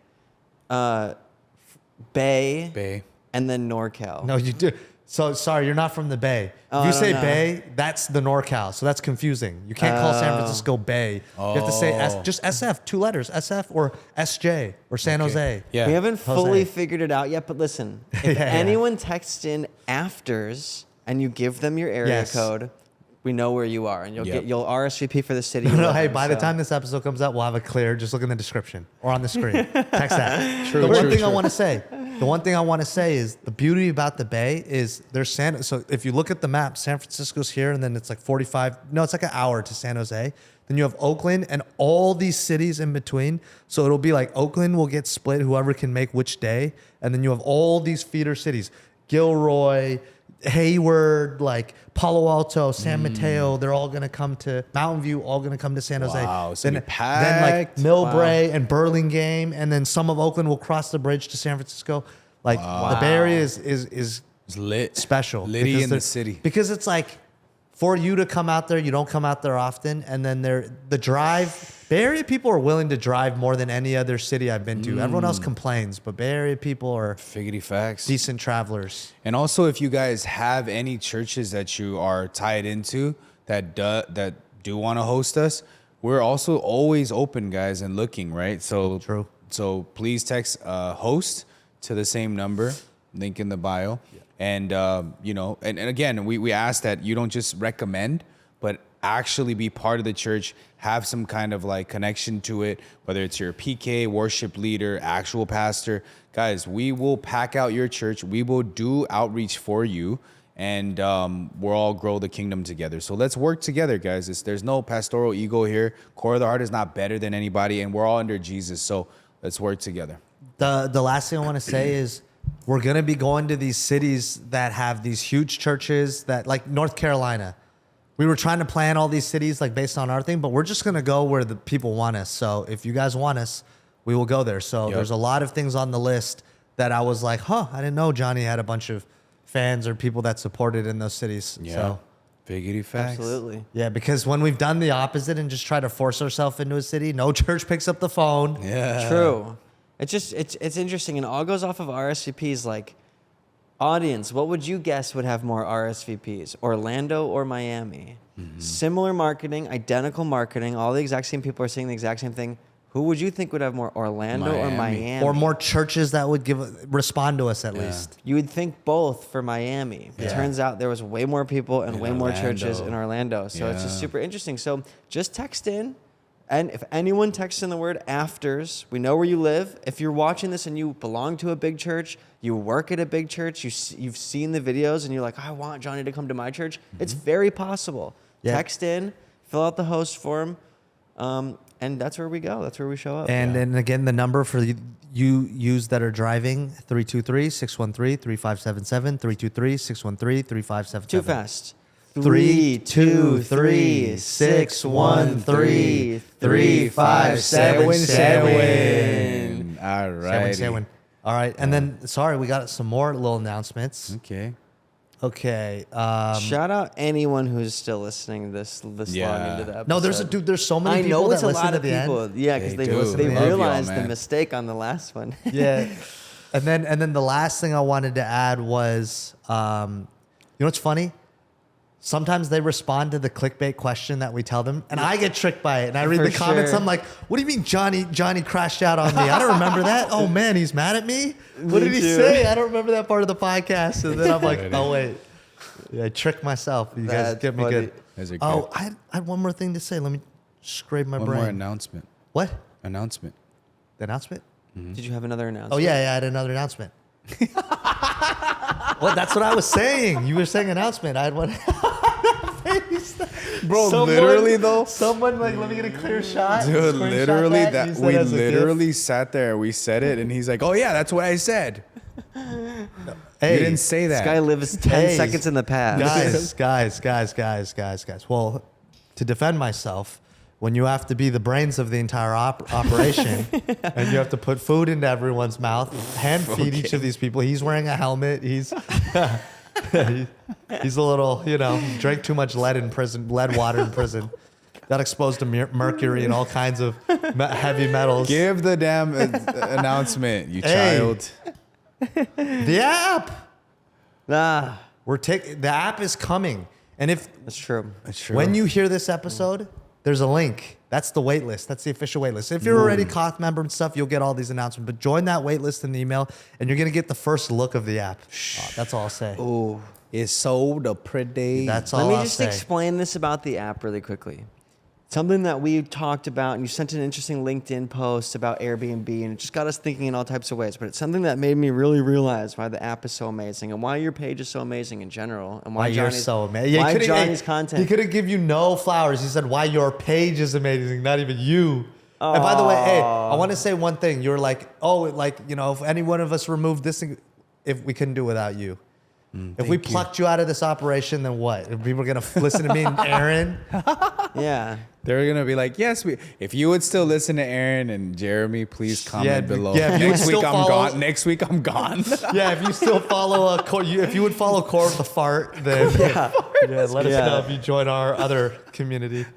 Bay,
Bay.
and then NorCal.
No, you do. So sorry, you're not from the Bay.
Oh,
If you
I don't
say
know.
Bay, that's the NorCal. So that's confusing. You can't call San Francisco Bay. You have to say just SF, 2 letters, SF or SJ or San Jose.
Yeah.
We haven't
Jose.
fully figured it out yet, but listen, if
Yeah, yeah.
anyone texts in afters and you give them your area
Yes.
code, we know where you are, and you'll RSVP for the city. you
No,
live
hey,
in,
by the
so-
time this episode comes out, we'll have it clear. Just look in the description or on the screen. Text that.
True,
The one
true,
thing I
true.
want to say, The one thing I want to say is the beauty about the Bay is there's so if you look at the map, San Francisco's here, and then it's like 45. No, it's like an hour to San Jose. Then you have Oakland and all these cities in between. So it'll be like Oakland will get split, whoever can make which day, and then you have all these feeder cities, Gilroy, Hayward, like Palo Alto, San Mateo, they're all gonna come to Mountain View, all gonna come to San Jose.
Wow, it's
then,
gonna be
then like
packed.
Millbrae and Burlingame, and then some of Oakland will cross the bridge to San Francisco. Like the Bay Area is
It's lit.
special.
Litty
because
in the
they're-
city.
Because it's like for you to come out there, you don't come out there often, and then the drive. Bay Area people are willing to drive more than any other city I've been to. Everyone else complains, but Bay Area people are
Figgity facts.
decent travelers.
And also, if you guys have any churches that you are tied into that do want to host us, we're also always open, guys, and looking, right? So
True.
So please text host to the same number, link in the bio, and and again, we ask that you don't just recommend, but actually be part of the church, have some kind of like connection to it, whether it's your PK, worship leader, actual pastor. Guys, we will pack out your church. We will do outreach for you, and we'll all grow the kingdom together. So let's work together, guys. There's no pastoral ego here. Core of the Heart is not better than anybody, and we're all under Jesus. So let's work together.
The last thing I want to say is we're going to be going to these cities that have these huge churches that like North Carolina. We were trying to plan all these cities like based on our thing, but we're just going to go where the people want us. So if you guys want us, we will go there. So there's a lot of things on the list that I was like, I didn't know Johnny had a bunch of fans or people that supported in those cities.
Yeah.
So
Figgity facts.
Absolutely.
yeah, because when we've done the opposite and just try to force ourselves into a city, no church picks up the phone.
Yeah.
True. It's interesting, and it all goes off of RSVPs. Like, audience, what would you guess would have more RSVPs, Orlando or Miami? Similar marketing, identical marketing. All the exact same people are saying the exact same thing. Who would you think would have more, Orlando or
Miami.
Miami?
Or more churches that would respond to us at least.
You would think both for Miami. It turns out there was way more people and
In
way more
Orlando.
churches in Orlando. So it's just
Yeah.
super interesting. So just text in. And if anyone texts in the word afters, we know where you live. If you're watching this and you belong to a big church, you work at a big church, you've seen the videos and you're like, I want Johnny to come to my church. It's very possible.
Yeah.
Text in, fill out the host form, and that's where we go. That's where we show up.
And then again, the number for you use that are driving, 323-613-3577, 323-613-3577.
Too fast.
323-613-3577.
All right.
Seven. All right. And then, sorry, we got some more little announcements.
Okay.
Okay.
Shout out anyone who's still listening this long into the episode.
No, there's so many
I
people
know
that
it's a
listen
lot
to
of
the
people.
end.
Yeah, because
They
they
do.
they
Love y'all,
realized the
man.
mistake on the last one.
Yeah. And then the last thing I wanted to add was, you know what's funny? Sometimes they respond to the clickbait question that we tell them, and I get tricked by it. And I read
For
the comments.
sure.
I'm like, "What do you mean, Johnny crashed out on me? I don't remember that. Oh man, he's mad at me. What did he
too.
say? I don't remember that part of the podcast." And then I'm like, "Oh wait, yeah, I tricked myself. You guys
That's
get me
funny.
good."
Those are
Oh,
good.
I had one more thing to say. Let me scrape my
One
brain.
more announcement.
What?
Announcement.
The announcement?
Did you have another announcement?
Oh yeah, I had another announcement. Well, that's what I was saying. You were saying announcement. I had one.
Bro, literally though.
Someone like, let me get a clear shot.
Dude,
Screenshot
literally
that. Use
we
as a GIF.
literally sat there. We said it, and he's like, "Oh yeah, that's what I said."
Hey,
You didn't say
This
that.
guy lives 10
Hey,
seconds in the past.
guys. Well, to defend myself, when you have to be the brains of the entire operation and you have to put food into everyone's mouth, hand feed each of these people. He's wearing a helmet. He's he's a little, drank too much lead water in prison. Got exposed to mercury and all kinds of heavy metals.
Give the damn announcement, you
Hey.
child.
The app.
Ah,
The app is coming. And if
that's true.
That's true.
when you hear this episode, there's a link. That's the waitlist. That's the official waitlist. If you're already a Koth member and stuff, you'll get all these announcements. But join that waitlist in the email, and you're gonna get the first look of the app. That's all I'll say.
It's so pretty.
That's all
Let me
I'll
just
say.
explain this about the app really quickly. something that we talked about, and you sent an interesting LinkedIn post about Airbnb, and it just got us thinking in all types of ways. But it's something that made me really realize why the app is so amazing, and why your page is so amazing in general, and why
you're
Johnny's,
so amazing.
why Johnny's content.
He could have given you no flowers. He said why your page is amazing, not even you. And by the way, hey, I want to say one thing. You're like, oh, like, you know, if any one of us removed this thing, if we couldn't do it without you. If we plucked you out of this operation, then what? If people are going to listen to me and Aaron?
Yeah.
They're going to be like, yes, if you would still listen to Aaron and Jeremy, please comment below.
Yeah, if you
Next
would
week,
still
I'm
follow-
gone. Next week, I'm gone.
Yeah, if you still follow if you would follow Core of the Fart, then let us know if you join our other community.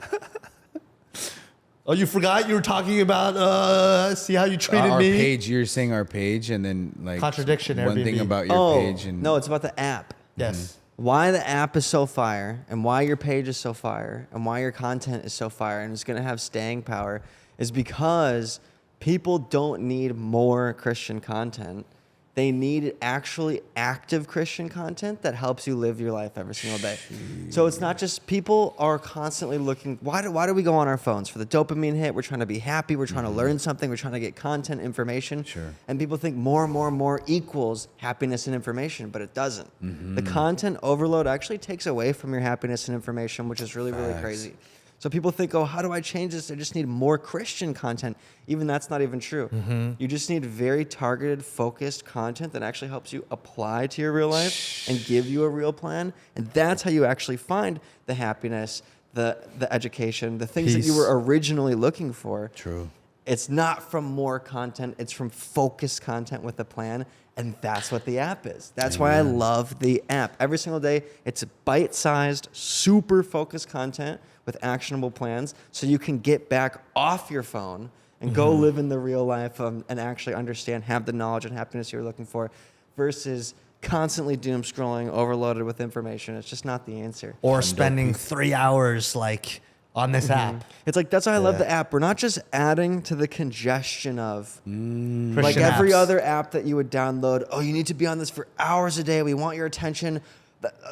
Oh, you forgot you were talking about see how you treated
Our
me?
page, you're saying our page, and then like
Contradiction,
one
Airbnb.
thing about your page. And
No, it's about the app.
Yes.
Why the app is so fire, and why your page is so fire, and why your content is so fire, and it's going to have staying power, is because people don't need more Christian content. They need actually active Christian content that helps you live your life every single day. So it's not just, people are constantly looking, why do we go on our phones? For the dopamine hit, we're trying to be happy, we're trying to learn something, we're trying to get content, information.
Sure.
And people think more equals happiness and information, but it doesn't. The content overload actually takes away from your happiness and information, which is really, really crazy. So people think, oh, how do I change this? I just need more Christian content. Even that's not even true. You just need very targeted, focused content that actually helps you apply to your real life and give you a real plan. And that's how you actually find the happiness, the education, the things that you were originally looking for.
True.
It's not from more content. It's from focused content with a plan. And that's what the app is. That's why I love the app. Every single day, it's bite-sized, super focused content with actionable plans, so you can get back off your phone and go live in the real life and actually understand, have the knowledge and happiness you're looking for, versus constantly doom scrolling, overloaded with information. It's just not the answer.
Or spending 3 hours like on this app.
It's like, that's why I love the app. We're not just adding to the congestion of like
Christian
every
apps.
other app that you would download. Oh, you need to be on this for hours a day. We want your attention.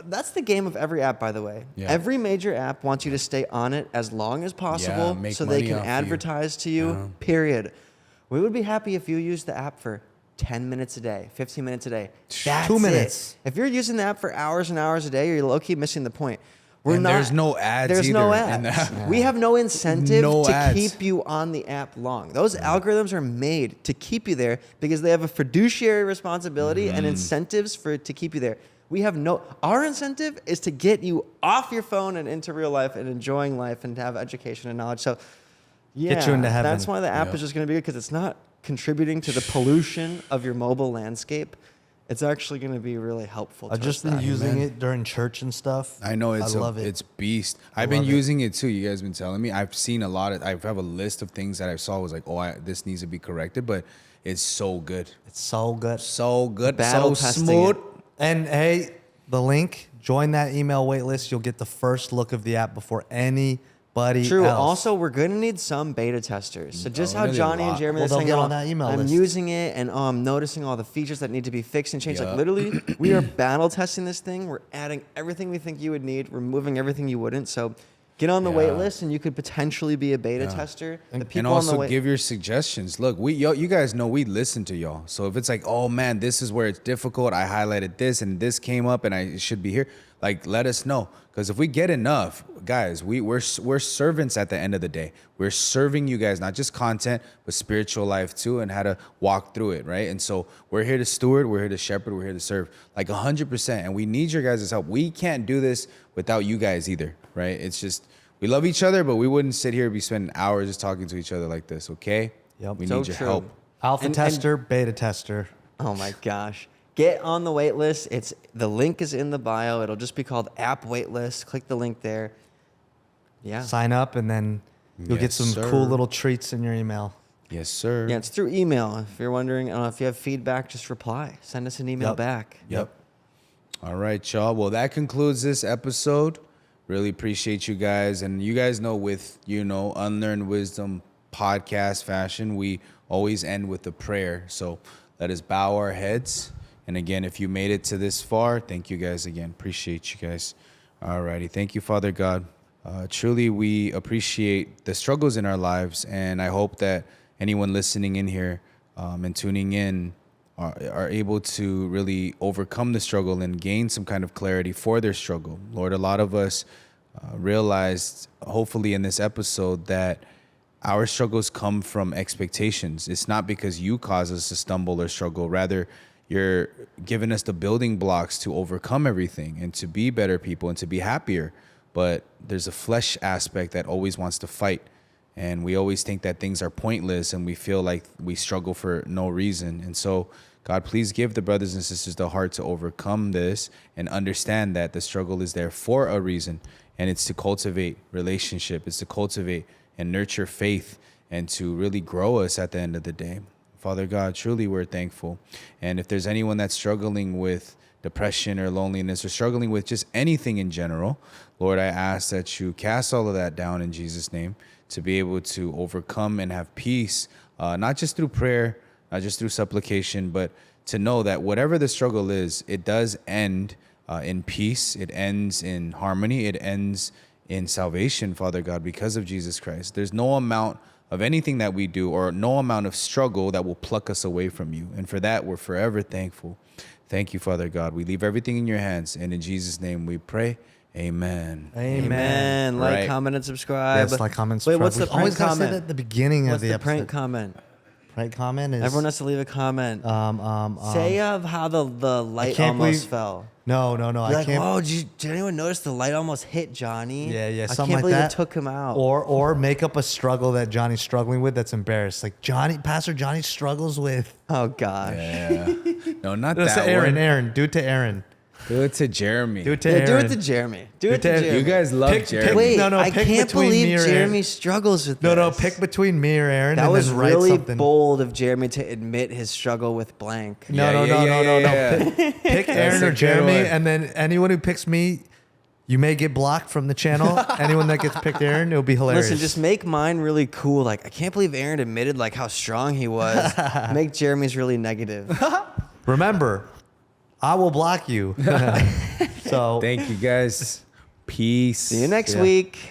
That's the game of every app, by the way.
Yeah.
Every major app wants you to stay on it as long as possible
make
so they
money
can
off you.
advertise to you, period. We would be happy if you used the app for 10 minutes a day, 15 minutes a day. That's
2 minutes.
If you're using the app for hours and hours a day, you're low-key missing the point.
There's no ads
There's no
either in the
ads.
app.
We have no incentive
No
to
ads.
keep you on the app long. Those algorithms are made to keep you there because they have a fiduciary responsibility and incentives to keep you there. Our incentive is to get you off your phone and into real life and enjoying life and to have education and knowledge. So, yeah,
Get you into heaven.
that's why the app is just going to be good, because it's not contributing to the pollution of your mobile landscape. It's actually going to be really helpful.
I've just been using it during church and stuff.
I know
I love it.
It's beast. I've been using it too. You guys been telling me. I've seen a lot of. I have a list of things that I saw. Was like, this needs to be corrected, but it's so good.
It's so good.
So good.
Battle
so
testing
smooth.
it.
And hey, the link, join that email waitlist. You'll get the first look of the app before anybody
True.
else.
Also, we're going to need some beta testers. So just
Oh,
how
there's a
Johnny and
lot.
Jeremy
Well,
are
they'll
saying,
get on that email
I'm
list.
using it and I'm noticing all the features that need to be fixed and changed.
Yeah.
Like literally, we are battle testing this thing. We're adding everything we think you would need, removing everything you wouldn't. So get on the wait list, and you could potentially be a beta tester. The people
And
on
also
the wait.
give your suggestions. Look, you guys know we listen to y'all. So if it's like, oh man, this is where it's difficult. I highlighted this and this came up and it should be here. Like, let us know. Because if we get enough, guys, we're servants at the end of the day. We're serving you guys, not just content, but spiritual life too, and how to walk through it, right? And so we're here to steward, we're here to shepherd, we're here to serve, like 100%. And we need your guys' help. We can't do this without you guys either, right? It's just, we love each other, but we wouldn't sit here and be spending hours just talking to each other like this, okay?
Yep.
We
So
need your
true.
help.
Alpha tester, beta tester.
Oh my gosh. Get on the wait list. The link is in the bio. It'll just be called App Waitlist. Click the link there. Yeah.
Sign up, and then you'll get
Yes,
some
sir.
cool little treats in your email.
Yes, sir.
Yeah, it's through email. If you're wondering, if you have feedback, just reply. Send us an email
Yep.
back.
Yep. All right, y'all. Well, that concludes this episode. Really appreciate you guys. And you guys know with, Unlearned Wisdom podcast fashion, we always end with a prayer. So let us bow our heads. And again, if you made it to this far, thank you guys again. Appreciate you guys. All righty. Thank you, Father God. Truly, we appreciate the struggles in our lives, and I hope that anyone listening in here and tuning in are able to really overcome the struggle and gain some kind of clarity for their struggle. Lord, a lot of us realized, hopefully in this episode, that our struggles come from expectations. It's not because you cause us to stumble or struggle. Rather, you're giving us the building blocks to overcome everything and to be better people and to be happier. But there's a flesh aspect that always wants to fight. And we always think that things are pointless and we feel like we struggle for no reason. And so, God, please give the brothers and sisters the heart to overcome this and understand that the struggle is there for a reason. And it's to cultivate relationship. It's to cultivate and nurture faith and to really grow us at the end of the day. Father God, truly we're thankful. And if there's anyone that's struggling with depression or loneliness or struggling with just anything in general, Lord, I ask that you cast all of that down in Jesus' name to be able to overcome and have peace, not just through prayer, not just through supplication, but to know that whatever the struggle is, it does end in peace. It ends in harmony. It ends in salvation, Father God, because of Jesus Christ. There's no amount of anything that we do or no amount of struggle that will pluck us away from you. And for that, we're forever thankful. Thank you, Father God. We leave everything in your hands. And in Jesus' name we pray. Amen.
Amen. Like,
Right.
comment, and subscribe.
Yes, like, comment,
Wait,
subscribe.
what's the
We always
prank
gotta say that
comment?
at the beginning
What's
of the
the
episode.
prank comment?
Prank comment is
Everyone has to leave a comment. Say of how the light
can't
almost
believe-
fell.
No, I
Like,
can't.
whoa, did anyone notice the light almost hit Johnny?
Yeah,
I
something
can't
like
believe
that.
it took him out.
Or make up a struggle that Johnny's struggling with that's embarrassed. Like Pastor Johnny struggles with.
Oh gosh.
Yeah. No, not
No,
that
to Aaron.
one.
Aaron, do it to Aaron.
Do it to Jeremy.
Do it to
Yeah,
Aaron.
do it to Jeremy. Do it to
to-
Jeremy.
You guys love
Pick-
Jeremy.
pick-
Wait,
No,
I
pick
can't
between me
believe
or
Jeremy
Aaron.
struggles with
No,
this.
pick between me or Aaron.
That
and
was
then write
really
something.
bold of Jeremy to admit his struggle with blank.
No.
Yeah.
Pick Aaron
a
or
good
Jeremy,
one.
and then anyone who picks me, you may get blocked from the channel. Anyone that gets picked Aaron, it'll be hilarious.
Listen, just make mine really cool. Like, I can't believe Aaron admitted like how strong he was. Make Jeremy's really negative.
Remember, I will block you. So
Thank you guys. Peace.
See you next
Yeah.
week.